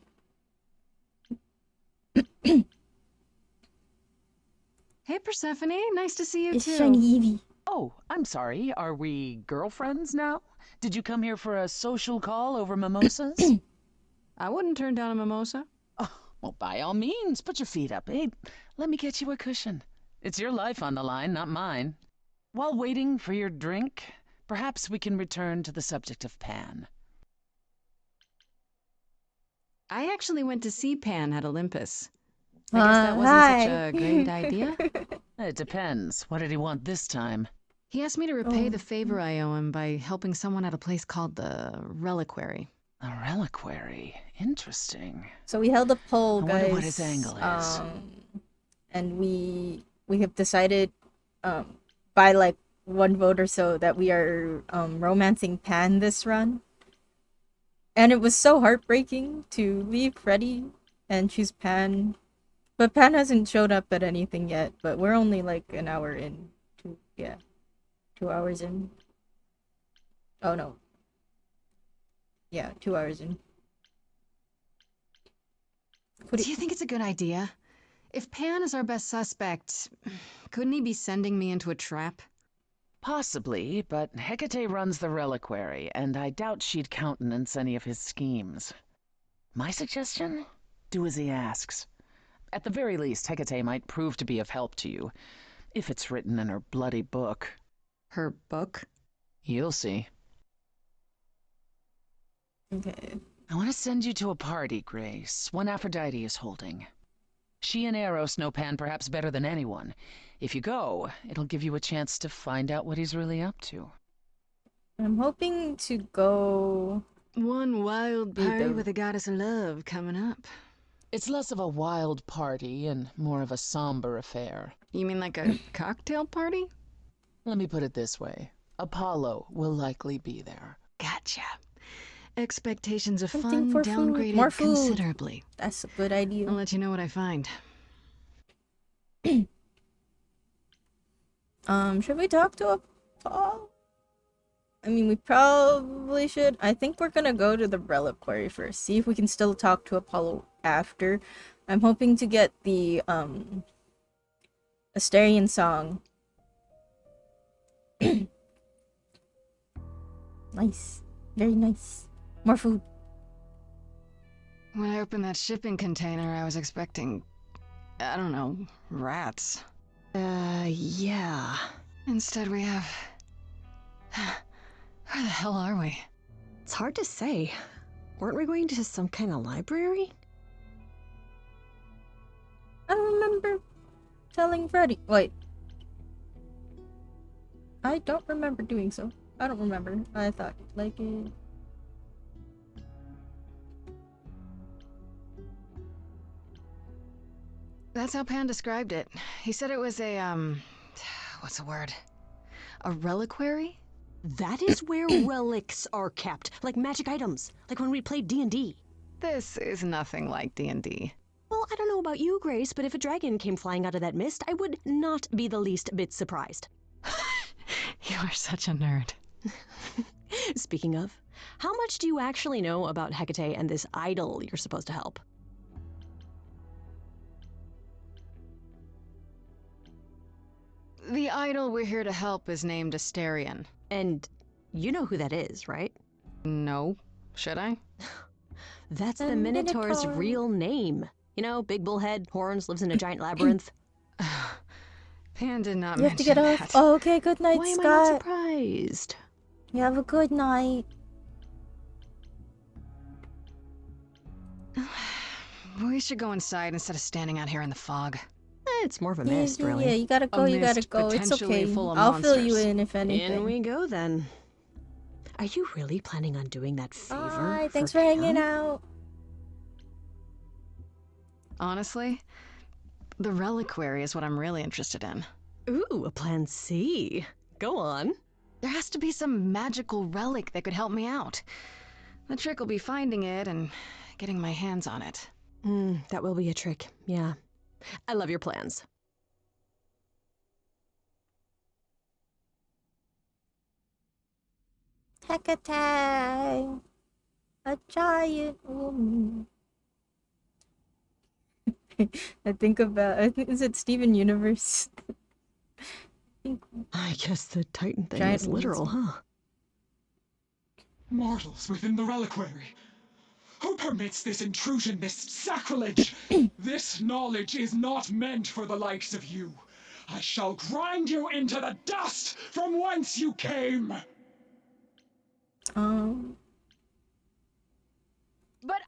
[SPEAKER 2] Hey, Persephone. Nice to see you,
[SPEAKER 1] It's
[SPEAKER 2] too.
[SPEAKER 1] shiny Eevee.
[SPEAKER 10] Oh, I'm sorry. Are we girlfriends now? Did you come here for a social call over mimosas?
[SPEAKER 2] I wouldn't turn down a mimosa.
[SPEAKER 10] Oh, well, by all means, put your feet up. Hey, let me get you a cushion. It's your life on the line, not mine. While waiting for your drink, perhaps we can return to the subject of Pan.
[SPEAKER 2] I actually went to see Pan at Olympus. I guess that wasn't such a great idea.
[SPEAKER 10] It depends. What did he want this time?
[SPEAKER 2] He asked me to repay the favor I owe him by helping someone at a place called the Reliquary.
[SPEAKER 10] A reliquary. Interesting.
[SPEAKER 1] So we held a poll,
[SPEAKER 10] I
[SPEAKER 1] guys.
[SPEAKER 10] wonder what his angle is.
[SPEAKER 1] And we have decided by like one vote or so that we are romancing Pan this run. And it was so heartbreaking to leave Freddy and choose Pan. But Pan hasn't showed up at anything yet, but we're only like an hour in. 2 hours in. Oh no. Yeah, 2 hours in.
[SPEAKER 2] Do you think it's a good idea? If Pan is our best suspect, couldn't he be sending me into a trap?
[SPEAKER 10] Possibly, but Hecate runs the reliquary, and I doubt she'd countenance any of his schemes. My suggestion? Do as he asks. At the very least, Hecate might prove to be of help to you, if it's written in her bloody book.
[SPEAKER 2] Her book?
[SPEAKER 10] You'll see.
[SPEAKER 1] Okay.
[SPEAKER 10] I want to send you to a party, Grace, one Aphrodite is holding. She and Eros know Pan perhaps better than anyone. If you go, it'll give you a chance to find out what he's really up to.
[SPEAKER 1] I'm hoping to go...
[SPEAKER 2] One wild party with the goddess of love coming up.
[SPEAKER 10] It's less of a wild party and more of a somber affair.
[SPEAKER 2] You mean like a cocktail party?
[SPEAKER 10] Let me put it this way. Apollo will likely be there.
[SPEAKER 2] Gotcha. Expectations of
[SPEAKER 1] Something
[SPEAKER 2] fun
[SPEAKER 1] for food.
[SPEAKER 2] downgraded
[SPEAKER 1] More food.
[SPEAKER 2] considerably.
[SPEAKER 1] That's a good idea.
[SPEAKER 2] I'll let you know what I find.
[SPEAKER 1] Should we talk to Paul? I mean, we probably should. I think we're gonna go to the reliquary first. See if we can still talk to Apollo after. I'm hoping to get the, Asterian song. Nice. Very nice. More food.
[SPEAKER 2] When I opened that shipping container, I was expecting, I don't know, rats.
[SPEAKER 3] Yeah.
[SPEAKER 2] Instead we have... Where the hell are we?
[SPEAKER 3] It's hard to say. Weren't we going to some kind of library?
[SPEAKER 1] I don't remember telling Freddy. Wait. I don't remember doing so. I don't remember. I thought, like it...
[SPEAKER 2] That's how Pan described it. He said it was a, what's the word? A reliquary?
[SPEAKER 3] That is where relics are kept, like magic items, like when we played D&D.
[SPEAKER 2] This is nothing like D&D.
[SPEAKER 3] Well, I don't know about you, Grace, but if a dragon came flying out of that mist, I would not be the least bit surprised.
[SPEAKER 2] You are such a nerd.
[SPEAKER 3] Speaking of, how much do you actually know about Hecate and this idol you're supposed to help?
[SPEAKER 2] The idol we're here to help is named Asterion.
[SPEAKER 3] And you know who that is, right?
[SPEAKER 2] No. Should I?
[SPEAKER 3] That's the Minotaur's real name. You know, big bullhead, horns, lives in a giant labyrinth.
[SPEAKER 2] Pan did not
[SPEAKER 1] You have to get
[SPEAKER 2] mention
[SPEAKER 1] off.
[SPEAKER 2] that.
[SPEAKER 1] Oh, okay, good night,
[SPEAKER 3] Why
[SPEAKER 1] Scott.
[SPEAKER 3] am I not surprised?
[SPEAKER 1] You have a good night.
[SPEAKER 2] We should go inside instead of standing out here in the fog.
[SPEAKER 3] It's more of a mist, really.
[SPEAKER 1] Yeah, you gotta go, you gotta
[SPEAKER 2] mist
[SPEAKER 1] go. It's
[SPEAKER 2] potentially
[SPEAKER 1] okay.
[SPEAKER 2] full of
[SPEAKER 1] I'll fill you
[SPEAKER 2] monsters.
[SPEAKER 1] in if anything.
[SPEAKER 3] In we go, then. Are you really planning on doing that favor?
[SPEAKER 1] Bye, thanks for hanging out.
[SPEAKER 2] Honestly, the reliquary is what I'm really interested in.
[SPEAKER 3] Ooh, a plan C. Go on.
[SPEAKER 2] There has to be some magical relic that could help me out. The trick will be finding it and getting my hands on it.
[SPEAKER 3] That will be a trick, yeah. I love your plans.
[SPEAKER 1] Hecate, a giant woman. I think, is it Steven Universe?
[SPEAKER 3] I guess the Titan thing
[SPEAKER 1] Giant
[SPEAKER 3] is literal, huh?
[SPEAKER 16] Mortals within the reliquary. Who permits this intrusion, this sacrilege? This knowledge is not meant for the likes of you. I shall grind you into the dust from whence you came.
[SPEAKER 2] But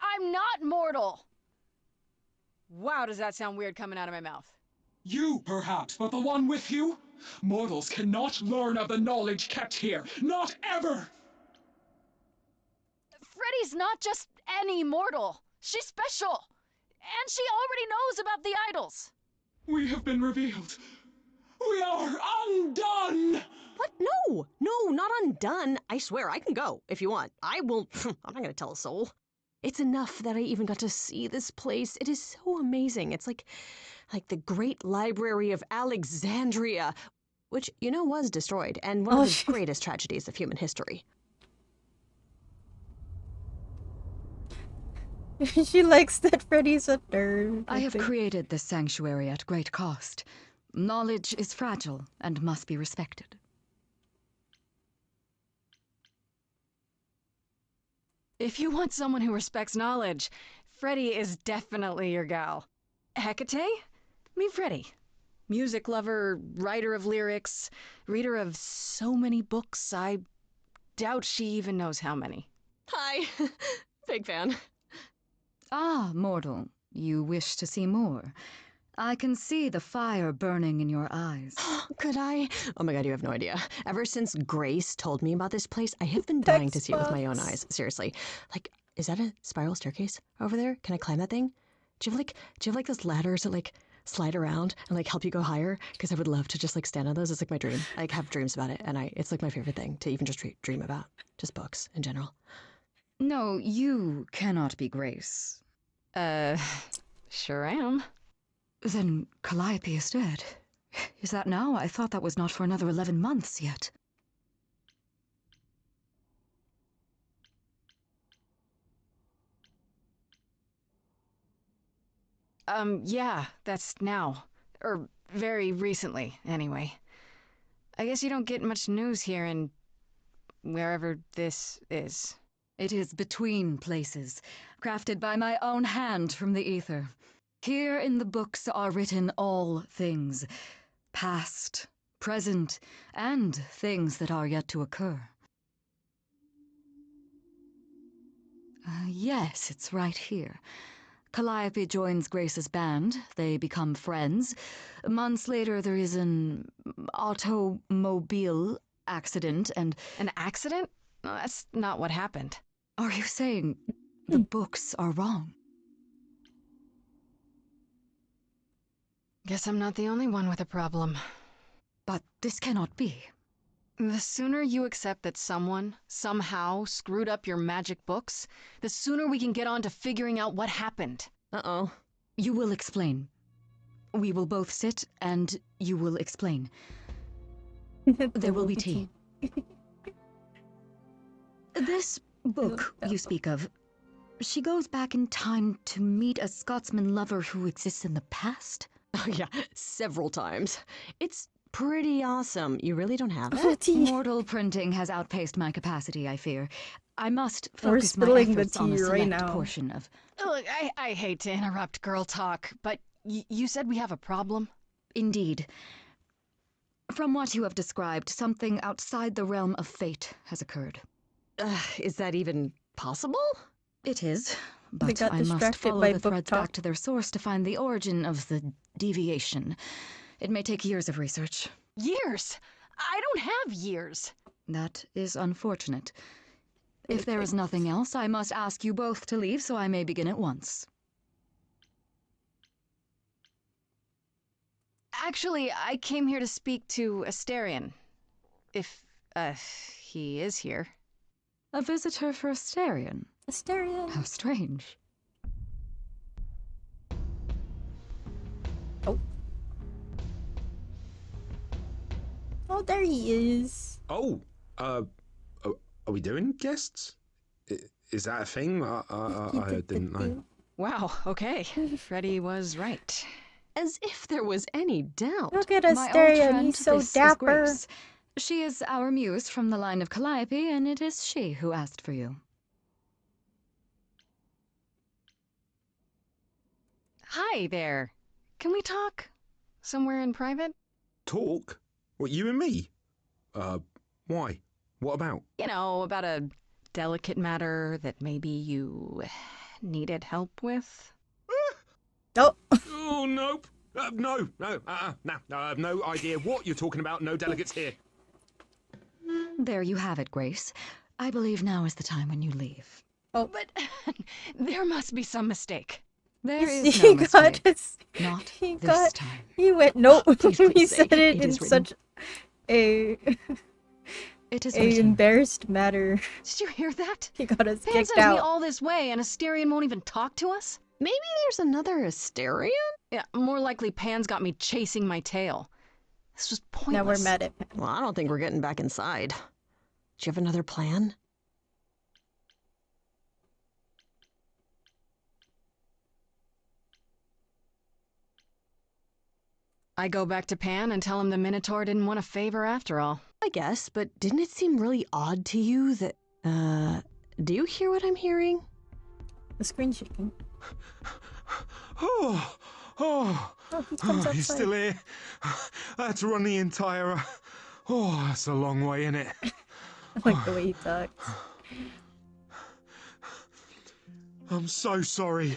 [SPEAKER 2] I'm not mortal! Wow, does that sound weird coming out of my mouth?
[SPEAKER 16] You, perhaps, but the one with you? Mortals cannot learn of the knowledge kept here. Not ever!
[SPEAKER 2] Freddy's not just any mortal. She's special. And she already knows about the idols.
[SPEAKER 16] We have been revealed. We are undone!
[SPEAKER 3] What? No! No, not undone. I swear, I can go if you want. I will. I'm not gonna tell a soul. It's enough that I even got to see this place. It is so amazing. It's like the Great Library of Alexandria, which, you know, was destroyed, and one of the greatest tragedies of human history.
[SPEAKER 1] She likes that Freddy's a nerd.
[SPEAKER 17] I have
[SPEAKER 1] think.
[SPEAKER 17] created this sanctuary at great cost. Knowledge is fragile and must be respected.
[SPEAKER 2] If you want someone who respects knowledge, Freddy is definitely your gal. Hecate? Meet Freddy. Music lover, writer of lyrics, reader of so many books, I doubt she even knows how many.
[SPEAKER 3] Hi. Big fan.
[SPEAKER 17] Ah, mortal, you wish to see more. I can see the fire burning in your eyes.
[SPEAKER 3] Could I? Oh my god, you have no idea. Ever since Grace told me about this place, I have been dying to see it with my own eyes. Seriously. Like, is that a spiral staircase over there? Can I climb that thing? Do you have like those ladders that like slide around and like help you go higher? Because I would love to just like stand on those. It's like my dream. I have dreams about it, and it's like my favorite thing to even just dream about. Just books in general.
[SPEAKER 17] No, you cannot be Grace.
[SPEAKER 2] Sure am.
[SPEAKER 17] Then Calliope is dead. Is that now? I thought that was not for another 11 months yet.
[SPEAKER 2] Yeah, that's now. Or very recently, anyway. I guess you don't get much news here in wherever this is.
[SPEAKER 17] It is between places, crafted by my own hand from the ether. Here in the books are written all things, past, present, and things that are yet to occur. Yes, it's right here. Calliope joins Grace's band. They become friends. Months later, there is an automobile accident and...
[SPEAKER 2] An accident? No, that's not what happened.
[SPEAKER 17] Are you saying the books are wrong?
[SPEAKER 2] Guess I'm not the only one with a problem.
[SPEAKER 17] But this cannot be.
[SPEAKER 2] The sooner you accept that someone, somehow, screwed up your magic books, the sooner we can get on to figuring out what happened.
[SPEAKER 3] Uh-oh.
[SPEAKER 17] You will explain. We will both sit, and you will explain. There will be tea. This book you speak of, she goes back in time to meet a Scotsman lover who exists in the past?
[SPEAKER 3] Oh yeah, several times. It's pretty awesome. You really don't have it?
[SPEAKER 17] Mortal printing has outpaced my capacity, I fear. I must
[SPEAKER 1] We're
[SPEAKER 17] focus my
[SPEAKER 1] spilling the
[SPEAKER 17] efforts on a
[SPEAKER 1] tea right
[SPEAKER 17] select
[SPEAKER 1] now.
[SPEAKER 17] portion of...
[SPEAKER 2] Look, I hate to interrupt girl talk, but you said we have a problem?
[SPEAKER 17] Indeed. From what you have described, something outside the realm of fate has occurred.
[SPEAKER 3] Is that even possible?
[SPEAKER 17] It is, but
[SPEAKER 1] got
[SPEAKER 17] I must
[SPEAKER 1] distracted
[SPEAKER 17] follow
[SPEAKER 1] by
[SPEAKER 17] the
[SPEAKER 1] book
[SPEAKER 17] threads
[SPEAKER 1] talk.
[SPEAKER 17] back to their source to find the origin of the deviation. It may take years of research.
[SPEAKER 2] Years? I don't have years.
[SPEAKER 17] That is unfortunate. If there is nothing else, I must ask you both to leave so I may begin at once.
[SPEAKER 2] Actually, I came here to speak to Asterion. If, he is here.
[SPEAKER 17] A visitor for Asterion?
[SPEAKER 1] Asterion.
[SPEAKER 17] How strange.
[SPEAKER 1] Oh, there he is.
[SPEAKER 15] Oh, are we doing guests? Is that a thing? I didn't know.
[SPEAKER 2] Wow, okay. Freddy was right.
[SPEAKER 3] As if there was any doubt.
[SPEAKER 1] Look at
[SPEAKER 17] My old
[SPEAKER 1] Asterion,
[SPEAKER 17] friend,
[SPEAKER 1] he's so
[SPEAKER 17] this is
[SPEAKER 1] dapper.
[SPEAKER 17] Grace. She is our muse from the line of Calliope, and it is she who asked for you.
[SPEAKER 2] Hi there. Can we talk? Somewhere in private?
[SPEAKER 15] Talk? What, you and me? Why? What about?
[SPEAKER 2] You know, about a delicate matter that maybe you needed help with?
[SPEAKER 1] Oh.
[SPEAKER 15] Oh, nope. No, I have no idea what you're talking about. No delegates here.
[SPEAKER 17] There you have it, Grace. I believe now is the time when you leave.
[SPEAKER 1] Oh,
[SPEAKER 2] but there must be some mistake.
[SPEAKER 17] There
[SPEAKER 1] He
[SPEAKER 17] is no
[SPEAKER 1] got
[SPEAKER 17] mistake.
[SPEAKER 1] his-
[SPEAKER 17] Not
[SPEAKER 1] he
[SPEAKER 17] this
[SPEAKER 1] got-
[SPEAKER 17] time.
[SPEAKER 1] He went nope.
[SPEAKER 3] Please
[SPEAKER 1] He
[SPEAKER 3] say
[SPEAKER 1] said it
[SPEAKER 3] it
[SPEAKER 1] in
[SPEAKER 3] is written.
[SPEAKER 1] such a
[SPEAKER 17] It is
[SPEAKER 1] a
[SPEAKER 17] written.
[SPEAKER 1] embarrassed manner.
[SPEAKER 2] Did you hear that?
[SPEAKER 1] He got us
[SPEAKER 2] Pan
[SPEAKER 1] kicked
[SPEAKER 2] sent me
[SPEAKER 1] out.
[SPEAKER 2] all this way and Asterion won't even talk to us?
[SPEAKER 3] Maybe there's another Asterion?
[SPEAKER 2] Yeah, more likely Pan's got me chasing my tail. This was pointless.
[SPEAKER 1] Now we're mad at Pan.
[SPEAKER 3] Well, I don't think we're getting back inside. Do you have another plan?
[SPEAKER 2] I go back to Pan and tell him the Minotaur didn't want a favor after all.
[SPEAKER 3] I guess, but didn't it seem really odd to you that, do you hear what I'm hearing?
[SPEAKER 1] The screen shaking.
[SPEAKER 18] Oh,
[SPEAKER 1] he comes
[SPEAKER 18] you're
[SPEAKER 1] outside.
[SPEAKER 18] still here. I had to run the entire. Oh, that's a long way, innit?
[SPEAKER 1] I like the way he talks.
[SPEAKER 18] I'm so sorry.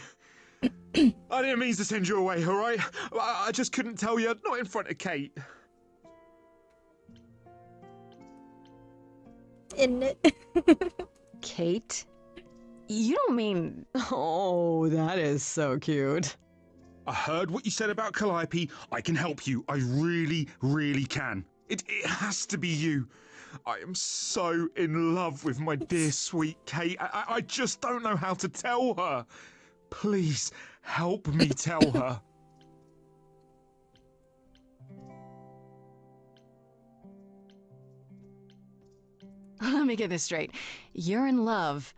[SPEAKER 18] I didn't mean to send you away, alright? I just couldn't tell you, not in front of Kate.
[SPEAKER 1] Isn't it?
[SPEAKER 2] Kate? You don't mean...
[SPEAKER 3] Oh, that is so cute.
[SPEAKER 18] I heard what you said about Calliope. I can help you. I really, really can. It has to be you. I am so in love with my dear sweet Kate. I just don't know how to tell her. Please help me tell her.
[SPEAKER 2] Let me get this straight. You're in love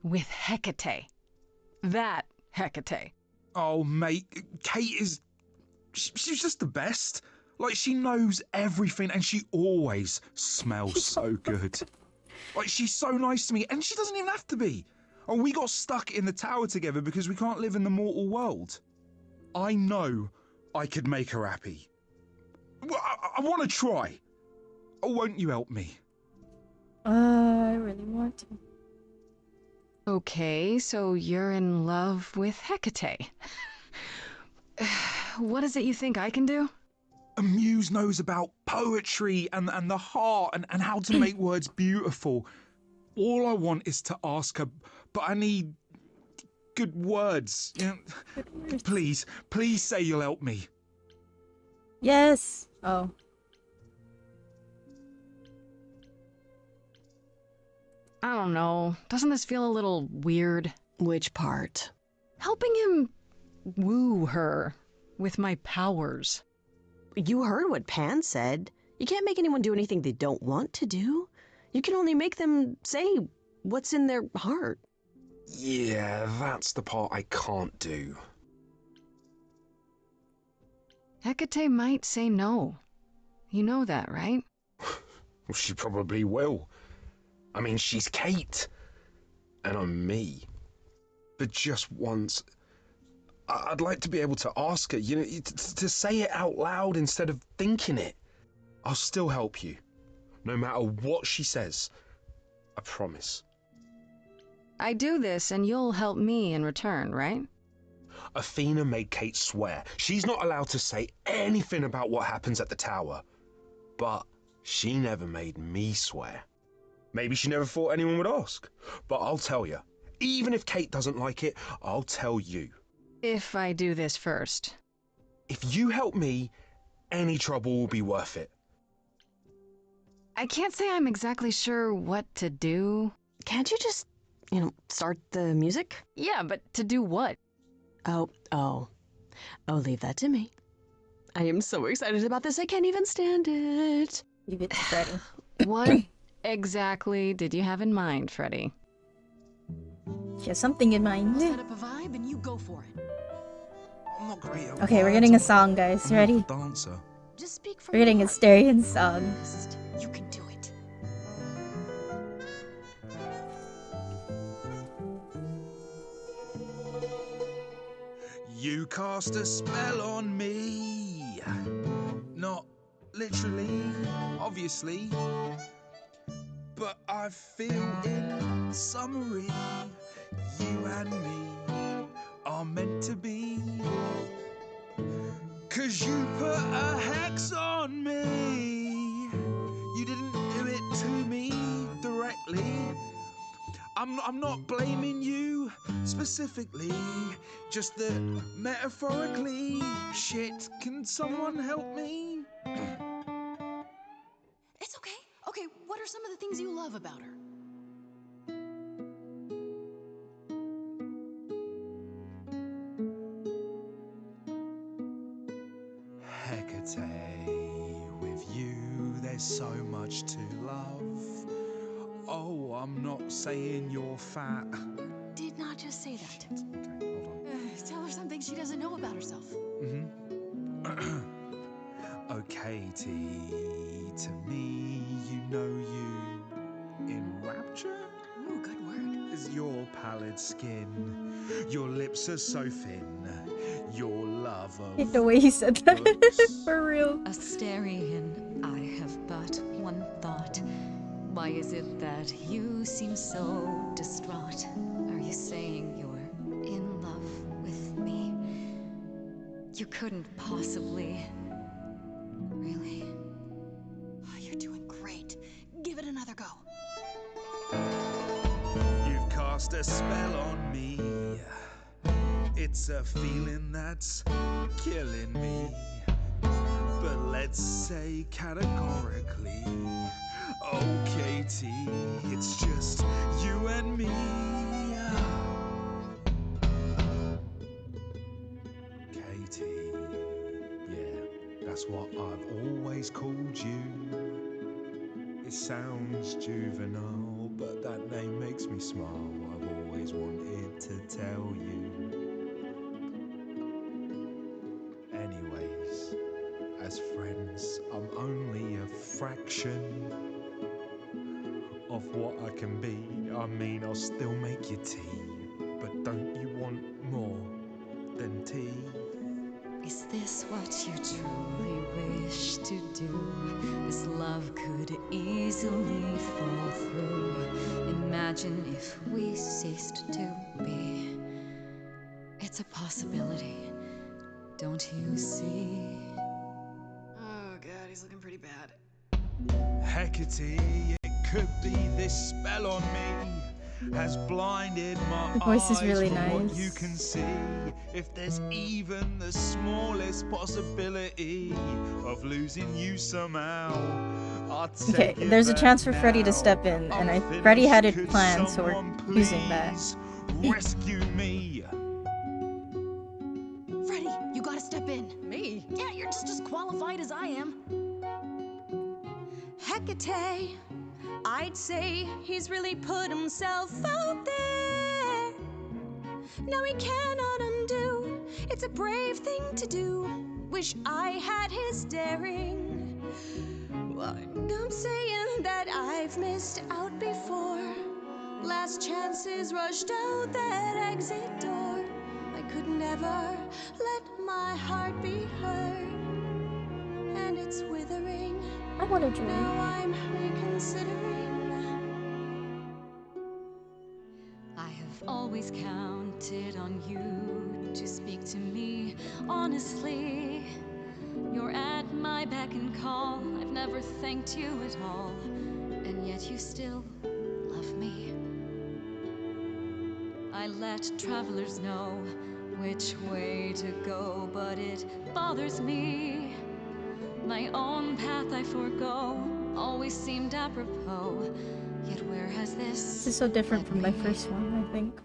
[SPEAKER 2] with Hecate. That Hecate.
[SPEAKER 18] Oh, mate, Kate is... She's just the best. Like, she knows everything and she always smells so good. Like, she's so nice to me and she doesn't even have to be. Oh, we got stuck in the tower together because we can't live in the mortal world. I know I could make her happy. Well, I want to try. Oh, won't you help me?
[SPEAKER 1] I really want to.
[SPEAKER 2] Okay, so you're in love with Hecate. What is it you think I can do?
[SPEAKER 18] A muse knows about poetry and the heart and how to make words beautiful. All I want is to ask her, but I need good words. You know, please say you'll help me.
[SPEAKER 1] Yes. Oh.
[SPEAKER 2] I don't know. Doesn't this feel a little weird?
[SPEAKER 3] Which part?
[SPEAKER 2] Helping him woo her with my powers.
[SPEAKER 3] You heard what Pan said. You can't make anyone do anything they don't want to do. You can only make them say what's in their heart.
[SPEAKER 13] Yeah, that's the part I can't do.
[SPEAKER 2] Hecate might say no. You know that, right?
[SPEAKER 13] Well, she probably will. I mean, she's Kate. And I'm me. But just once, I'd like to be able to ask her, you know, to say it out loud instead of thinking it. I'll still help you. No matter what she says. I promise.
[SPEAKER 2] I do this and you'll help me in return, right?
[SPEAKER 13] Athena made Kate swear she's not allowed to say anything about what happens at the tower. But she never made me swear. Maybe she never thought anyone would ask. But I'll tell you. Even if Kate doesn't like it, I'll tell you.
[SPEAKER 2] If I do this first.
[SPEAKER 13] If you help me, any trouble will be worth it.
[SPEAKER 2] I can't say I'm exactly sure what to do.
[SPEAKER 3] Can't you just, start the music?
[SPEAKER 2] Yeah, but to do what?
[SPEAKER 3] Oh, leave that to me. I am so excited about this, I can't even stand it.
[SPEAKER 1] Leave it to Freddy.
[SPEAKER 2] What exactly did you have in mind, Freddy?
[SPEAKER 1] She has something in mind.
[SPEAKER 17] Set up a vibe and you go for it.
[SPEAKER 18] I'm not great at
[SPEAKER 1] Okay, we're
[SPEAKER 18] words.
[SPEAKER 1] getting a song, guys.
[SPEAKER 18] I'm
[SPEAKER 1] Ready?
[SPEAKER 18] not a dancer.
[SPEAKER 17] Just speak from
[SPEAKER 1] We're getting a
[SPEAKER 17] your heart.
[SPEAKER 1] Asterian song.
[SPEAKER 17] You can do it.
[SPEAKER 18] You cast a spell on me. Not literally, obviously. But I feel in summary, you and me are meant to be. 'Cause you put a hex on me. You didn't do it to me directly. I'm not blaming you specifically, just that metaphorically. Shit, can someone help me?
[SPEAKER 17] It's okay. Okay, what are some of the things you love about her?
[SPEAKER 18] Hecate, with you there's so much to love. Oh, I'm not saying you're fat.
[SPEAKER 17] Did not just say that.
[SPEAKER 18] Okay, hold on.
[SPEAKER 17] Tell her something she doesn't know about herself.
[SPEAKER 18] Oh, Katie, to me, you know you enrapture?
[SPEAKER 3] Ooh, good word.
[SPEAKER 18] Is your pallid skin, your lips are so thin, your love of
[SPEAKER 1] The way he said that. For real.
[SPEAKER 17] Asterion, I have but one thought. Why is it that you seem so distraught? Are you saying you're in love with me? You couldn't possibly. Really?
[SPEAKER 3] Oh, you're doing great. Give it another go.
[SPEAKER 18] You've cast a spell on me. It's a feeling that's killing me. But let's say categorically, oh Katie, it's just you and me. Katie, yeah, that's what I've always called you. It sounds juvenile, but that name makes me smile. I've always wanted to tell you. Anyways, as friends, I'm only a fraction of what I can be. I mean, I'll still make you tea, but don't you want more than tea?
[SPEAKER 17] Is this what you truly wish to do? This love could easily fall through. Imagine if we ceased to be. It's a possibility, don't you see?
[SPEAKER 2] Oh god, he's looking pretty bad.
[SPEAKER 18] Hecate, it could be this spell on me has blinded my
[SPEAKER 1] The voice is
[SPEAKER 18] eyes
[SPEAKER 1] really
[SPEAKER 18] from what
[SPEAKER 1] nice.
[SPEAKER 18] you can see. If there's even the smallest possibility of losing you somehow, I'll
[SPEAKER 1] Okay,
[SPEAKER 18] take it
[SPEAKER 1] there's a
[SPEAKER 18] back
[SPEAKER 1] chance for Freddy to
[SPEAKER 18] now.
[SPEAKER 1] step in, and
[SPEAKER 18] I'm
[SPEAKER 1] Freddy had
[SPEAKER 18] finished.
[SPEAKER 1] it
[SPEAKER 18] Could
[SPEAKER 1] planned, so we're
[SPEAKER 18] someone
[SPEAKER 1] using that.
[SPEAKER 18] please rescue me.
[SPEAKER 3] Freddy, you gotta step in.
[SPEAKER 2] Me?
[SPEAKER 3] Yeah, you're just as qualified as I am.
[SPEAKER 12] Hecate, I'd say he's really put himself out there. No, he cannot undo. It's a brave thing to do. Wish I had his daring. Well, I'm saying that I've missed out before. Last chances rushed out that exit door. I could never let my heart be heard. And it's withering.
[SPEAKER 1] I want to join.
[SPEAKER 12] Now I'm reconsidering.
[SPEAKER 17] I have always counted on you to speak to me honestly. You're at my beck and call. I've never thanked you at all, and yet you still love me. I let travelers know which way to go, but it bothers me. My own path I forego always seemed apropos. Yet where has
[SPEAKER 1] This is so different from my first one, I think.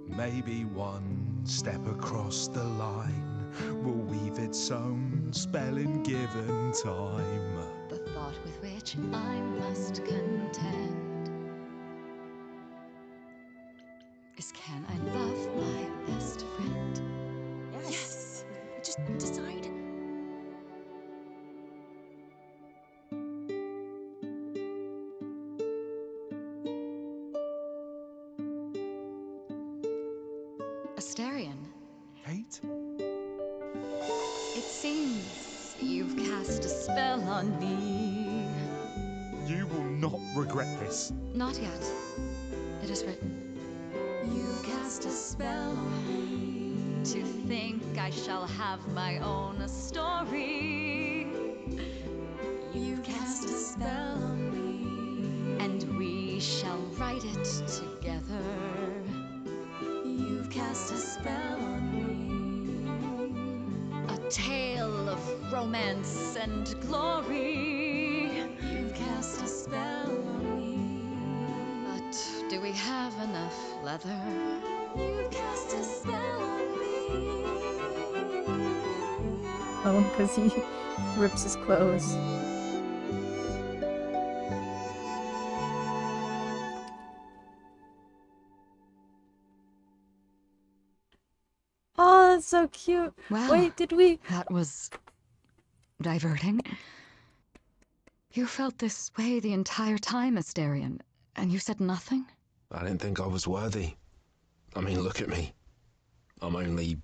[SPEAKER 18] Maybe one step across the line will weave its own spell in given time.
[SPEAKER 17] the thought with which I must contend is, can I love my best friend?
[SPEAKER 3] Yes. Just decide.
[SPEAKER 17] Asterion,
[SPEAKER 18] Kate?
[SPEAKER 17] it seems you've cast a spell on me.
[SPEAKER 18] You will not regret this.
[SPEAKER 17] Not yet. It is written. You cast a spell on me. To think I shall have my own story. You cast a spell on me. And we shall write it together. You've cast a spell on me. A tale of romance and glory. You've cast a spell on me. But do we have enough leather? You've cast a spell on me.
[SPEAKER 1] Oh, because he rips his clothes. Oh, that's so cute.
[SPEAKER 17] Wow.
[SPEAKER 1] Wait, did we?
[SPEAKER 17] That was diverting. You felt this way the entire time, Asterion, and you said nothing?
[SPEAKER 13] I didn't think I was worthy. I mean, look at me. I'm only,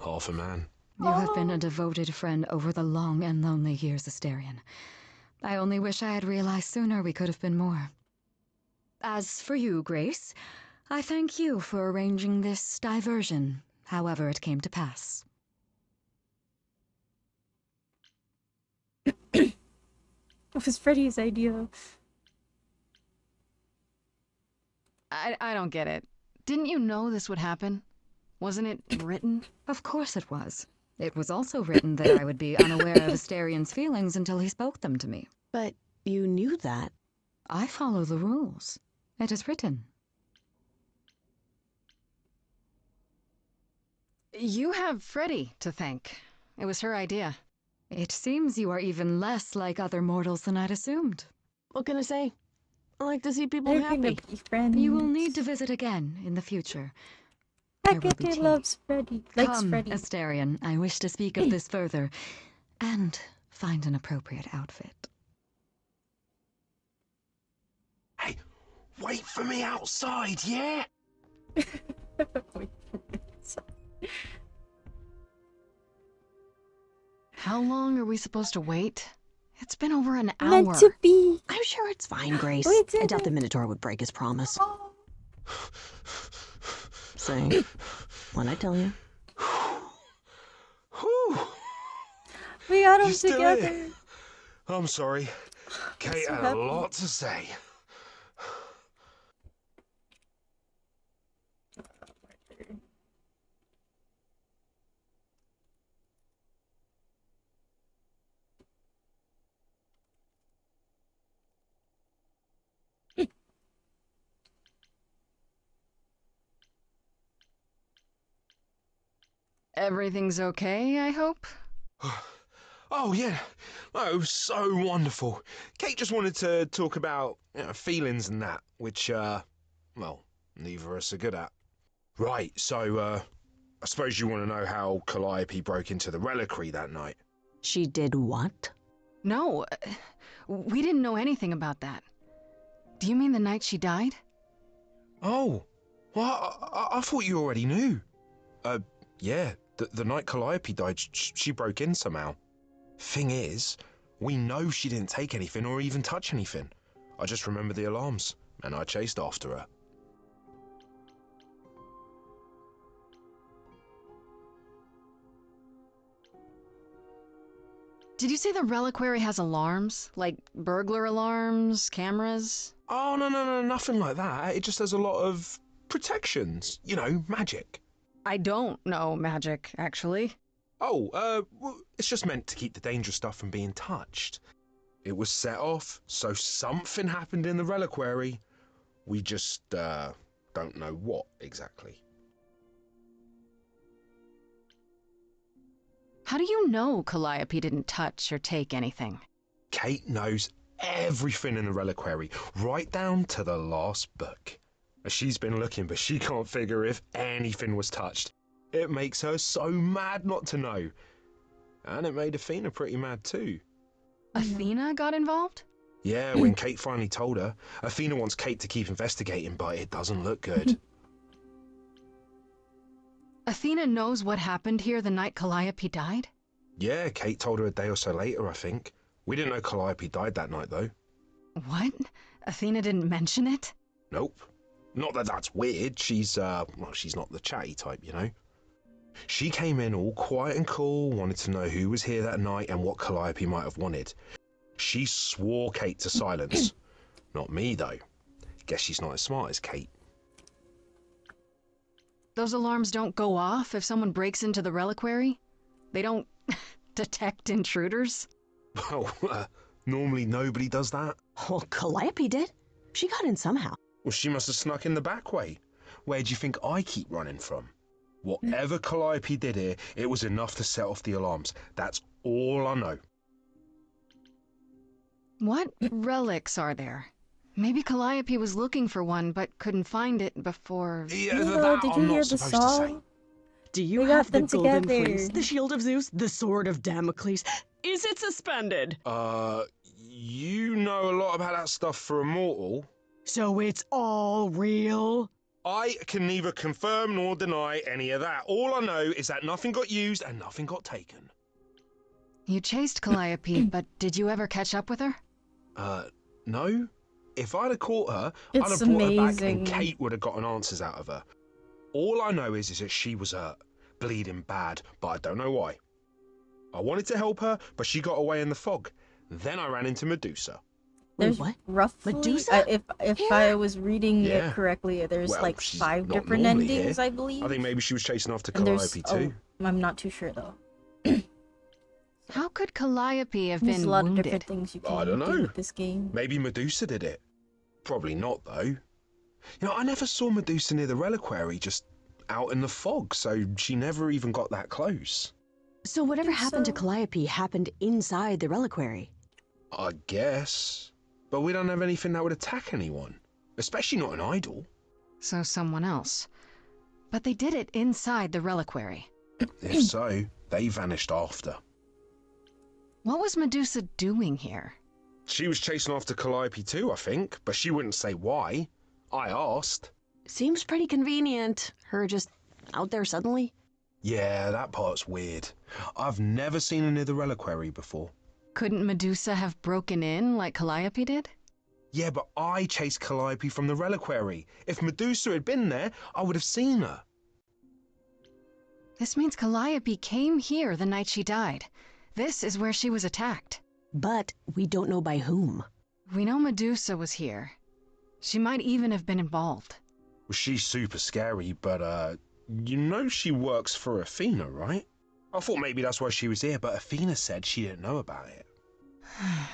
[SPEAKER 13] half a man.
[SPEAKER 17] You have been a devoted friend over the long and lonely years, Asterion. I only wish I had realized sooner we could have been more. As for you, Grace, I thank you for arranging this diversion, however it came to pass.
[SPEAKER 1] It was Freddy's idea.
[SPEAKER 2] I don't get it. Didn't you know this would happen? Wasn't it written?
[SPEAKER 17] Of course it was. It was also written that I would be unaware of Asterion's feelings until he spoke them to me.
[SPEAKER 3] But you knew that.
[SPEAKER 17] I follow the rules. It is written.
[SPEAKER 2] You have Freddy to thank. It was her idea.
[SPEAKER 17] It seems you are even less like other mortals than I'd assumed.
[SPEAKER 3] What can I say? I like to see people happy.
[SPEAKER 17] You will need to visit again in the future.
[SPEAKER 1] Hecate loves Freddy. Likes
[SPEAKER 17] Come,
[SPEAKER 1] Freddy.
[SPEAKER 17] Asterion, I wish to speak of this further, and find an appropriate outfit.
[SPEAKER 13] Hey, wait for me outside, yeah?
[SPEAKER 2] How long are we supposed to wait? It's been over an hour.
[SPEAKER 1] Meant to be.
[SPEAKER 3] I'm sure it's fine, Grace.
[SPEAKER 1] We did
[SPEAKER 3] I doubt the
[SPEAKER 1] it.
[SPEAKER 3] Minotaur would break his promise. Say, what'd I tell you?
[SPEAKER 1] We got them
[SPEAKER 13] You're still
[SPEAKER 1] together.
[SPEAKER 13] here. I'm sorry. Kate
[SPEAKER 1] so
[SPEAKER 13] had
[SPEAKER 1] happy.
[SPEAKER 13] a lot to say.
[SPEAKER 2] Everything's okay, I hope?
[SPEAKER 18] Oh, yeah. Oh, it was so wonderful. Kate just wanted to talk about feelings and that, which, well, neither of us are good at. Right, so, I suppose you want to know how Calliope broke into the reliquary that night.
[SPEAKER 3] She did what?
[SPEAKER 2] No, we didn't know anything about that. Do you mean the night she died?
[SPEAKER 18] Oh, well, I thought you already knew. Yeah, the night Calliope died, she broke in somehow. Thing is, we know she didn't take anything or even touch anything. I just remember the alarms, and I chased after her.
[SPEAKER 2] Did you say the reliquary has alarms? Like burglar alarms, cameras?
[SPEAKER 18] Oh, no, nothing like that. It just has a lot of protections. You know, magic.
[SPEAKER 2] I don't know magic, actually.
[SPEAKER 18] Oh, well, it's just meant to keep the dangerous stuff from being touched. It was set off, so something happened in the reliquary. We just, don't know what exactly.
[SPEAKER 2] How do you know Calliope didn't touch or take anything?
[SPEAKER 18] Kate knows everything in the reliquary, right down to the last book. She's been looking, but she can't figure if anything was touched. It makes her so mad not to know. And it made Athena pretty mad too.
[SPEAKER 2] Athena got involved?
[SPEAKER 18] Yeah, when Kate finally told her, Athena wants Kate to keep investigating, but it doesn't look good.
[SPEAKER 2] Athena knows what happened here the night Calliope died?
[SPEAKER 18] Yeah, Kate told her a day or so later, I think. We didn't know Calliope died that night, though.
[SPEAKER 2] What? Athena didn't mention it?
[SPEAKER 18] Nope. Not that that's weird. She's, well, she's not the chatty type, you know? She came in all quiet and cool, wanted to know who was here that night and what Calliope might have wanted. She swore Kate to silence. Not me, though. Guess she's not as smart as Kate.
[SPEAKER 2] Those alarms don't go off if someone breaks into the reliquary? They don't detect intruders?
[SPEAKER 18] Well, normally nobody does that.
[SPEAKER 3] Well, Calliope did. She got in somehow.
[SPEAKER 18] Well, she must have snuck in the back way. Where do you think I keep running from? Whatever Calliope did here, it was enough to set off the alarms. That's all I know.
[SPEAKER 2] What relics are there? Maybe Calliope was looking for one, but couldn't find it before...
[SPEAKER 18] Yeah,
[SPEAKER 1] Lilo,
[SPEAKER 18] that
[SPEAKER 1] did
[SPEAKER 18] I'm
[SPEAKER 1] you hear
[SPEAKER 18] not
[SPEAKER 1] the
[SPEAKER 18] supposed to say.
[SPEAKER 1] song?
[SPEAKER 3] Do you
[SPEAKER 1] We got
[SPEAKER 3] have the
[SPEAKER 1] them
[SPEAKER 3] golden
[SPEAKER 1] together.
[SPEAKER 3] fleece, the shield of Zeus, the sword of Damocles? Is it suspended?
[SPEAKER 14] You know a lot about that stuff for a mortal.
[SPEAKER 3] So it's all real?
[SPEAKER 14] I can neither confirm nor deny any of that. All I know is that nothing got used and nothing got taken.
[SPEAKER 2] You chased Calliope, but did you ever catch up with her?
[SPEAKER 14] No. If I'd have caught her,
[SPEAKER 1] It's
[SPEAKER 14] I'd have brought her back
[SPEAKER 1] amazing.
[SPEAKER 14] and Kate would have gotten answers out of her. All I know is that she was hurt, bleeding bad, but I don't know why. I wanted to help her, but she got away in the fog. Then I ran into Medusa.
[SPEAKER 1] There's
[SPEAKER 3] what?
[SPEAKER 1] roughly,
[SPEAKER 3] Medusa?
[SPEAKER 1] if I was reading
[SPEAKER 14] Yeah.
[SPEAKER 1] it correctly, there's
[SPEAKER 14] Well,
[SPEAKER 1] like
[SPEAKER 14] she's
[SPEAKER 1] 5
[SPEAKER 14] not
[SPEAKER 1] different
[SPEAKER 14] normally
[SPEAKER 1] endings,
[SPEAKER 14] here.
[SPEAKER 1] I believe.
[SPEAKER 14] I think maybe she was chasing after
[SPEAKER 1] And there's-
[SPEAKER 14] Calliope too.
[SPEAKER 1] I'm not too sure though.
[SPEAKER 2] How could Calliope have
[SPEAKER 1] There's
[SPEAKER 2] been
[SPEAKER 1] a lot
[SPEAKER 2] wounded?
[SPEAKER 1] of different things you can
[SPEAKER 14] I don't
[SPEAKER 1] do
[SPEAKER 14] know.
[SPEAKER 1] with this game.
[SPEAKER 14] Maybe Medusa did it. Probably not, though. You know, I never saw Medusa near the reliquary, just out in the fog, so she never even got that close.
[SPEAKER 3] So whatever happened to Calliope happened inside the reliquary.
[SPEAKER 14] I guess. But we don't have anything that would attack anyone. Especially not an idol.
[SPEAKER 2] So someone else. But they did it inside the reliquary.
[SPEAKER 14] If so, they vanished after.
[SPEAKER 2] What was Medusa doing here?
[SPEAKER 14] She was chasing after Calliope too, I think, but she wouldn't say why. I asked.
[SPEAKER 3] Seems pretty convenient. Her just out there suddenly.
[SPEAKER 14] Yeah, that part's weird. I've never seen her near the reliquary before.
[SPEAKER 2] Couldn't Medusa have broken in like Calliope did?
[SPEAKER 14] Yeah, but I chased Calliope from the reliquary. If Medusa had been there, I would have seen her.
[SPEAKER 2] This means Calliope came here the night she died. This is where she was attacked.
[SPEAKER 3] But we don't know by whom.
[SPEAKER 2] We know Medusa was here. She might even have been involved.
[SPEAKER 14] Well, she's super scary, but, you know she works for Athena, right? I thought maybe that's why she was here, but Athena said she didn't know about it.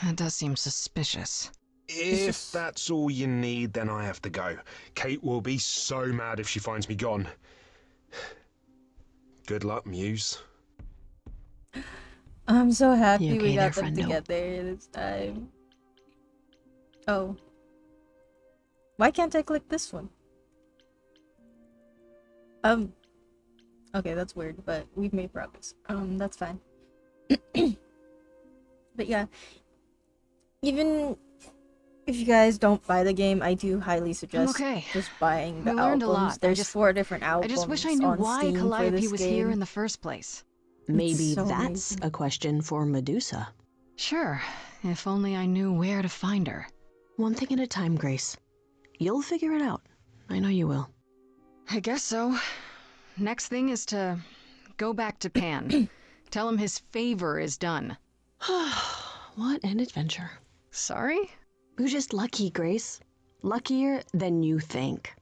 [SPEAKER 2] That does seem suspicious.
[SPEAKER 14] If that's all you need, then I have to go. Kate will be so mad if she finds me gone. Good luck, Muse.
[SPEAKER 1] I'm so happy
[SPEAKER 3] You okay
[SPEAKER 1] we got
[SPEAKER 3] there,
[SPEAKER 1] them
[SPEAKER 3] friendo?
[SPEAKER 1] together this time. Oh. Why can't I click this one? Okay, that's weird, but we've made progress. That's fine. But yeah, even if you guys don't buy the game, I do highly suggest
[SPEAKER 2] okay.
[SPEAKER 1] just buying the
[SPEAKER 2] We learned
[SPEAKER 1] albums.
[SPEAKER 2] a lot.
[SPEAKER 1] There's 4 different
[SPEAKER 2] I
[SPEAKER 1] albums.
[SPEAKER 2] just wish I knew
[SPEAKER 1] on
[SPEAKER 2] why
[SPEAKER 1] Steam for
[SPEAKER 2] Calliope
[SPEAKER 1] this
[SPEAKER 2] was here
[SPEAKER 1] game.
[SPEAKER 2] in the first place.
[SPEAKER 3] Maybe
[SPEAKER 1] so
[SPEAKER 3] that's
[SPEAKER 1] amazing.
[SPEAKER 3] a question for Medusa.
[SPEAKER 2] Sure, if only I knew where to find her.
[SPEAKER 3] One thing at a time, Grace. You'll figure it out. I know you will.
[SPEAKER 2] I guess so. Next thing is to go back to Pan. Tell him his favor is done.
[SPEAKER 3] What an adventure.
[SPEAKER 2] Sorry?
[SPEAKER 3] You're just lucky, Grace. Luckier than you think.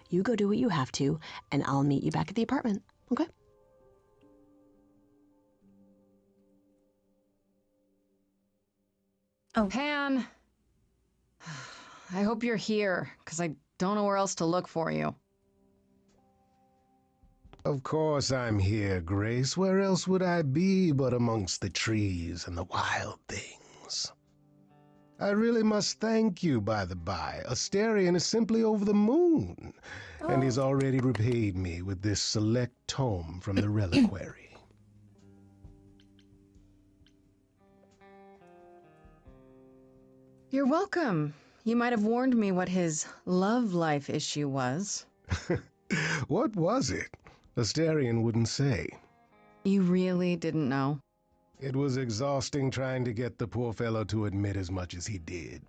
[SPEAKER 3] You go do what you have to, and I'll meet you back at the apartment, okay?
[SPEAKER 1] Oh.
[SPEAKER 2] Pan! I hope you're here, because I don't know where else to look for you.
[SPEAKER 11] Of course I'm here, Grace. Where else would I be but amongst the trees and the wild things? I really must thank you, by the by. Asterion is simply over the moon, and he's already repaid me with this select tome from the reliquary.
[SPEAKER 2] You're welcome. You might have warned me what his love life issue was.
[SPEAKER 11] What was it? Asterion wouldn't say.
[SPEAKER 2] You really didn't know?
[SPEAKER 11] It was exhausting trying to get the poor fellow to admit as much as he did.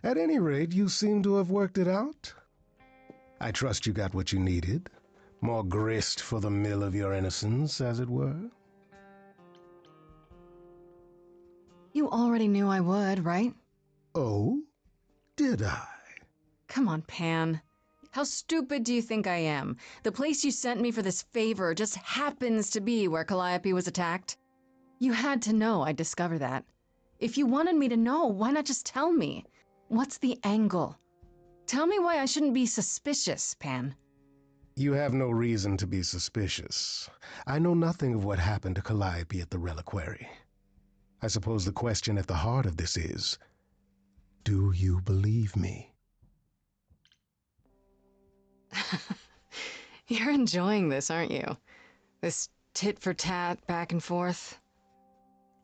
[SPEAKER 11] At any rate, you seem to have worked it out. I trust you got what you needed. More grist for the mill of your innocence, as it were.
[SPEAKER 2] You already knew I would, right?
[SPEAKER 11] Oh? Did I?
[SPEAKER 2] Come on, Pan. How stupid do you think I am? The place you sent me for this favor just happens to be where Calliope was attacked. You had to know I'd discover that. If you wanted me to know, why not just tell me? What's the angle? Tell me why I shouldn't be suspicious, Pan.
[SPEAKER 11] You have no reason to be suspicious. I know nothing of what happened to Calliope at the reliquary. I suppose the question at the heart of this is, do you believe me?
[SPEAKER 2] You're enjoying this, aren't you? This tit for tat, back and forth.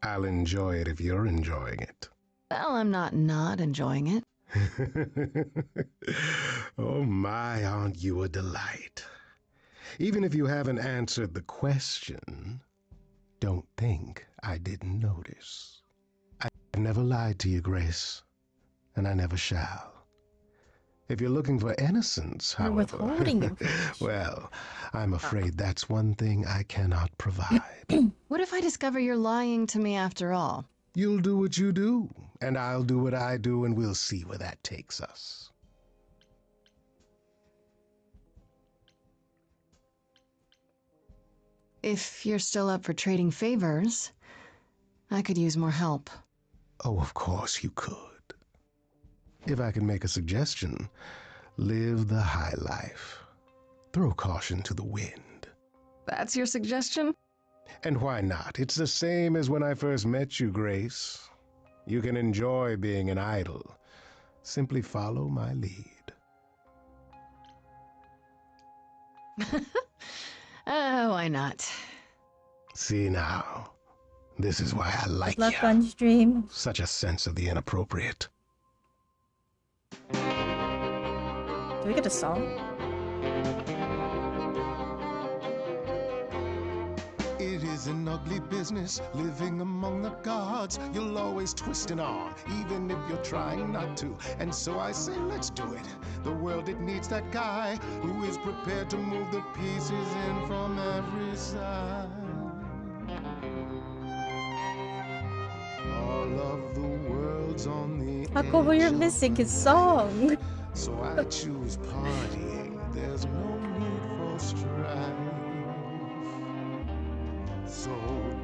[SPEAKER 11] I'll enjoy it if you're enjoying it.
[SPEAKER 2] Well, I'm not enjoying it.
[SPEAKER 11] Oh my, aren't you a delight? Even if you haven't answered the question, don't think I didn't notice. I've never lied to you, Grace, and I never shall. If you're looking for innocence,
[SPEAKER 1] You're
[SPEAKER 11] however,
[SPEAKER 1] withholding information.
[SPEAKER 11] well, I'm afraid that's one thing I cannot provide.
[SPEAKER 2] What if I discover you're lying to me after all?
[SPEAKER 11] You'll do what you do, and I'll do what I do, and we'll see where that takes us.
[SPEAKER 2] If you're still up for trading favors, I could use more help.
[SPEAKER 11] Oh, of course you could. If I can make a suggestion, live the high life. Throw caution to the wind.
[SPEAKER 2] That's your suggestion?
[SPEAKER 11] And why not? It's the same as when I first met you, Grace. You can enjoy being an idol. Simply follow my lead.
[SPEAKER 2] Why not?
[SPEAKER 11] See now, this is why I like
[SPEAKER 1] Luck
[SPEAKER 11] you.
[SPEAKER 1] on stream.
[SPEAKER 11] Such a sense of the inappropriate.
[SPEAKER 1] Do we get a song?
[SPEAKER 11] It is an ugly business living among the gods. You'll always twist an arm, even if you're trying not to. And so I say, let's do it. The world, it needs that guy who is prepared to move the pieces in from every side. All of the world's on the
[SPEAKER 1] How come you're
[SPEAKER 11] edge of
[SPEAKER 1] missing his song?
[SPEAKER 11] So I choose partying. There's no need for strife. So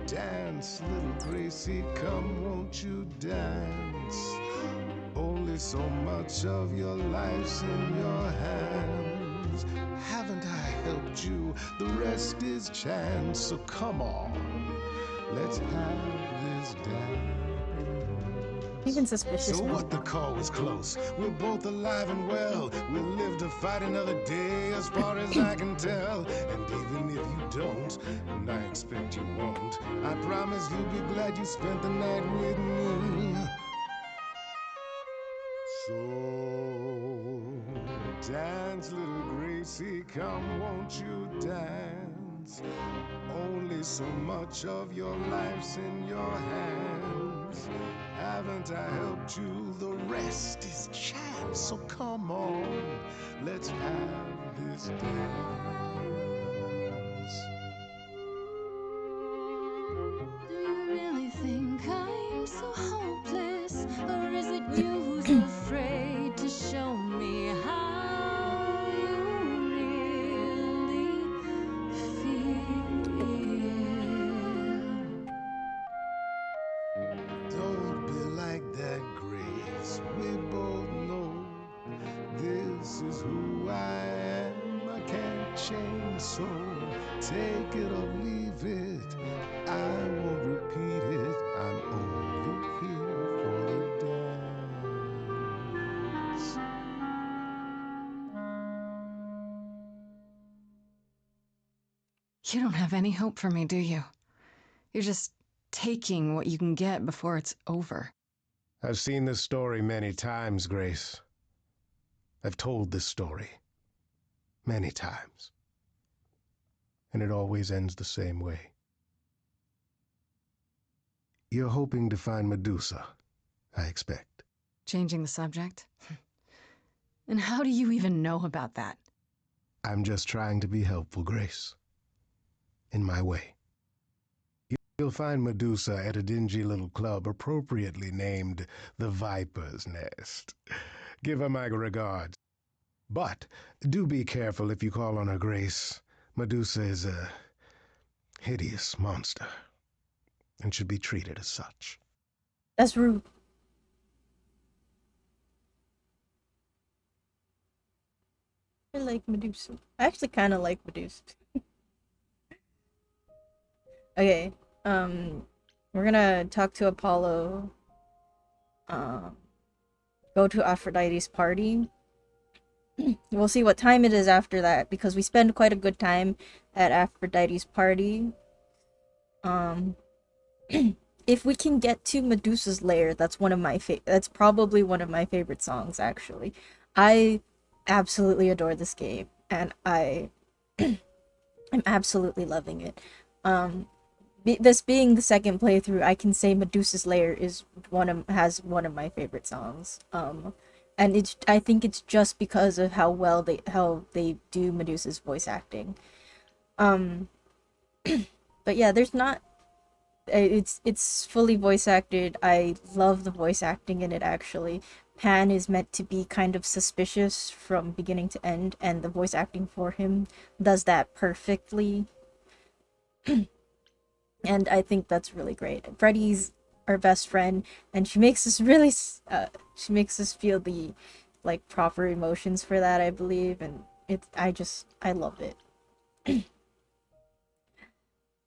[SPEAKER 11] dance, little Gracie, come, won't you dance? Only so much of your life's in your hands. Haven't I helped you? The rest is chance. So come on, let's have this dance.
[SPEAKER 1] Even suspicious.
[SPEAKER 11] So what, the call was close. We're both alive and well. We'll live to fight another day as far as I can tell. And even if you don't, and I expect you won't, I promise you'll be glad you spent the night with me. So dance, little Gracie, come, won't you dance? Only so much of your life's in your hands. Haven't I helped you? The rest is chance. So come on, let's have this dance.
[SPEAKER 6] Do you really think I'm so hopeless? Or is it you who's afraid to show me how you really feel?
[SPEAKER 11] Don't be like that, Grace. We both know this is who I am. I can't change, so take it or leave it. I won't repeat it. I'm only here for the dance.
[SPEAKER 2] You don't have any hope for me, do you? You're just taking what you can get before it's over.
[SPEAKER 11] I've seen this story many times, Grace. I've told this story many times. And it always ends the same way. You're hoping to find Medusa, I expect.
[SPEAKER 2] Changing the subject? And how do you even know about that?
[SPEAKER 11] I'm just trying to be helpful, Grace. In my way. You'll find Medusa at a dingy little club appropriately named the Viper's Nest. Give her my regards. But do be careful if you call on her, Grace. Medusa is a hideous monster and should be treated as such.
[SPEAKER 1] That's rude. I like Medusa. I actually kind of like Medusa. Okay, we're gonna talk to Apollo. Go to Aphrodite's party. we'll see what time it is after that, because we spend quite a good time at Aphrodite's party. If we can get to Medusa's Lair, that's one of my that's probably one of my favorite songs, actually. I absolutely adore this game, and I'm absolutely loving it. This being the second playthrough, I can say Medusa's Lair is has one of my favorite songs. And I think it's just because of how well they do Medusa's voice acting. But yeah, there's not. It's fully voice acted. I love the voice acting in it, actually. Pan is meant to be kind of suspicious from beginning to end, and the voice acting for him does that perfectly. And I think that's really great. Freddy's our best friend, and she makes us really she makes us feel the like proper emotions for that, I believe, and I love it.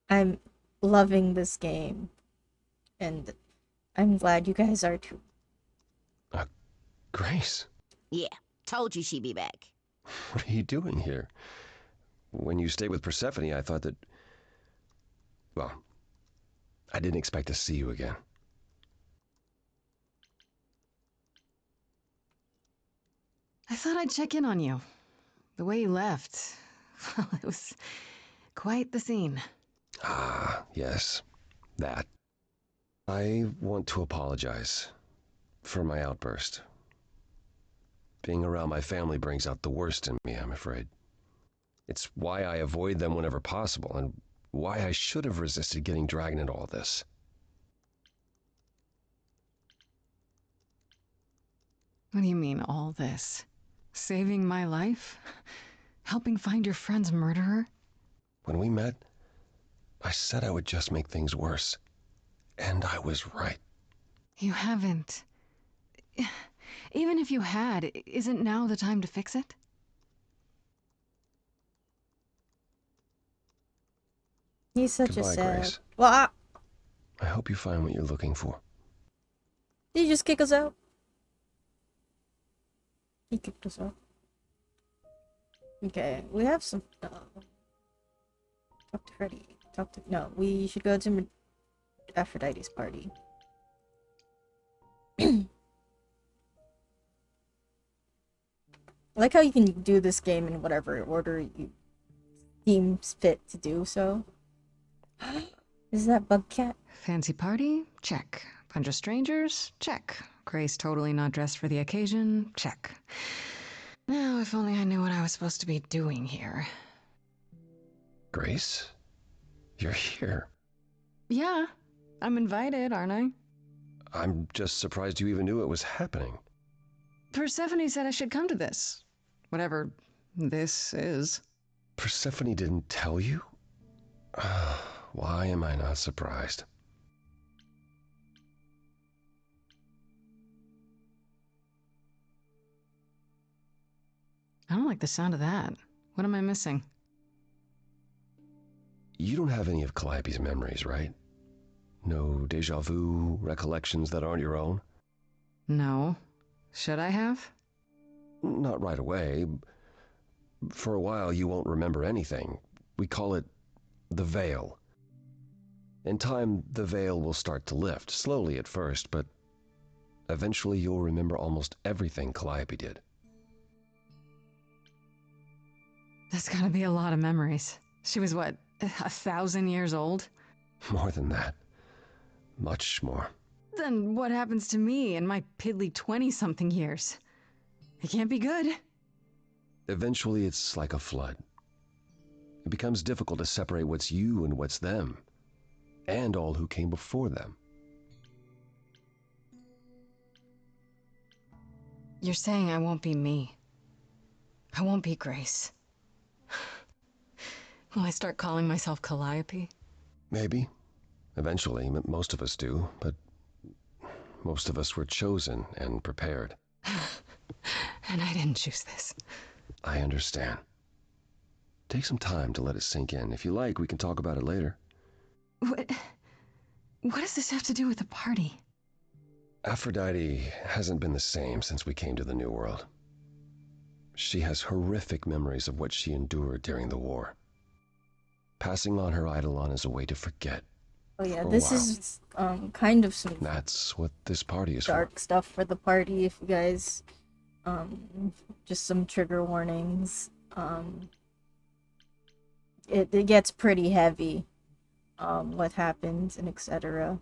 [SPEAKER 1] I'm loving this game, and I'm glad you guys are too.
[SPEAKER 13] Grace,
[SPEAKER 8] Yeah, told you she'd be back.
[SPEAKER 13] what are you doing here? When you stayed with Persephone, I thought that... Well, I didn't expect to see you again.
[SPEAKER 2] I thought I'd check in on you. The way you left, well, it was quite the scene.
[SPEAKER 13] Ah, yes, that. I want to apologize for my outburst. Being around my family brings out the worst in me, I'm afraid. It's why I avoid them whenever possible, and why I should have resisted getting dragged into all this.
[SPEAKER 2] What do you mean, all this? Saving my life? Helping find your friend's murderer?
[SPEAKER 13] When we met, I said I would just make things worse. And I was right.
[SPEAKER 2] You haven't. Even if you had, isn't now the time to fix it?
[SPEAKER 1] He's such
[SPEAKER 13] Goodbye,
[SPEAKER 1] a sad.
[SPEAKER 13] Grace.
[SPEAKER 1] Well,
[SPEAKER 13] I hope you find what you're looking for.
[SPEAKER 1] did he just kick us out? He kicked us out. Okay, we have some. Talk to Freddy. No, we should go to Aphrodite's party. I like how you can do this game in whatever order you deems fit to do so. Is that Bug Cat?
[SPEAKER 2] Fancy party? Check. Bunch of strangers? Check. Grace totally not dressed for the occasion? Check. Now, if only I knew what I was supposed to be doing here.
[SPEAKER 13] Grace? You're here.
[SPEAKER 2] Yeah, I'm invited, aren't I?
[SPEAKER 13] I'm just surprised you even knew it was happening.
[SPEAKER 2] Persephone said I should come to this. Whatever this is.
[SPEAKER 13] Persephone didn't tell you? Why am I not surprised?
[SPEAKER 2] I don't like the sound of that. What am I missing?
[SPEAKER 13] You don't have any of Calliope's memories, right? No deja vu recollections that aren't your own?
[SPEAKER 2] No. Should I have?
[SPEAKER 13] Not right away. For a while, you won't remember anything. We call it the veil. In time, the veil will start to lift, slowly at first, but eventually you'll remember almost everything Calliope did.
[SPEAKER 2] That's gotta be a lot of memories. She was what, 1,000 years old?
[SPEAKER 13] More than that. Much more.
[SPEAKER 2] Then what happens to me in my piddly 20-something years? It can't be good.
[SPEAKER 13] Eventually, it's like a flood. It becomes difficult to separate what's you and what's them, and all who came before them.
[SPEAKER 2] You're saying I won't be me. I won't be Grace. Will I start calling myself Calliope?
[SPEAKER 13] Maybe. Eventually, most of us do, but most of us were chosen and prepared.
[SPEAKER 2] And I didn't choose this.
[SPEAKER 13] I understand. Take some time to let it sink in. If you like, we can talk about it later.
[SPEAKER 2] What does this have to do with the party?
[SPEAKER 13] Aphrodite hasn't been the same since we came to the New World. She has horrific memories of what she endured during the war. Passing on her Eidolon is a way to forget.
[SPEAKER 1] Oh yeah,
[SPEAKER 13] For a
[SPEAKER 1] this
[SPEAKER 13] while.
[SPEAKER 1] is kind of some
[SPEAKER 13] That's what this party is
[SPEAKER 1] dark stuff for the party. If you guys, just some trigger warnings. It gets pretty heavy. What happens and etc.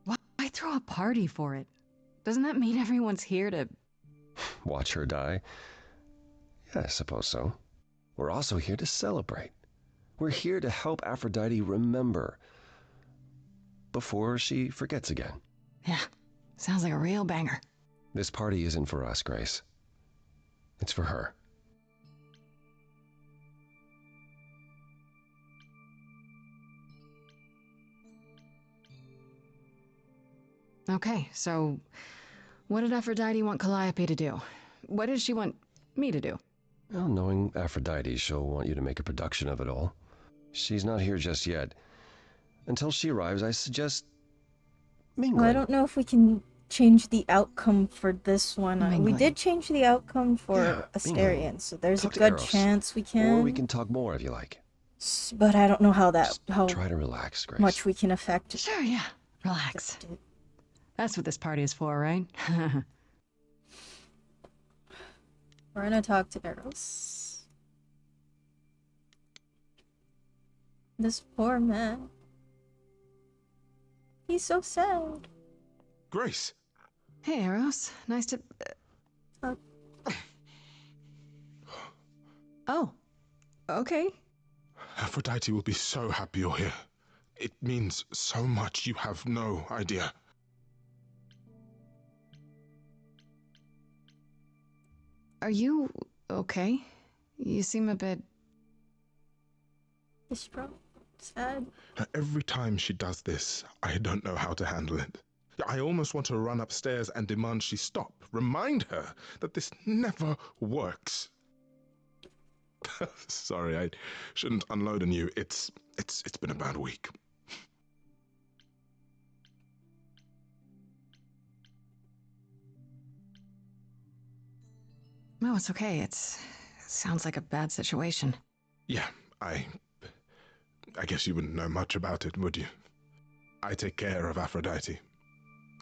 [SPEAKER 2] Why throw a party for it? Doesn't that mean everyone's here to...
[SPEAKER 13] for. Watch her die? Yeah, I suppose so. We're also here to celebrate. We're here to help Aphrodite remember before she forgets again.
[SPEAKER 2] Yeah, sounds like a real banger.
[SPEAKER 13] This party isn't for us, Grace. It's for her.
[SPEAKER 2] Okay, so what did Aphrodite want Calliope to do? What did she want me to do?
[SPEAKER 13] Well, knowing Aphrodite, she'll want you to make a production of it all. She's not here just yet. Until she arrives, I suggest mingling.
[SPEAKER 1] Well, I don't know if we can change the outcome for this one. We
[SPEAKER 2] Mingling.
[SPEAKER 1] did change the outcome for
[SPEAKER 13] mingling.
[SPEAKER 1] Asterion, so there's
[SPEAKER 13] Talk
[SPEAKER 1] a
[SPEAKER 13] to
[SPEAKER 1] good
[SPEAKER 13] Eros.
[SPEAKER 1] chance we can.
[SPEAKER 13] Or we can talk more if you like.
[SPEAKER 1] But I don't know how
[SPEAKER 13] Try to relax, Grace.
[SPEAKER 1] much we can affect.
[SPEAKER 2] Sure, yeah. Relax. That's what this party is for, right?
[SPEAKER 1] We're gonna talk to Eros. This poor man. He's so sad.
[SPEAKER 15] Grace.
[SPEAKER 2] Hey, Eros. Nice to... Oh. Okay.
[SPEAKER 15] Aphrodite will be so happy you're here. It means so much you have no idea.
[SPEAKER 2] Are you okay? You seem a bit...
[SPEAKER 1] Distraught. Sad.
[SPEAKER 15] Every time she does this, I don't know how to handle it. I almost want to run upstairs and demand she stop. Remind her that this never works. Sorry, I shouldn't unload on you. It's been a bad week.
[SPEAKER 2] No, it's okay. It sounds like a bad situation.
[SPEAKER 15] Yeah, I guess you wouldn't know much about it, would you? I take care of Aphrodite.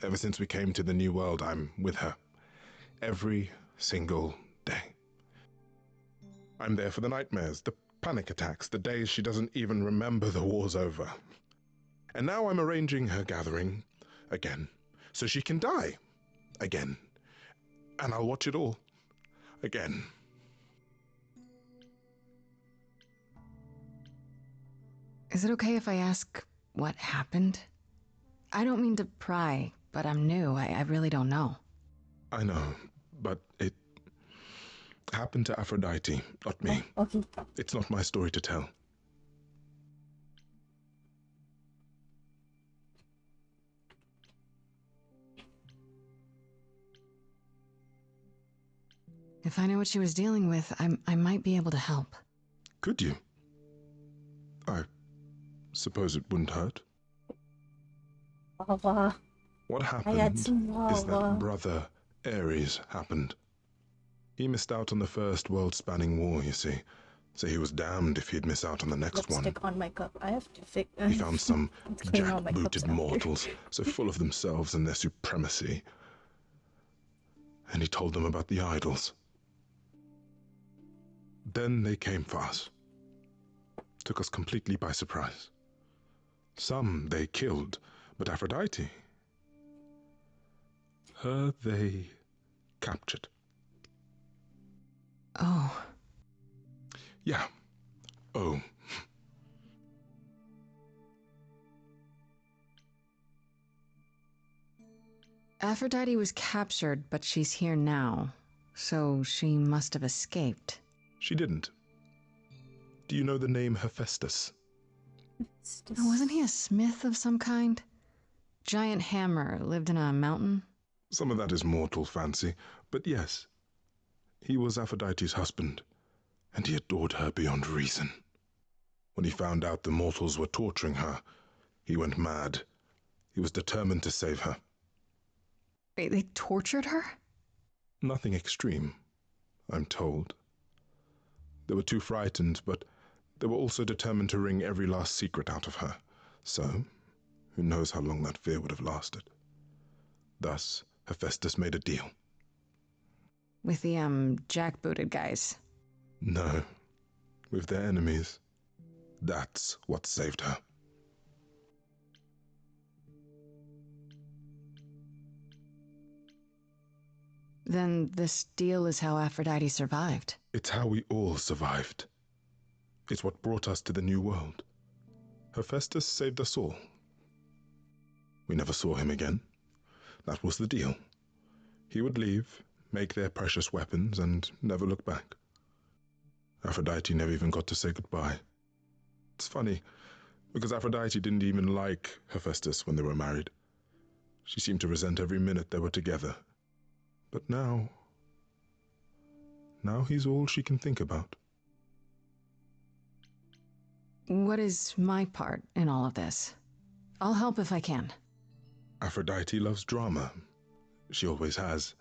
[SPEAKER 15] Ever since we came to the New World, I'm with her. Every single day. I'm there for the nightmares, the panic attacks, the days she doesn't even remember the war's over. And now I'm arranging her gathering again, so she can die again. And I'll watch it all again.
[SPEAKER 2] Is it okay if I ask what happened? I don't mean to pry, but I'm new. I really don't know.
[SPEAKER 15] I know, but it happened to Aphrodite, not me.
[SPEAKER 1] Okay.
[SPEAKER 15] It's not my story to tell.
[SPEAKER 2] If I knew what she was dealing with, I might be able to help.
[SPEAKER 15] Could you? I suppose it wouldn't hurt.
[SPEAKER 1] Lava.
[SPEAKER 15] What
[SPEAKER 1] I had
[SPEAKER 15] happened
[SPEAKER 1] some
[SPEAKER 15] is
[SPEAKER 1] lava.
[SPEAKER 15] that Brother Ares happened. He missed out on the first world-spanning war, you see. So he was damned if he'd miss out on the next one.
[SPEAKER 1] Lipstick on my cup. I have to fix.
[SPEAKER 15] He found some
[SPEAKER 1] clean all my cups
[SPEAKER 15] jackbooted
[SPEAKER 1] after.
[SPEAKER 15] mortals, so full of themselves and their supremacy. And he told them about the idols. Then they came for us. Took us completely by surprise. Some they killed, but Aphrodite, her they captured.
[SPEAKER 2] Oh.
[SPEAKER 15] Yeah. Oh.
[SPEAKER 2] Aphrodite was captured, but she's here now. So she must have escaped.
[SPEAKER 15] She didn't. Do you know the name Hephaestus?
[SPEAKER 2] Oh, wasn't he a smith of some kind? Giant hammer, lived in a mountain?
[SPEAKER 15] Some of that is mortal fancy, but yes. He was Aphrodite's husband, and he adored her beyond reason. When he found out the mortals were torturing her, he went mad. He was determined to save her.
[SPEAKER 2] They tortured her?
[SPEAKER 15] Nothing extreme, I'm told. They were too frightened, but they were also determined to wring every last secret out of her. So, who knows how long that fear would have lasted. Thus, Hephaestus made a deal.
[SPEAKER 2] With the, jackbooted guys.
[SPEAKER 15] No, with their enemies. That's what saved her.
[SPEAKER 2] Then this deal is how Aphrodite survived.
[SPEAKER 15] It's how we all survived. It's what brought us to the new world. Hephaestus saved us all. We never saw him again. That was the deal. He would leave, make their precious weapons, and never look back. Aphrodite never even got to say goodbye. It's funny, because Aphrodite didn't even like Hephaestus when they were married. She seemed to resent every minute they were together. But now he's all she can think about.
[SPEAKER 2] What is my part in all of this? I'll help if I can.
[SPEAKER 15] Aphrodite loves drama. She always has.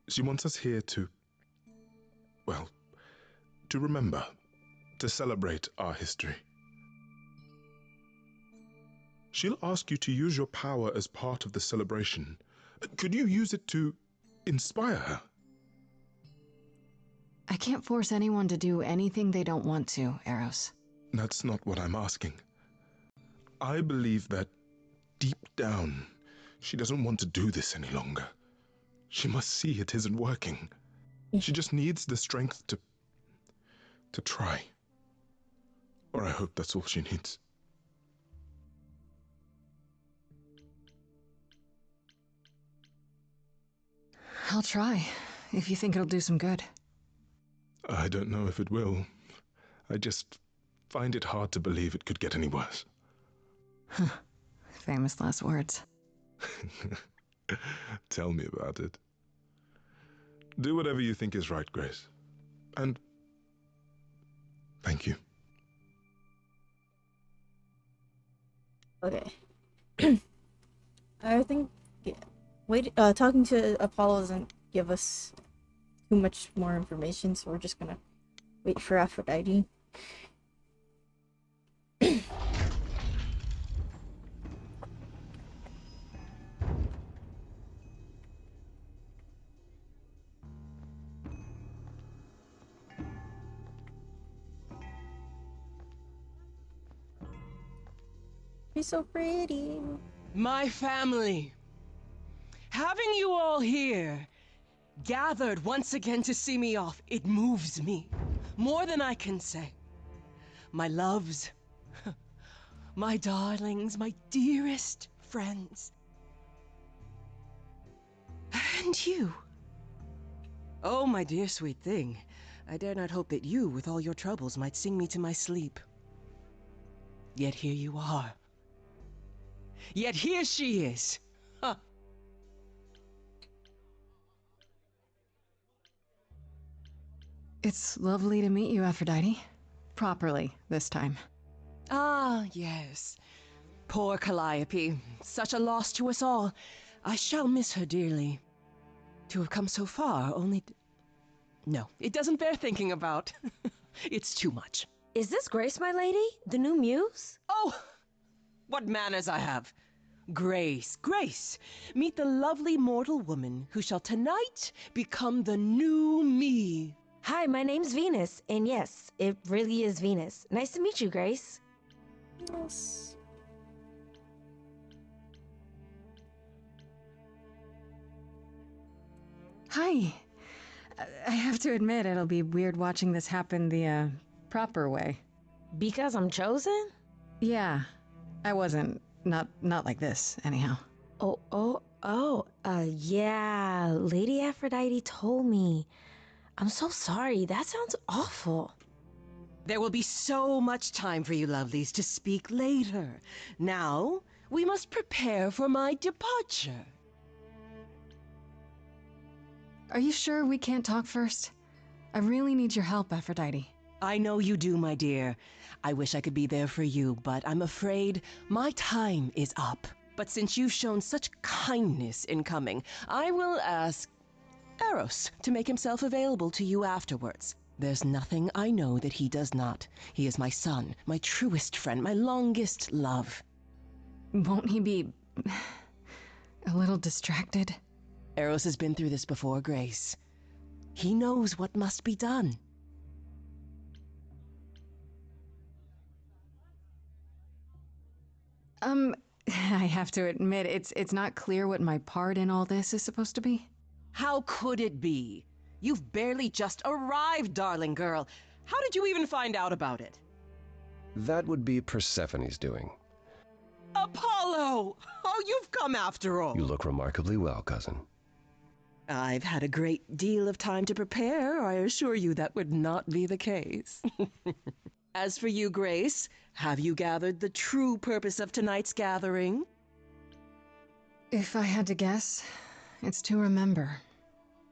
[SPEAKER 15] She wants us here to remember, to celebrate our history. She'll ask you to use your power as part of the celebration. Could you use it to inspire her?
[SPEAKER 2] I can't force anyone to do anything they don't want to, Eros.
[SPEAKER 15] That's not what I'm asking. I believe that deep down, she doesn't want to do this any longer. She must see it isn't working. She just needs the strength to try. Or I hope that's all she needs.
[SPEAKER 2] I'll try, if you think it'll do some good.
[SPEAKER 15] I don't know if it will. I just find it hard to believe it could get any worse.
[SPEAKER 2] Famous last words.
[SPEAKER 15] Tell me about it. Do whatever you think is right, Grace. And thank you.
[SPEAKER 1] Okay. I think talking to Apollo doesn't give us too much more information, so we're just gonna wait for Aphrodite. She's so pretty.
[SPEAKER 10] My family. Having you all here, gathered once again to see me off, it moves me more than I can say. My loves, my darlings, my dearest friends. And you. Oh, my dear sweet thing, I dare not hope that you, with all your troubles, might sing me to my sleep. Yet here you are. Yet here she is. Huh.
[SPEAKER 2] It's lovely to meet you, Aphrodite. Properly, this time.
[SPEAKER 10] Ah, yes. Poor Calliope. Such a loss to us all. I shall miss her dearly. To have come so far, only... No, it doesn't bear thinking about. It's too much.
[SPEAKER 8] Is this Grace, my lady? The new muse?
[SPEAKER 10] Oh! What manners I have. Grace, Grace, meet the lovely mortal woman who shall tonight become the new me.
[SPEAKER 8] Hi, my name's Venus, and yes, it really is Venus. Nice to meet you, Grace.
[SPEAKER 1] Yes.
[SPEAKER 2] Hi. I have to admit, it'll be weird watching this happen the, proper way.
[SPEAKER 8] Because I'm chosen?
[SPEAKER 2] Yeah. I wasn't. Not like this, anyhow.
[SPEAKER 8] Yeah, Lady Aphrodite told me. I'm so sorry, that sounds awful.
[SPEAKER 10] There will be so much time for you lovelies to speak later. Now, we must prepare for my departure.
[SPEAKER 2] Are you sure we can't talk first? I really need your help, Aphrodite.
[SPEAKER 10] I know you do, my dear. I wish I could be there for you, but I'm afraid my time is up.
[SPEAKER 3] But since you've shown such kindness in coming, I will ask Eros to make himself available to you afterwards. There's nothing I know that he does not. He is my son, my truest friend, my longest love.
[SPEAKER 2] Won't he be a little distracted?
[SPEAKER 3] Eros has been through this before, Grace. He knows what must be done.
[SPEAKER 2] I have to admit, it's not clear what my part in all this is supposed to be.
[SPEAKER 3] How could it be? You've barely just arrived, darling girl. How did you even find out about it?
[SPEAKER 13] That would be Persephone's doing.
[SPEAKER 3] Apollo! Oh, you've come after all.
[SPEAKER 13] You look remarkably well, cousin.
[SPEAKER 3] I've had a great deal of time to prepare. I assure you that would not be the case. As for you, Grace, have you gathered the true purpose of tonight's gathering?
[SPEAKER 2] If I had to guess, it's to remember.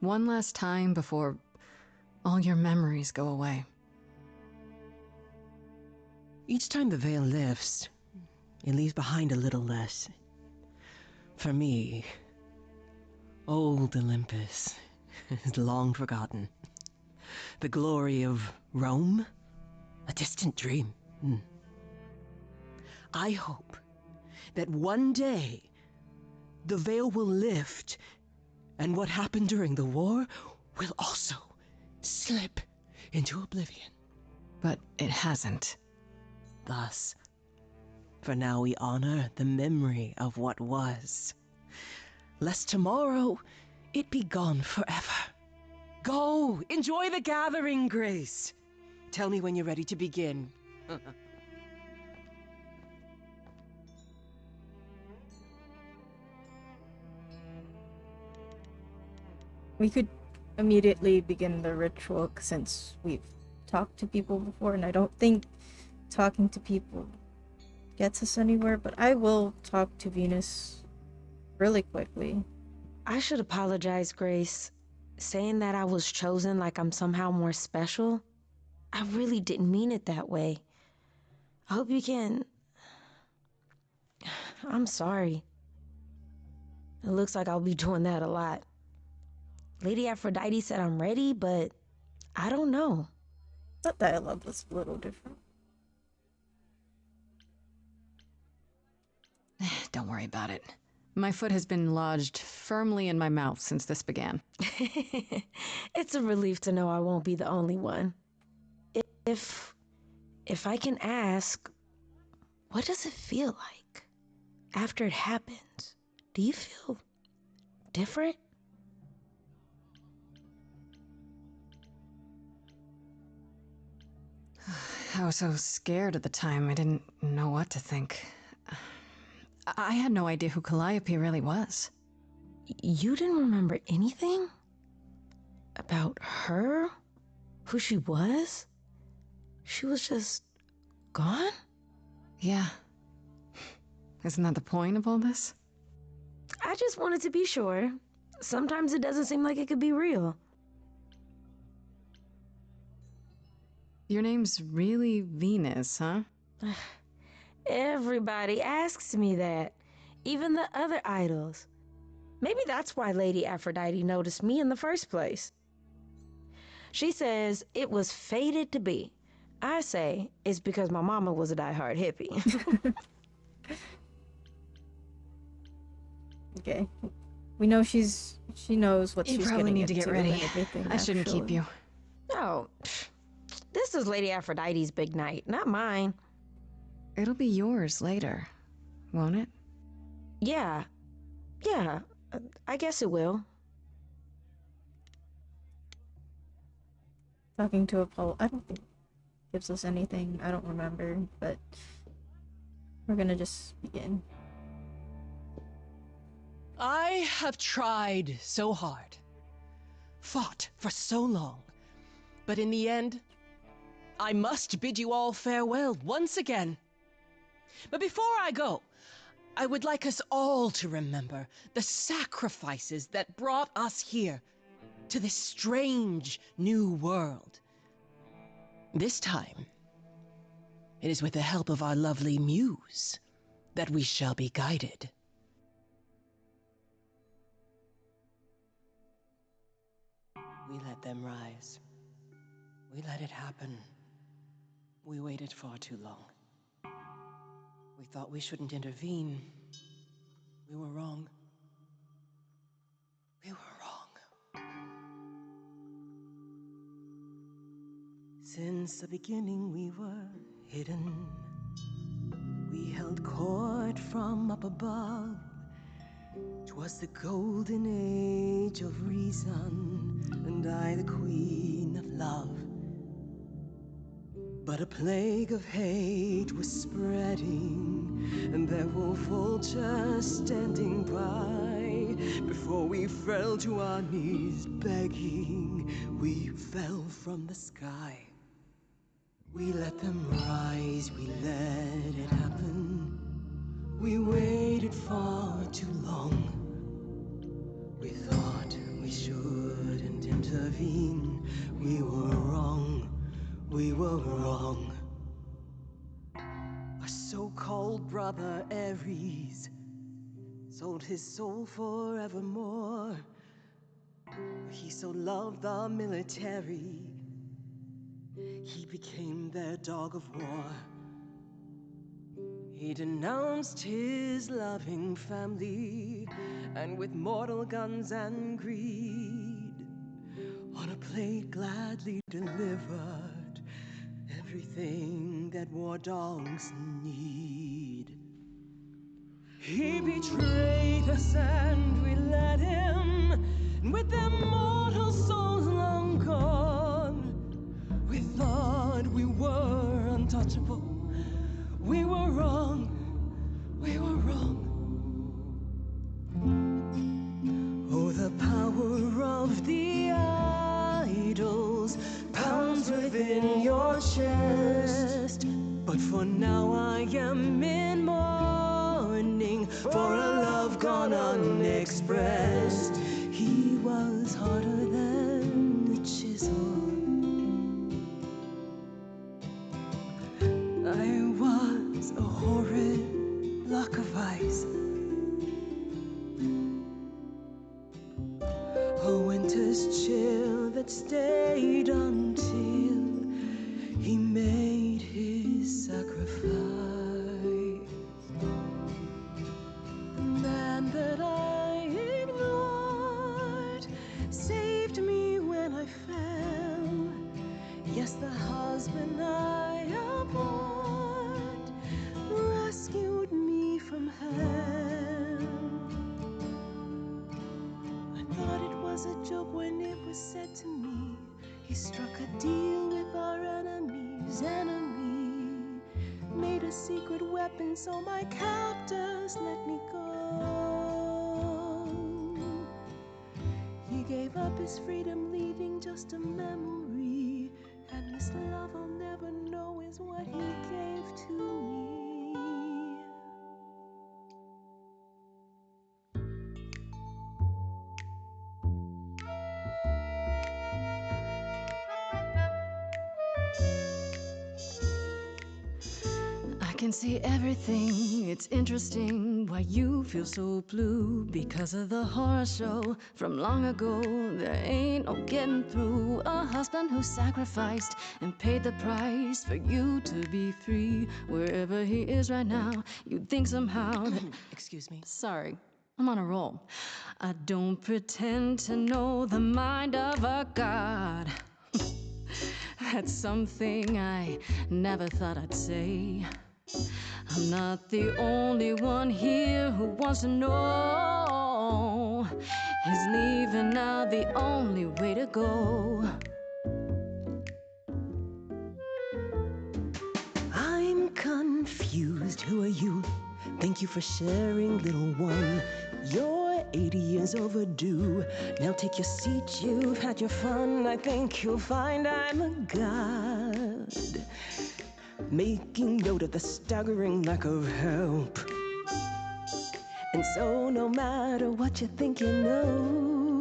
[SPEAKER 2] One last time before all your memories go away.
[SPEAKER 3] Each time the veil lifts, it leaves behind a little less. For me, old Olympus is long forgotten. The glory of Rome, a distant dream. I hope that one day the veil will lift and what happened during the war will also slip into oblivion.
[SPEAKER 2] But it hasn't.
[SPEAKER 3] Thus, for now we honor the memory of what was, lest tomorrow it be gone forever. Go, enjoy the gathering, Grace. Tell me when you're ready to begin.
[SPEAKER 1] We could immediately begin the ritual since we've talked to people before, and I don't think talking to people gets us anywhere, but I will talk to Venus really quickly.
[SPEAKER 8] I should apologize, Grace. Saying that I was chosen like I'm somehow more special, I really didn't mean it that way. I hope you can... I'm sorry. It looks like I'll be doing that a lot. Lady Aphrodite said I'm ready, but I don't know.
[SPEAKER 1] That dialogue was a little different.
[SPEAKER 2] Don't worry about it. My foot has been lodged firmly in my mouth since this began.
[SPEAKER 8] It's a relief to know I won't be the only one. If I can ask, what does it feel like after it happens? Do you feel different?
[SPEAKER 2] I was so scared at the time, I didn't know what to think. I had no idea who Calliope really was.
[SPEAKER 8] You didn't remember anything? About her? Who she was? She was just gone?
[SPEAKER 2] Yeah. Isn't that the point of all this?
[SPEAKER 8] I just wanted to be sure. Sometimes it doesn't seem like it could be real.
[SPEAKER 2] Your name's really Venus, huh?
[SPEAKER 8] Everybody asks me that. Even the other idols. Maybe that's why Lady Aphrodite noticed me in the first place. She says it was fated to be. I say it's because my mama was a diehard hippie.
[SPEAKER 1] Okay. We know she knows what
[SPEAKER 2] You
[SPEAKER 1] she's
[SPEAKER 2] probably
[SPEAKER 1] getting
[SPEAKER 2] need to get
[SPEAKER 1] into
[SPEAKER 2] ready.
[SPEAKER 1] and everything,
[SPEAKER 2] I shouldn't keep
[SPEAKER 1] actually.
[SPEAKER 2] you.
[SPEAKER 8] No. This is Lady Aphrodite's big night, not mine.
[SPEAKER 2] It'll be yours later, won't it?
[SPEAKER 8] Yeah. Yeah. I guess it will.
[SPEAKER 1] Talking to Apollo, I don't think gives us anything. I don't remember, but we're gonna just begin.
[SPEAKER 3] I have tried so hard, fought for so long, but in the end, I must bid you all farewell once again. But before I go, I would like us all to remember the sacrifices that brought us here to this strange new world. This time, it is with the help of our lovely muse that we shall be guided.
[SPEAKER 19] We let them rise. We let it happen. We waited far too long. We thought we shouldn't intervene. We were wrong. We were wrong. Since the beginning we were hidden. We held court from up above. 'Twas the golden age of reason, and I the queen of love. But a plague of hate was spreading, and there were vultures standing by. Before we fell to our knees begging, we fell from the sky. We let them rise, we let it happen. We waited far too long. We thought we shouldn't intervene. We were wrong, we were wrong. Our so-called brother Ares sold his soul forevermore. He so loved the military, he became their dog of war. He denounced his loving family, and with mortal guns and greed, on a plate gladly delivered everything that war dogs need. He betrayed us and we let him, and with their mortal souls long gone, we thought we were untouchable. We were wrong, we were wrong. Oh, the power of the idols pounds within your chest. But for now I am in mourning for a love gone unexpressed. He was harder than the chisel. I was a horrid block of ice. A winter's chill that stayed until he made his sacrifice. The man that I ignored saved me when I fell. Yes, the husband I abhorred rescued me from hell. I thought it was a joke when it was said to me. He struck a deal with our enemy's enemy, made a secret weapon so my captors let me go. He gave up his freedom, leaving just a memory, and this love I'll never know is what he gave to me.
[SPEAKER 2] I can see everything, it's interesting why you feel so blue. Because of the horror show from long ago, there ain't no getting through. A husband who sacrificed and paid the price for you to be free. Wherever he is right now, you'd think somehow that...
[SPEAKER 19] Excuse me.
[SPEAKER 2] Sorry, I'm on a roll. I don't pretend to know the mind of a god. That's something I never thought I'd say. I'm not the only one here who wants to know. Is leaving now the only way to go?
[SPEAKER 19] I'm confused. Who are you? Thank you for sharing, little one. You're 80 years overdue. Now take your seat, you've had your fun. I think you'll find I'm a god, making note of the staggering lack of help. And so no matter what you think you know,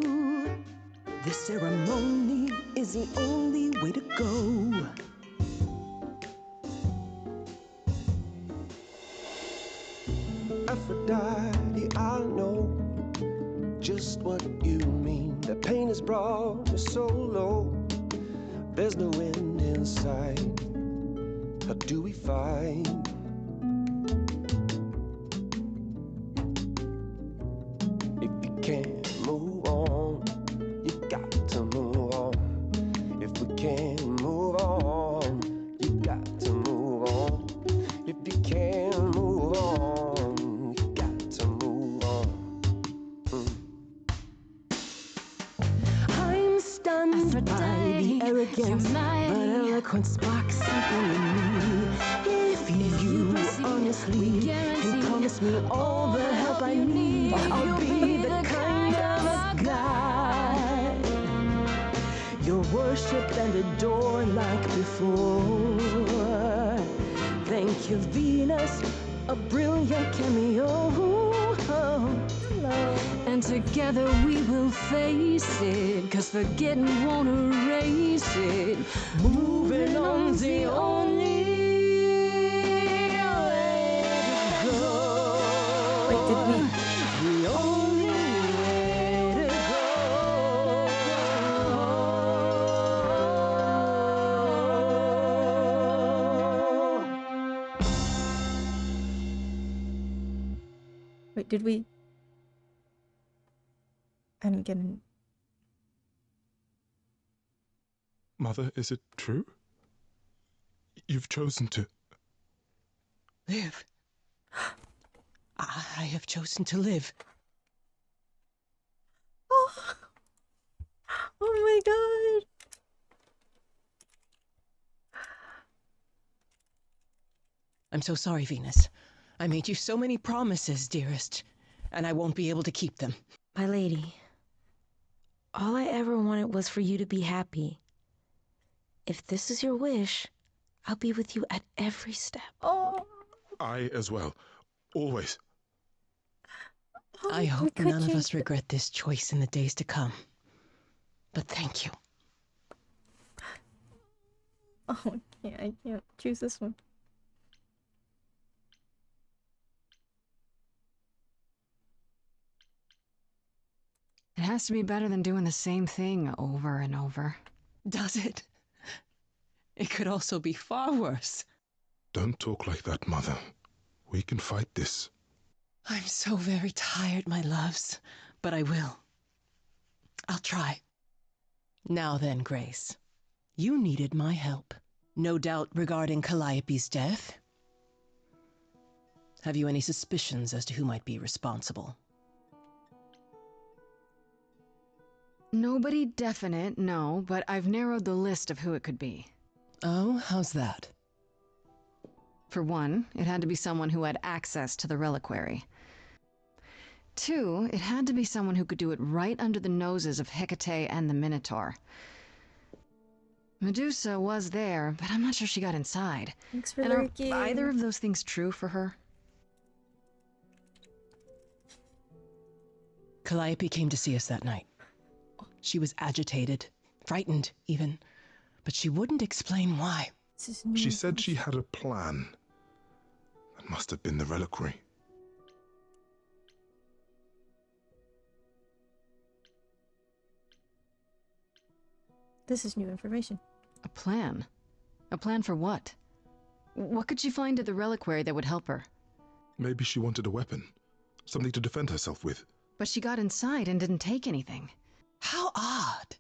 [SPEAKER 19] this ceremony is the only way to go.
[SPEAKER 14] Aphrodite, I know just what you mean. The pain is brought me so low. There's no end in sight. How do we fight? If you can't move on, you got to move on. If we can't move on, you got to move on. If you can't move on, you got to move on.
[SPEAKER 12] I'm stunned by the arrogance, but eloquence sparks something in me. If you honestly can promise me all the help I need, I'll be the kind of a guide you'll worship and adore like before. Thank you, Venus, a brilliant cameo.
[SPEAKER 17] And together we will face it, 'cause forgetting won't erase it. Moving on's the only way to go.
[SPEAKER 1] Wait, did we?
[SPEAKER 17] The only way to
[SPEAKER 1] Wait, did we? I didn't get an.
[SPEAKER 15] Mother, is it true? You've chosen to.
[SPEAKER 3] Live. I have chosen to live.
[SPEAKER 1] Oh my god.
[SPEAKER 3] I'm so sorry, Venus. I made you so many promises, dearest, and I won't be able to keep them.
[SPEAKER 8] My lady, all I ever wanted was for you to be happy. If this is your wish, I'll be with you at every step.
[SPEAKER 1] Oh.
[SPEAKER 15] I as well. Always.
[SPEAKER 3] I hope none of us regret this choice in the days to come. But thank you.
[SPEAKER 1] Oh, I can't choose this one.
[SPEAKER 2] It has to be better than doing the same thing over and over.
[SPEAKER 3] Does it? It could also be far worse.
[SPEAKER 15] Don't talk like that, Mother. We can fight this.
[SPEAKER 3] I'm so very tired, my loves, but I will. I'll try. Now then, Grace. You needed my help. No doubt regarding Calliope's death. Have you any suspicions as to who might be responsible?
[SPEAKER 2] Nobody definite, no, but I've narrowed the list of who it could be.
[SPEAKER 3] Oh, how's that?
[SPEAKER 2] For one, it had to be someone who had access to the reliquary. Two, it had to be someone who could do it right under the noses of Hecate and the Minotaur. Medusa was there, but I'm not sure she got inside.
[SPEAKER 1] Thanks for
[SPEAKER 2] and are
[SPEAKER 1] lurking.
[SPEAKER 2] either of those things true for her?
[SPEAKER 3] Calliope came to see us that night. She was agitated, frightened even, but she wouldn't explain why.
[SPEAKER 15] She said she had a plan. That must have been the reliquary.
[SPEAKER 1] This is new information.
[SPEAKER 2] A plan? A plan for what? What could she find at the reliquary that would help her?
[SPEAKER 15] Maybe she wanted a weapon. Something to defend herself with.
[SPEAKER 2] But she got inside and didn't take anything.
[SPEAKER 3] How odd.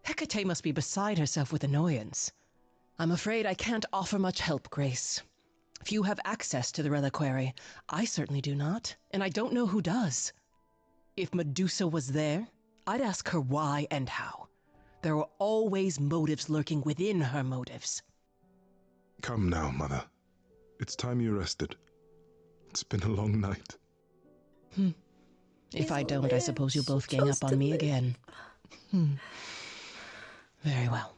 [SPEAKER 3] Hecate must be beside herself with annoyance. I'm afraid I can't offer much help, Grace. Few have access to the reliquary. I certainly do not, and I don't know who does. If Medusa was there, I'd ask her why and how. There are always motives lurking within her motives.
[SPEAKER 15] Come now, Mother. It's time you rested. It's been a long night.
[SPEAKER 3] If I don't, I suppose you'll both gang up on me again. Very well.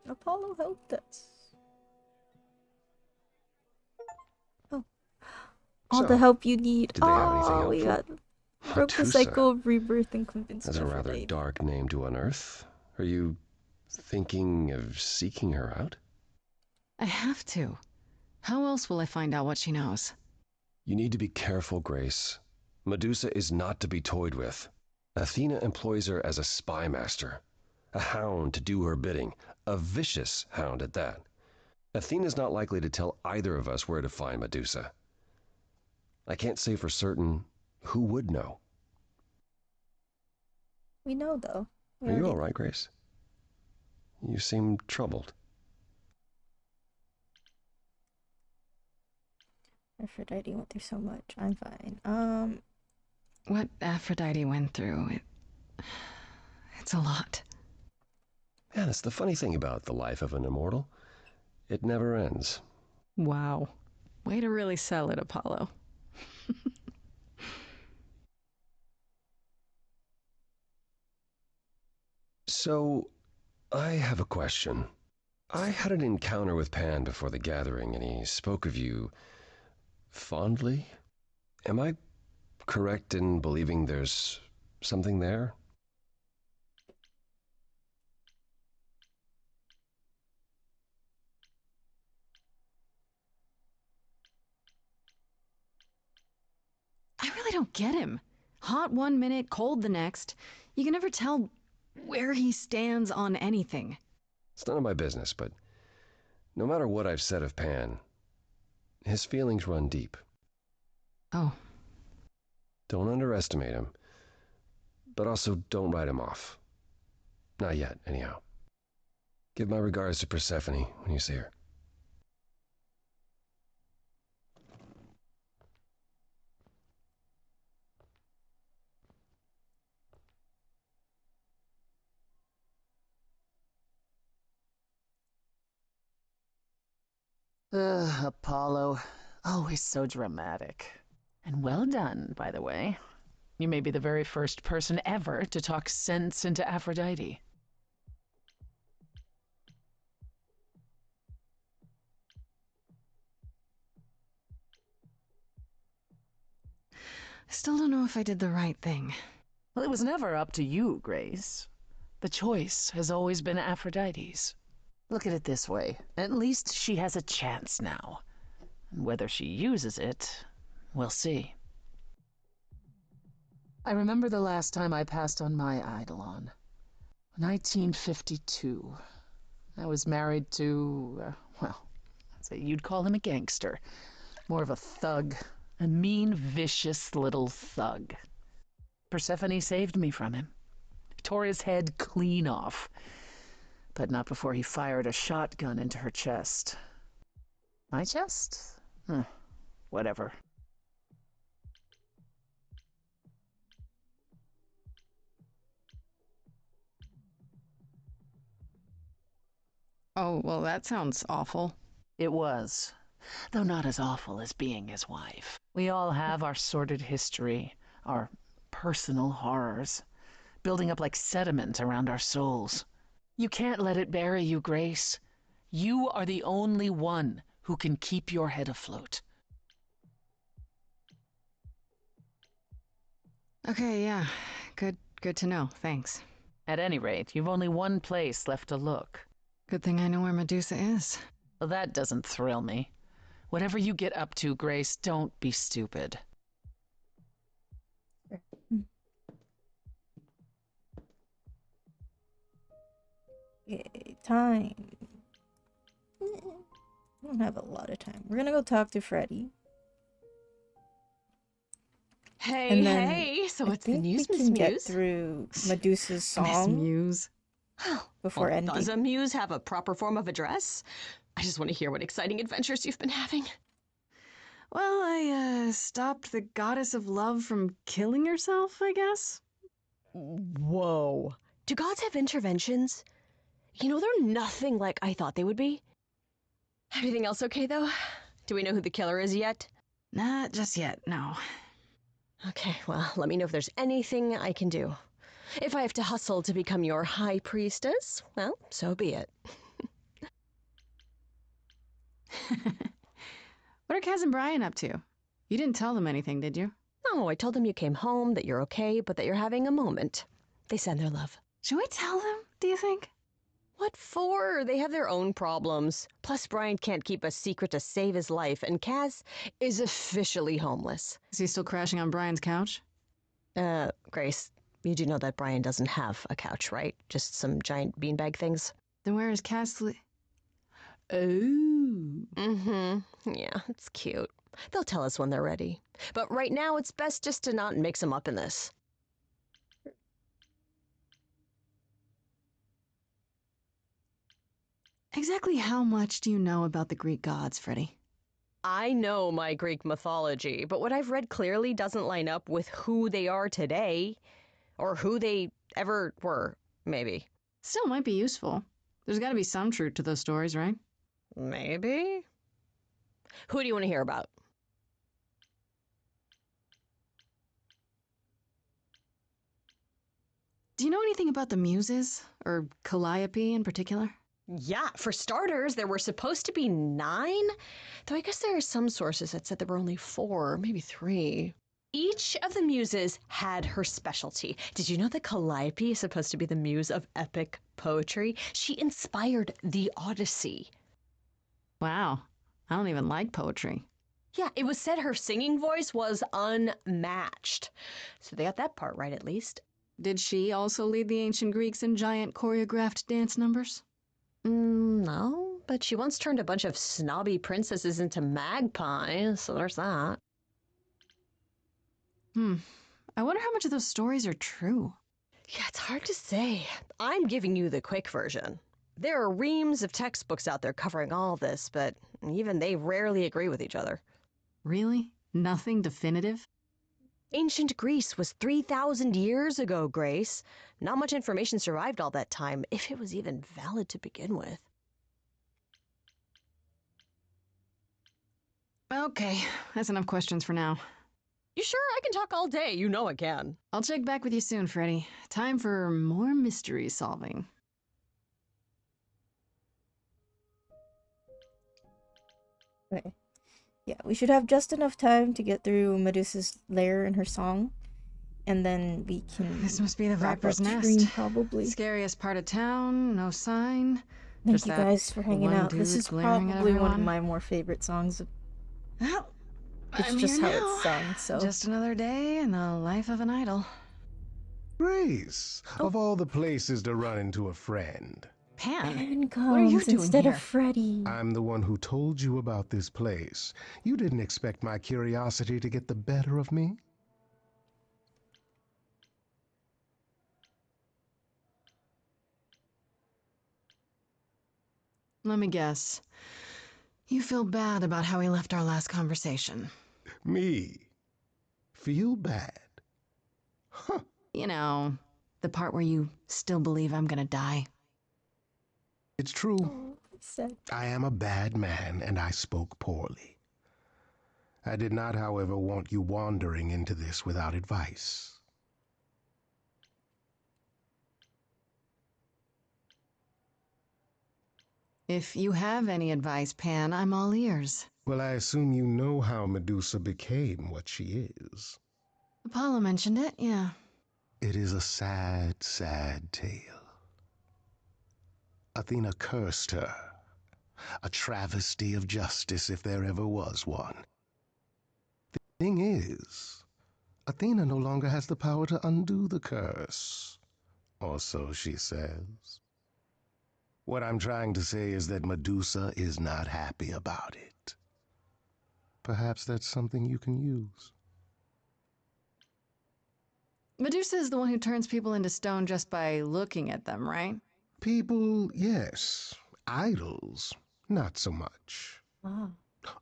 [SPEAKER 1] Apollo helped us. Oh. All the
[SPEAKER 13] So,
[SPEAKER 1] help you need.
[SPEAKER 13] did they have anything
[SPEAKER 1] Oh, we got
[SPEAKER 13] helpful?
[SPEAKER 1] broke the
[SPEAKER 13] Hattusa.
[SPEAKER 1] cycle of rebirth and convinced
[SPEAKER 13] That's a
[SPEAKER 1] her
[SPEAKER 13] rather
[SPEAKER 1] late.
[SPEAKER 13] dark name to unearth. Are you thinking of seeking her out?
[SPEAKER 2] I have to. How else will I find out what she knows?
[SPEAKER 13] You need to be careful, Grace. Medusa is not to be toyed with. Athena employs her as a spy master, a hound to do her bidding, a vicious hound at that. Athena's not likely to tell either of us where to find Medusa. I can't say for certain who would know.
[SPEAKER 1] We know, though. We
[SPEAKER 13] Are you
[SPEAKER 1] already-
[SPEAKER 13] all right, Grace? You seem troubled.
[SPEAKER 1] Aphrodite went through so much. I'm fine.
[SPEAKER 2] What Aphrodite went through, it's a lot.
[SPEAKER 13] Yeah, that's the funny thing about the life of an immortal. It never ends.
[SPEAKER 2] Wow. Way to really sell it, Apollo.
[SPEAKER 13] So, I have a question. I had an encounter with Pan before the gathering, and he spoke of you fondly. Am I correct in believing there's something there?
[SPEAKER 2] I really don't get him. Hot one minute, cold the next. You can never tell where he stands on anything.
[SPEAKER 13] It's none of my business, but no matter what I've said of Pan, his feelings run deep.
[SPEAKER 2] Oh.
[SPEAKER 13] Don't underestimate him, but also don't write him off. Not yet, anyhow. Give my regards to Persephone when you see her.
[SPEAKER 10] Ugh, Apollo. Always so dramatic. And well done, by the way. You may be the very first person ever to talk sense into Aphrodite.
[SPEAKER 2] I still don't know if I did the right thing.
[SPEAKER 10] Well, it was never up to you, Grace. The choice has always been Aphrodite's. Look at it this way. At least she has a chance now. And whether she uses it, we'll see. I remember the last time I passed on my Eidolon. 1952. I was married to, well, I'd say you'd call him a gangster. More of a thug. A mean, vicious little thug. Persephone saved me from him. Tore his head clean off. But not before he fired a shotgun into her chest. My chest? Whatever.
[SPEAKER 2] Oh, well, that sounds awful.
[SPEAKER 10] It was. Though not as awful as being his wife. We all have our sordid history, our personal horrors, building up like sediment around our souls. You can't let it bury you, Grace. You are the only one who can keep your head afloat.
[SPEAKER 2] Okay, yeah. Good to know. Thanks.
[SPEAKER 10] At any rate, you've only one place left to look.
[SPEAKER 2] Good thing I know where Medusa is.
[SPEAKER 10] Well, that doesn't thrill me. Whatever you get up to, Grace, don't be stupid.
[SPEAKER 1] Okay, time. We don't have a lot of time. We're gonna go talk to Freddy.
[SPEAKER 3] Hey,
[SPEAKER 1] And then
[SPEAKER 3] hey, so
[SPEAKER 1] I
[SPEAKER 3] what's the
[SPEAKER 1] think
[SPEAKER 3] news,
[SPEAKER 1] we
[SPEAKER 3] Miss
[SPEAKER 1] can get
[SPEAKER 3] Muse?
[SPEAKER 1] through Medusa's song
[SPEAKER 2] Muse.
[SPEAKER 1] before
[SPEAKER 3] Well,
[SPEAKER 1] ending.
[SPEAKER 3] does a muse have a proper form of address? I just want to hear what exciting adventures you've been having.
[SPEAKER 2] Well, I stopped the goddess of love from killing herself, I guess.
[SPEAKER 3] Whoa. Do gods have interventions? You know, they're nothing like I thought they would be. Everything else okay, though? Do we know who the killer is yet?
[SPEAKER 2] Not just yet, no.
[SPEAKER 3] Okay, well, let me know if there's anything I can do. If I have to hustle to become your high priestess, well, so be it.
[SPEAKER 2] What are Kaz and Brian up to? You didn't tell them anything, did you?
[SPEAKER 3] No, I told them you came home, that you're okay, but that you're having a moment. They send their love.
[SPEAKER 2] Should we tell them, do you think?
[SPEAKER 3] What for? They have their own problems. Plus, Brian can't keep a secret to save his life, and Kaz is officially homeless.
[SPEAKER 2] Is he still crashing on Brian's couch?
[SPEAKER 3] Grace, you do know that Brian doesn't have a couch, right? Just some giant beanbag things?
[SPEAKER 2] Then where is Kaz Oh.
[SPEAKER 3] Mm-hmm. Yeah, it's cute. They'll tell us when they're ready. But right now, it's best just to not mix them up in this.
[SPEAKER 2] Exactly how much do you know about the Greek gods, Freddy?
[SPEAKER 3] I know my Greek mythology, but what I've read clearly doesn't line up with who they are today. Or who they ever were, maybe.
[SPEAKER 2] Still might be useful. There's gotta be some truth to those stories, right?
[SPEAKER 3] Maybe? Who do you want to hear about?
[SPEAKER 2] Do you know anything about the Muses? Or Calliope in particular?
[SPEAKER 3] Yeah, for starters, there were supposed to be 9. Though I guess there are some sources that said there were only 4, maybe 3. Each of the muses had her specialty. Did you know that Calliope is supposed to be the muse of epic poetry? She inspired the Odyssey.
[SPEAKER 2] Wow, I don't even like poetry.
[SPEAKER 3] Yeah, it was said her singing voice was unmatched. So they got that part right, at least.
[SPEAKER 2] Did she also lead the ancient Greeks in giant choreographed dance numbers?
[SPEAKER 3] No, but she once turned a bunch of snobby princesses into magpies, so there's that.
[SPEAKER 2] I wonder how much of those stories are true.
[SPEAKER 3] Yeah, it's hard to say. I'm giving you the quick version. There are reams of textbooks out there covering all this, but even they rarely agree with each other.
[SPEAKER 2] Really? Nothing definitive?
[SPEAKER 3] Ancient Greece was 3,000 years ago, Grace. Not much information survived all that time, if it was even valid to begin with.
[SPEAKER 2] Okay, that's enough questions for now.
[SPEAKER 3] You sure? I can talk all day. You know I can.
[SPEAKER 2] I'll check back with you soon, Freddy. Time for more mystery solving.
[SPEAKER 1] Okay. Yeah, we should have just enough time to get through Medusa's lair and her song. And then we can...
[SPEAKER 2] This must be the
[SPEAKER 1] wrap
[SPEAKER 2] Viper's
[SPEAKER 1] up
[SPEAKER 2] Nest.
[SPEAKER 1] stream, probably.
[SPEAKER 2] Scariest part of town, no sign.
[SPEAKER 1] Thank
[SPEAKER 2] Just
[SPEAKER 1] you
[SPEAKER 2] that
[SPEAKER 1] guys for hanging
[SPEAKER 2] one
[SPEAKER 1] out. This
[SPEAKER 2] dude
[SPEAKER 1] is
[SPEAKER 2] glaring at
[SPEAKER 1] probably one of
[SPEAKER 2] everyone.
[SPEAKER 1] my more favorite songs.
[SPEAKER 2] Well,
[SPEAKER 1] It's
[SPEAKER 2] I'm
[SPEAKER 1] just
[SPEAKER 2] here
[SPEAKER 1] how
[SPEAKER 2] now.
[SPEAKER 1] it's sung, so...
[SPEAKER 2] Just another day in the life of an idol.
[SPEAKER 11] Grace, of all the places to run into a friend.
[SPEAKER 1] Pan
[SPEAKER 2] what are you
[SPEAKER 1] comes
[SPEAKER 2] doing
[SPEAKER 1] instead
[SPEAKER 2] here?
[SPEAKER 1] of Freddy.
[SPEAKER 11] I'm the one who told you about this place. You didn't expect my curiosity to get the better of me?
[SPEAKER 2] Let me guess. You feel bad about how we left our last conversation.
[SPEAKER 11] Me? Feel bad?
[SPEAKER 2] You know, the part where you still believe I'm gonna die.
[SPEAKER 11] It's true. I am a bad man, and I spoke poorly. I did not, however, want you wandering into this without advice.
[SPEAKER 2] If you have any advice, Pan, I'm all ears.
[SPEAKER 11] Well, I assume you know how Medusa became what she is.
[SPEAKER 2] Apollo mentioned it, yeah.
[SPEAKER 11] It is a sad, sad tale. Athena cursed her. A travesty of justice if there ever was one. The thing is, Athena no longer has the power to undo the curse. Or so she says. What I'm trying to say is that Medusa is not happy about it. Perhaps that's something you can use.
[SPEAKER 2] Medusa is the one who turns people into stone just by looking at them, right?
[SPEAKER 11] People, yes. Idols, not so much.
[SPEAKER 1] Ah.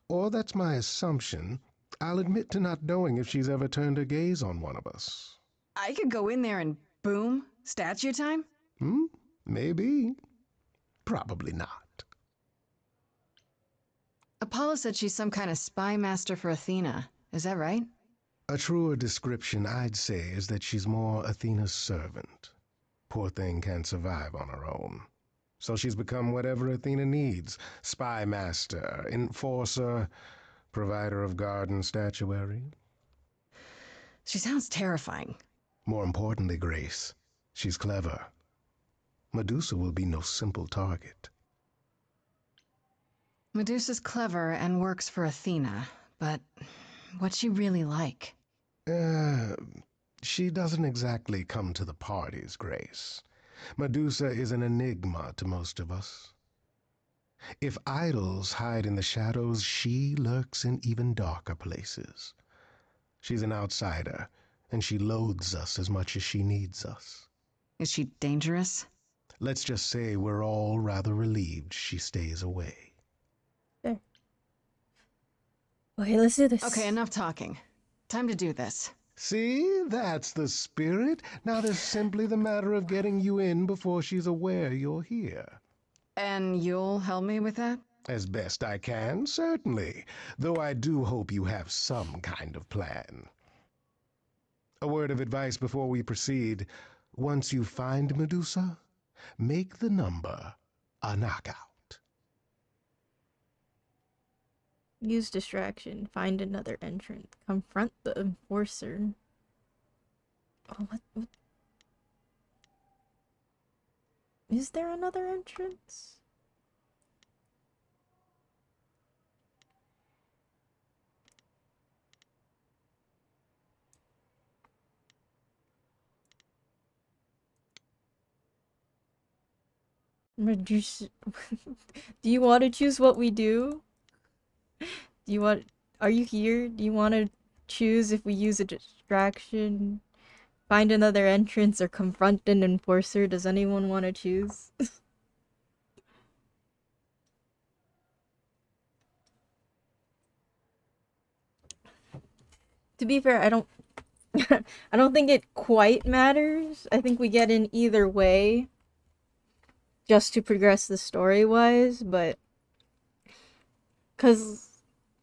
[SPEAKER 11] Or that's my assumption. I'll admit to not knowing if she's ever turned her gaze on one of us.
[SPEAKER 2] I could go in there and boom, statue time?
[SPEAKER 11] Maybe. Probably not.
[SPEAKER 2] Apollo said she's some kind of spy master for Athena. Is that right?
[SPEAKER 11] A truer description, I'd say, is that she's more Athena's servant. Poor thing can't survive on her own. So she's become whatever Athena needs. Spy master, enforcer, provider of garden statuary.
[SPEAKER 2] She sounds terrifying.
[SPEAKER 11] More importantly, Grace, she's clever. Medusa will be no simple target.
[SPEAKER 2] Medusa's clever and works for Athena, but what's she really like?
[SPEAKER 11] She doesn't exactly come to the parties, Grace. Medusa is an enigma to most of us. If idols hide in the shadows, she lurks in even darker places. She's an outsider, and she loathes us as much as she needs us.
[SPEAKER 2] Is she dangerous?
[SPEAKER 11] Let's just say we're all rather relieved she stays away.
[SPEAKER 1] There. Okay, let's do this.
[SPEAKER 2] Okay, enough talking. Time to do this.
[SPEAKER 11] See, that's the spirit. Now there's simply the matter of getting you in before she's aware you're here.
[SPEAKER 2] And you'll help me with that?
[SPEAKER 11] As best I can, certainly. Though I do hope you have some kind of plan. A word of advice before we proceed. Once you find Medusa, make the number a knockout.
[SPEAKER 1] Use distraction. Find another entrant. Confront the enforcer. Oh, what? Is there another entrance? Reduce. Do you want to choose what we do? Do you want? Are you here? Do you want to choose if we use a distraction, find another entrance, or confront an enforcer? Does anyone want to choose? To be fair, I don't I don't think it quite matters. I think we get in either way just to progress the story wise, but cuz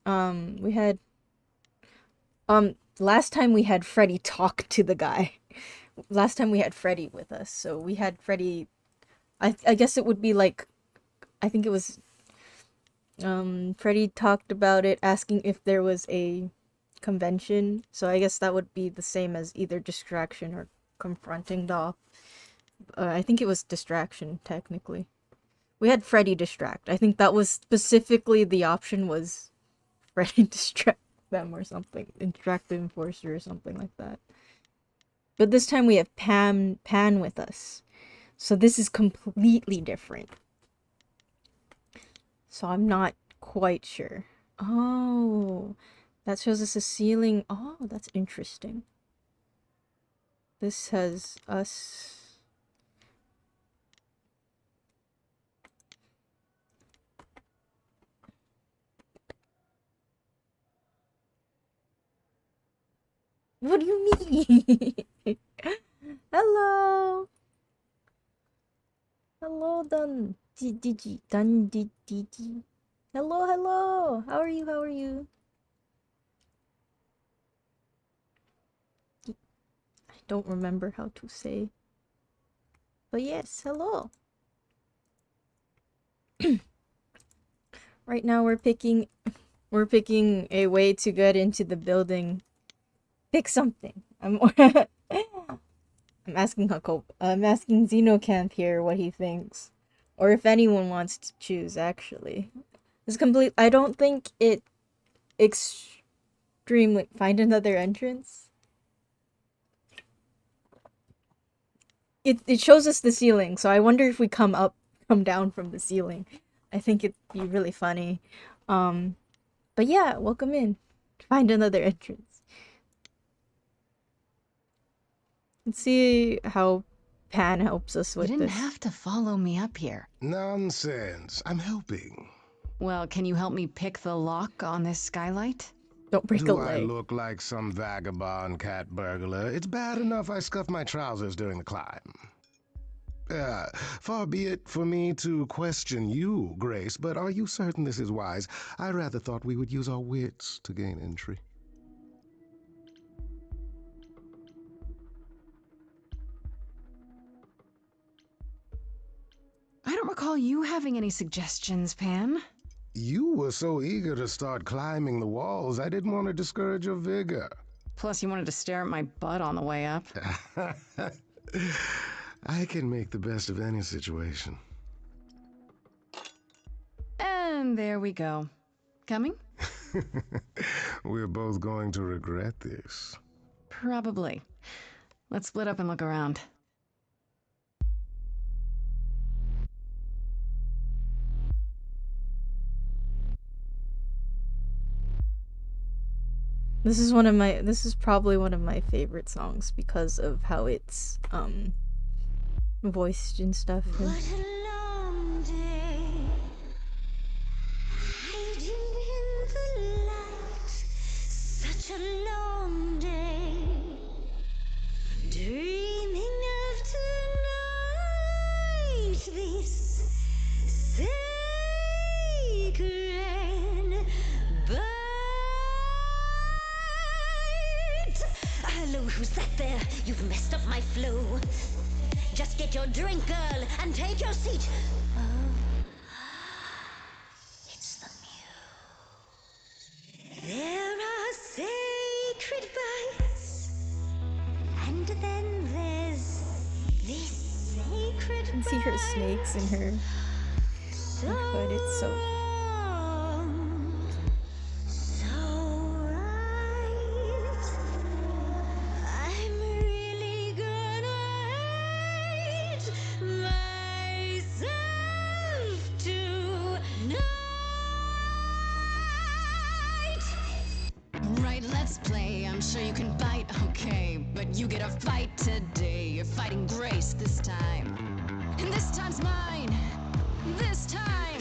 [SPEAKER 1] we had last time we had Freddy talk to the guy. Last time we had Freddy with us. So we had Freddy, I guess it would be like, I think it was Freddy talked about it, asking if there was a convention. So I guess that would be the same as either distraction or confronting the I think it was distraction technically. We had Freddy distract. I think that was specifically the option was Freddy distract them or something. Distract the enforcer or something like that. But this time we have Pan with us. So this is completely different. So I'm not quite sure. Oh, that shows us a ceiling. Oh, that's interesting. This has us. What do you mean? Hello. Hello, Dan Digi. Hello, hello. How are you? How are you? I don't remember how to say. But yes, hello. Right now we're picking a way to get into the building. Pick something. I'm asking Xenocamp here what he thinks. Or if anyone wants to choose, actually. It's complete. I don't think it extremely. Find another entrance? It shows us the ceiling, so I wonder if we come down from the ceiling. I think it'd be really funny. But yeah, welcome in. Find another entrance. Let's see how Pan helps us with this.
[SPEAKER 2] You didn't have to follow me up here.
[SPEAKER 11] Nonsense. I'm helping.
[SPEAKER 2] Well, can you help me pick the lock on this skylight?
[SPEAKER 1] Don't break a
[SPEAKER 11] Do
[SPEAKER 1] leg.
[SPEAKER 11] I look like some vagabond cat burglar? It's bad enough I scuffed my trousers during the climb. Far be it for me to question you, Grace, but are you certain this is wise? I rather thought we would use our wits to gain entry.
[SPEAKER 2] I don't recall you having any suggestions, Pan.
[SPEAKER 11] You were so eager to start climbing the walls, I didn't want to discourage your vigor.
[SPEAKER 2] Plus, you wanted to stare at my butt on the way up.
[SPEAKER 11] I can make the best of any situation.
[SPEAKER 2] And there we go. Coming?
[SPEAKER 11] We're both going to regret this.
[SPEAKER 2] Probably. Let's split up and look around.
[SPEAKER 1] This is probably one of my favorite songs because of how it's voiced and stuff.
[SPEAKER 6] What a long day, hiding in the light. Such a long day, dreaming of tonight. This sacred bite. Hello, who's that there? You've messed up my flow. Just get your drink, girl, and take your seat. Oh, it's the muse. There are sacred bites, and then there's this sacred
[SPEAKER 1] You can see her snakes in her hood. It's so.
[SPEAKER 6] I'm really gonna hate myself tonight.
[SPEAKER 2] Right, let's play. I'm sure you can bite, okay. But you get a fight today. You're fighting Grace this time. And this time's mine. This time.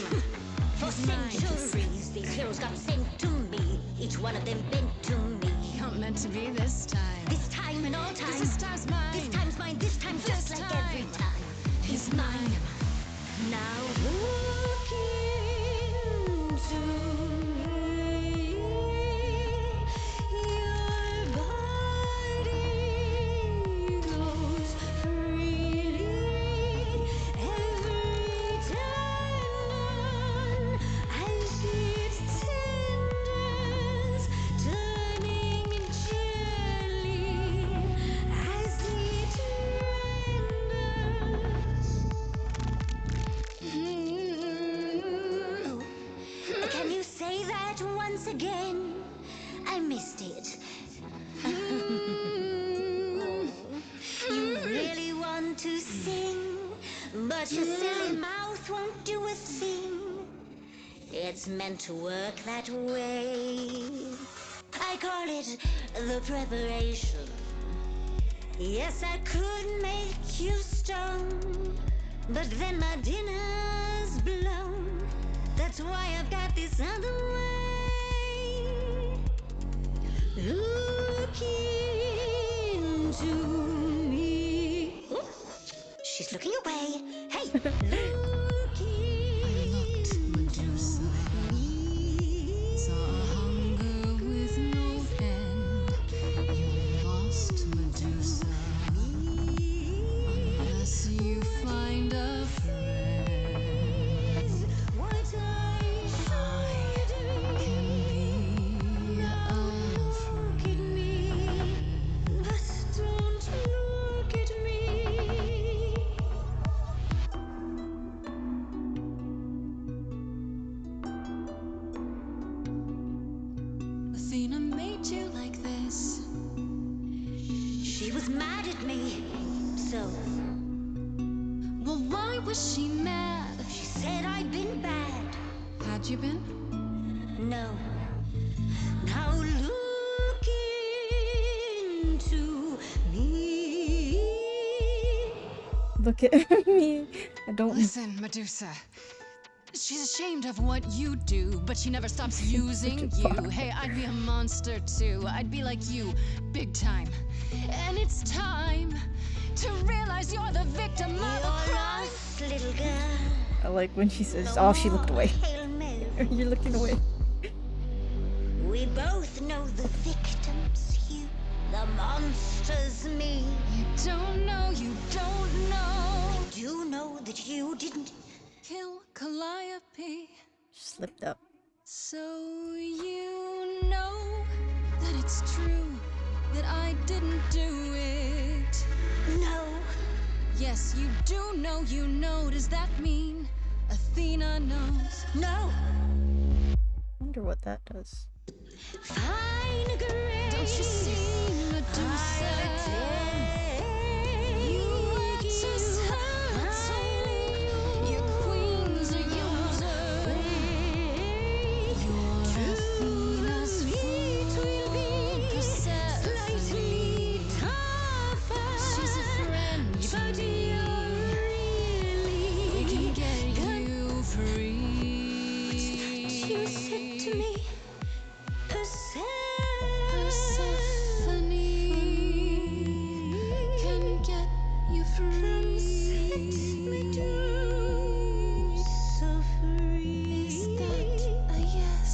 [SPEAKER 6] For
[SPEAKER 2] is mine.
[SPEAKER 6] centuries, these heroes got sent to me. Each one of them bent to me.
[SPEAKER 2] Not meant to be this time.
[SPEAKER 6] This time and all time.
[SPEAKER 2] This time's mine.
[SPEAKER 6] This time's mine. This time just like every time.
[SPEAKER 2] Is mine.
[SPEAKER 6] Now look into me. Your body goes freely every time as it tenders, turning gently as it renders. Can you say that once again? I missed it. You really want to sing, but your silly mouth won't do a thing. It's meant to work that way. I call it the preparation. Yes, I could make you stone, but then my dinner's blown. That's why I've got this other way. Look into me. Ooh, she's looking away. Hey, look into me.
[SPEAKER 2] Saw hunger with no end. You lost Medusa. Unless you find a friend.
[SPEAKER 6] What I should
[SPEAKER 2] can be
[SPEAKER 6] look at me, but don't look at me.
[SPEAKER 17] Athena made you like this.
[SPEAKER 6] She was mad at me, so
[SPEAKER 17] Well, why was she mad?
[SPEAKER 6] she said I'd been bad.
[SPEAKER 17] Had you been?
[SPEAKER 6] No. Now look into me.
[SPEAKER 1] Look at me. I don't.
[SPEAKER 2] Listen, Medusa. She's ashamed of what you do, but she never stops using you. Hey, I'd be a monster too. I'd be like you, big time. And it's time to realize you're the victim of a crime.
[SPEAKER 6] Lost, little girl.
[SPEAKER 1] I like when she says, "Oh, she looked away."
[SPEAKER 6] Hail Mary.
[SPEAKER 1] You're looking away.
[SPEAKER 6] We both know the victims, you, the monsters, me.
[SPEAKER 17] You don't know, you don't know.
[SPEAKER 6] I do know that you didn't
[SPEAKER 17] Kill Calliope.
[SPEAKER 1] Slipped up.
[SPEAKER 17] So you know that it's true that I didn't do it.
[SPEAKER 6] know.
[SPEAKER 17] Yes,
[SPEAKER 6] Yes, you do know, does that mean Athena knows? No!
[SPEAKER 1] Wonder what that does.
[SPEAKER 6] Fine grace. Don't you see, Medusa? You are just her tool. Your queens are user. Your Athena's feet will be slightly tougher. She's a friend to me. We can get you free. You said to me, Persephone can get you free. So free. Is that a yes?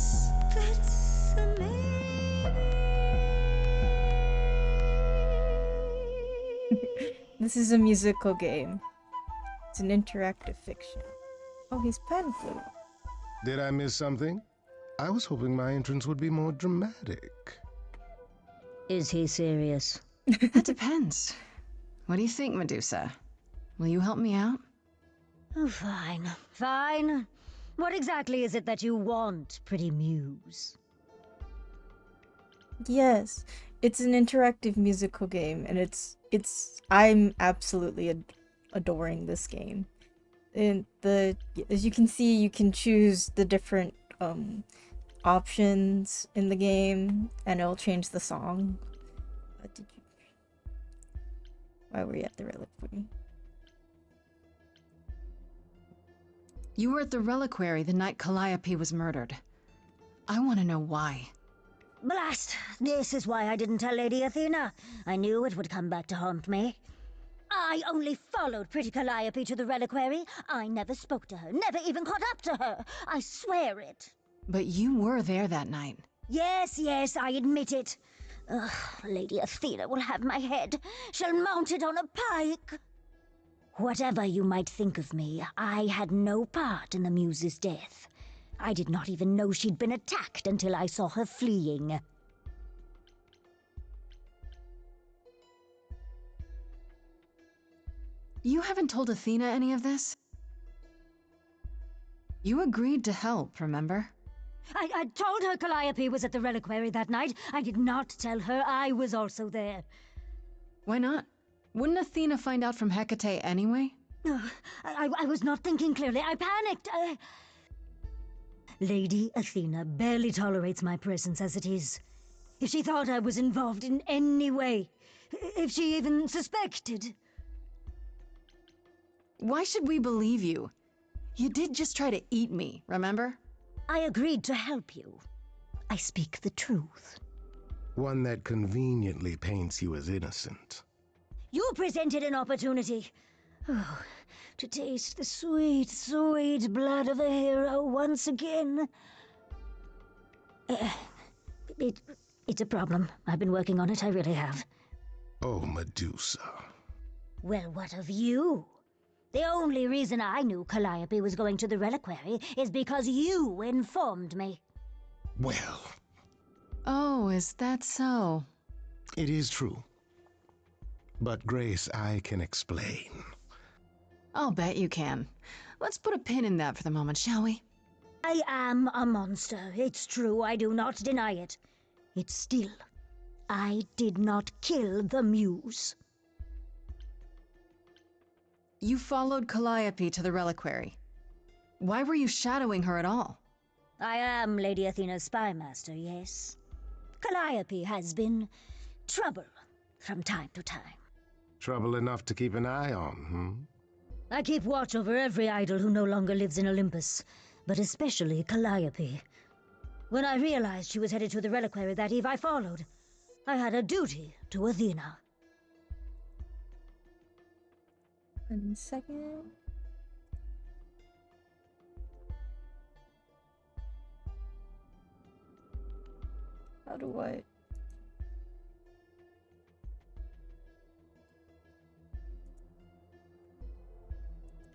[SPEAKER 6] That's a maybe.
[SPEAKER 1] This is a musical game. It's an interactive fiction. Oh, he's pan flute.
[SPEAKER 11] Did I miss something? I was hoping my entrance would be more dramatic.
[SPEAKER 8] Is he serious?
[SPEAKER 2] That depends. What do you think, Medusa? Will you help me out?
[SPEAKER 8] Oh, fine. Fine. What exactly is it that you want, pretty muse?
[SPEAKER 1] Yes, it's an interactive musical game, and I'm absolutely adoring this game. And as you can see, you can choose the different options in the game, and it'll change the song. Why were you at the reliquary?
[SPEAKER 2] You were at the reliquary the night Calliope was murdered. I want to know why.
[SPEAKER 8] Blast! This is why I didn't tell Lady Athena. I knew it would come back to haunt me. I only followed pretty Calliope to the reliquary. I never spoke to her, never even caught up to her. I swear it.
[SPEAKER 2] But you were there that night.
[SPEAKER 8] Yes, I admit it. Ugh, Lady Athena will have my head. She'll mount it on a pike. Whatever you might think of me, I had no part in the Muse's death. I did not even know she'd been attacked until I saw her fleeing.
[SPEAKER 2] You haven't told Athena any of this? You agreed to help, remember?
[SPEAKER 8] I told her Calliope was at the reliquary that night. I did not tell her I was also there.
[SPEAKER 2] Why not? Wouldn't Athena find out from Hecate anyway?
[SPEAKER 8] I was not thinking clearly. I panicked. Lady Athena barely tolerates my presence as it is. If she thought I was involved in any way, if she even suspected...
[SPEAKER 2] Why should we believe you? You did just try to eat me, remember?
[SPEAKER 8] I agreed to help you. I speak the truth.
[SPEAKER 11] One that conveniently paints you as innocent.
[SPEAKER 8] You presented an opportunity. Oh, to taste the sweet, sweet blood of a hero once again. It's a problem. I've been working on it, I really have.
[SPEAKER 11] Oh, Medusa.
[SPEAKER 8] Well, what of you? The only reason I knew Calliope was going to the reliquary is because you informed me.
[SPEAKER 11] Well...
[SPEAKER 2] Oh, is that so?
[SPEAKER 11] It is true. But Grace, I can explain.
[SPEAKER 2] I'll bet you can. Let's put a pin in that for the moment, shall we?
[SPEAKER 8] I am a monster. It's true, I do not deny it. It's still, I did not kill the Muse.
[SPEAKER 2] You followed Calliope to the reliquary. Why were you shadowing her at all?
[SPEAKER 8] I am Lady Athena's spy master, yes. Calliope has been trouble from time to time.
[SPEAKER 11] Trouble enough to keep an eye on,
[SPEAKER 8] I keep watch over every idol who no longer lives in Olympus, but especially Calliope. When I realized she was headed to the reliquary that eve, I followed. I had a duty to Athena.
[SPEAKER 1] 1 second. How do I...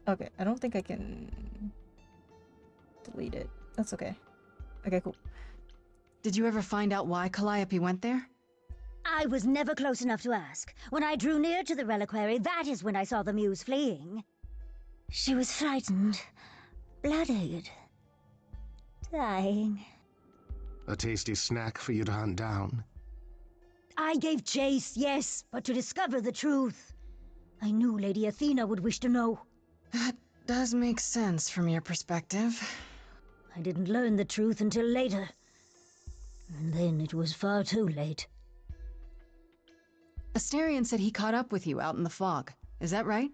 [SPEAKER 1] Okay, I don't think I can delete it. That's okay. Okay, cool.
[SPEAKER 2] Did you ever find out why Calliope went there?
[SPEAKER 8] I was never close enough to ask. When I drew near to the reliquary, that is when I saw the muse fleeing. She was frightened, bloodied, dying.
[SPEAKER 11] A tasty snack for you to hunt down.
[SPEAKER 8] I gave chase, yes, but to discover the truth. I knew Lady Athena would wish to know.
[SPEAKER 2] That does make sense from your perspective.
[SPEAKER 8] I didn't learn the truth until later. And then it was far too late.
[SPEAKER 2] Astarion said he caught up with you out in the fog. Is that right?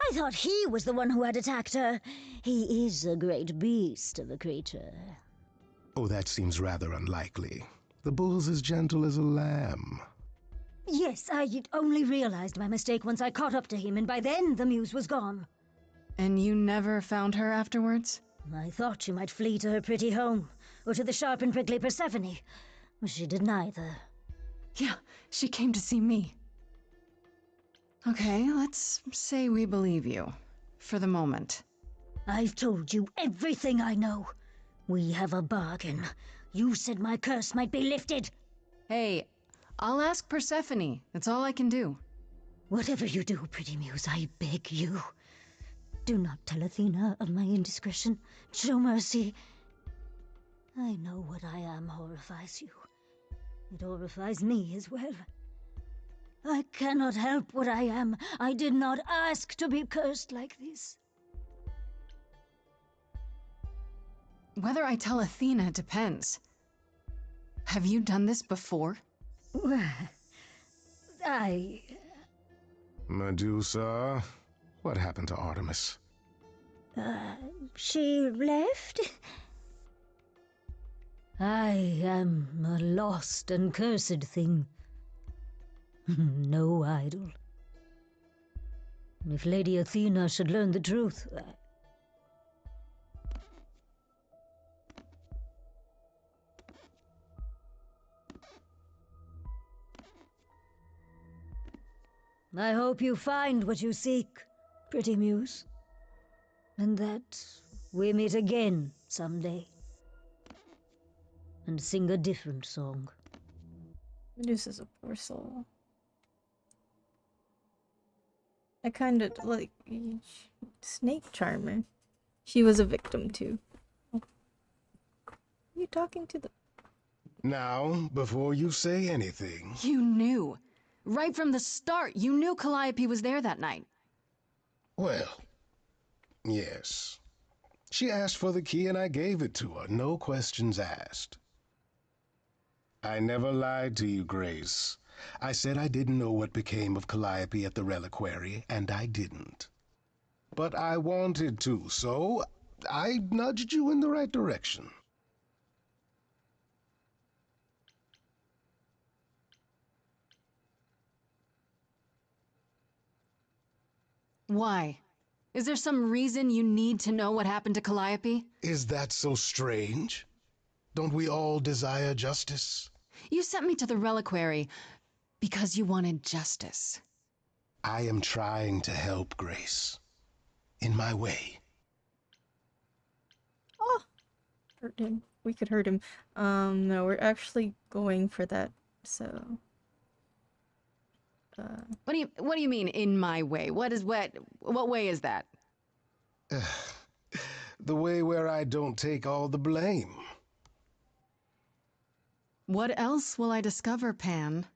[SPEAKER 8] I thought he was the one who had attacked her. He is a great beast of a creature.
[SPEAKER 11] Oh, that seems rather unlikely. The bull's as gentle as a lamb.
[SPEAKER 8] Yes, I only realized my mistake once I caught up to him, and by then the muse was gone.
[SPEAKER 2] And you never found her afterwards?
[SPEAKER 8] I thought she might flee to her pretty home, or to the sharp and prickly Persephone. She did neither.
[SPEAKER 2] Yeah, she came to see me. Okay, let's say we believe you. For the moment.
[SPEAKER 8] I've told you everything I know. We have a bargain. You said my curse might be lifted.
[SPEAKER 2] Hey, I'll ask Persephone. That's all I can do.
[SPEAKER 8] Whatever you do, pretty muse, I beg you. Do not tell Athena of my indiscretion. Show mercy. I know what I am horrifies you. It horrifies me as well. I cannot help what I am. I did not ask to be cursed like this.
[SPEAKER 2] Whether I tell Athena depends. Have you done this before?
[SPEAKER 11] Medusa, what happened to Artemis?
[SPEAKER 8] She left? I am a lost and cursed thing. No idol. If Lady Athena should learn the truth, I hope you find what you seek, pretty muse. And that we meet again someday. And sing a different song.
[SPEAKER 1] Medusa's a poor soul. I kind of like Snake Charmer. She was a victim too. Oh. You talking to the...
[SPEAKER 11] Now, before you say anything...
[SPEAKER 2] You knew. Right from the start, you knew Calliope was there that night.
[SPEAKER 11] Well, yes. She asked for the key and I gave it to her, no questions asked. I never lied to you, Grace. I said I didn't know what became of Calliope at the reliquary, and I didn't. But I wanted to, so I nudged you in the right direction.
[SPEAKER 2] Why? Is there some reason you need to know what happened to Calliope?
[SPEAKER 11] Is that so strange? Don't we all desire justice?
[SPEAKER 2] You sent me to the reliquary because you wanted justice.
[SPEAKER 11] I am trying to help, Grace. In my way.
[SPEAKER 1] Oh! Hurt him. We could hurt him. No, we're actually going for that, so...
[SPEAKER 2] What do you mean, in my way? What way is that?
[SPEAKER 11] The way where I don't take all the blame.
[SPEAKER 2] What else will I discover, Pan?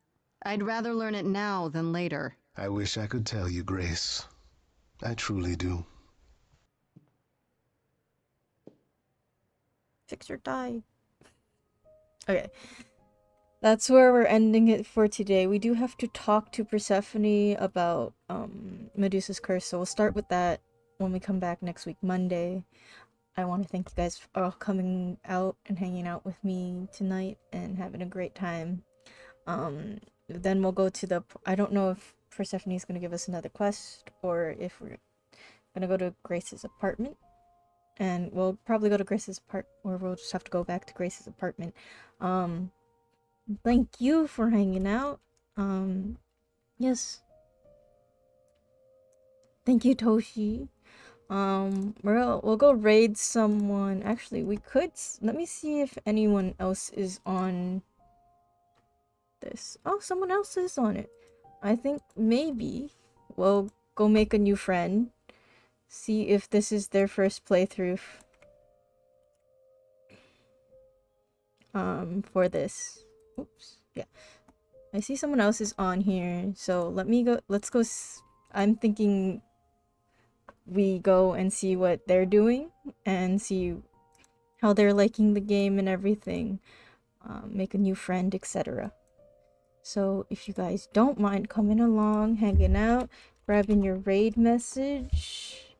[SPEAKER 2] I'd rather learn it now than later.
[SPEAKER 11] I wish I could tell you, Grace. I truly do.
[SPEAKER 1] Fix or die. Okay. That's where we're ending it for today. We do have to talk to Persephone about Medusa's curse, so we'll start with that when we come back next week, Monday. I want to thank you guys for all coming out and hanging out with me tonight and having a great time. Then we'll go to the... I don't know if Persephone is going to give us another quest or if we're going to go to Grace's apartment. And we'll probably go to Grace's or we'll just have to go back to Grace's apartment. Thank you for hanging out. Yes. Thank you, Toshi. We'll go raid someone. Actually, we could... Let me see if anyone else is on this. Oh, someone else is on it. I think maybe we'll go make a new friend. See if this is their first playthrough. For this. Oops. Yeah. I see someone else is on here. So let's go. I'm thinking we go and see what they're doing and see how they're liking the game and everything. Make a new friend, etc. So if you guys don't mind coming along, hanging out, grabbing your raid message.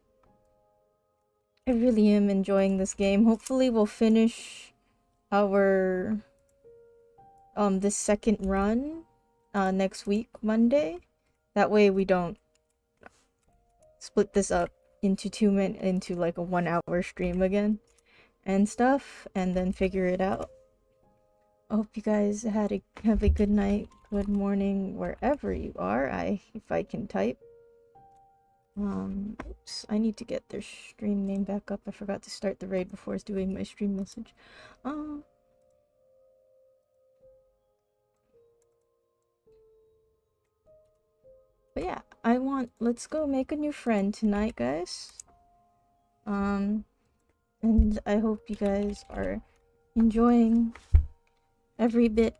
[SPEAKER 1] I really am enjoying this game. Hopefully we'll finish our this second run next week, Monday. That way we don't split this up into into like a 1 hour stream again and stuff, and then figure it out. I hope you guys have a good night, good morning, wherever you are. If I can type. Oops, I need to get their stream name back up. I forgot to start the raid before I was doing my stream message. But yeah, let's go make a new friend tonight, guys. And I hope you guys are enjoying every bit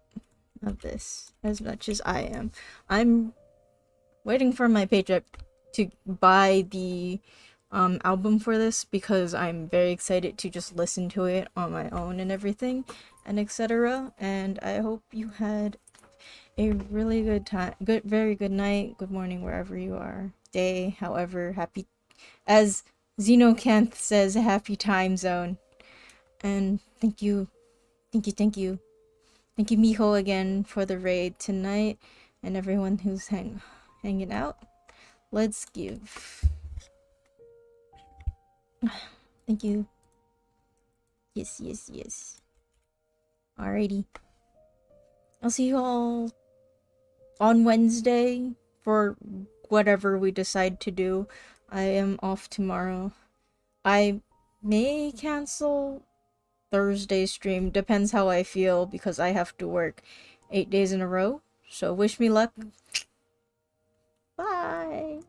[SPEAKER 1] of this as much as I am. I'm waiting for my paycheck to buy the album for this because I'm very excited to just listen to it on my own and everything and etc. And I hope you had a really good time, very good night, good morning, wherever you are, day, however, happy, as Xenocanth says, happy time zone. And thank you Miho again for the raid tonight, and everyone who's hanging out. Let's give. Thank you. Yes. Alrighty. I'll see you all on Wednesday for whatever we decide to do. I am off tomorrow. I may cancel Thursday stream, depends how I feel, because I have to work 8 days in a row. So wish me luck. Bye.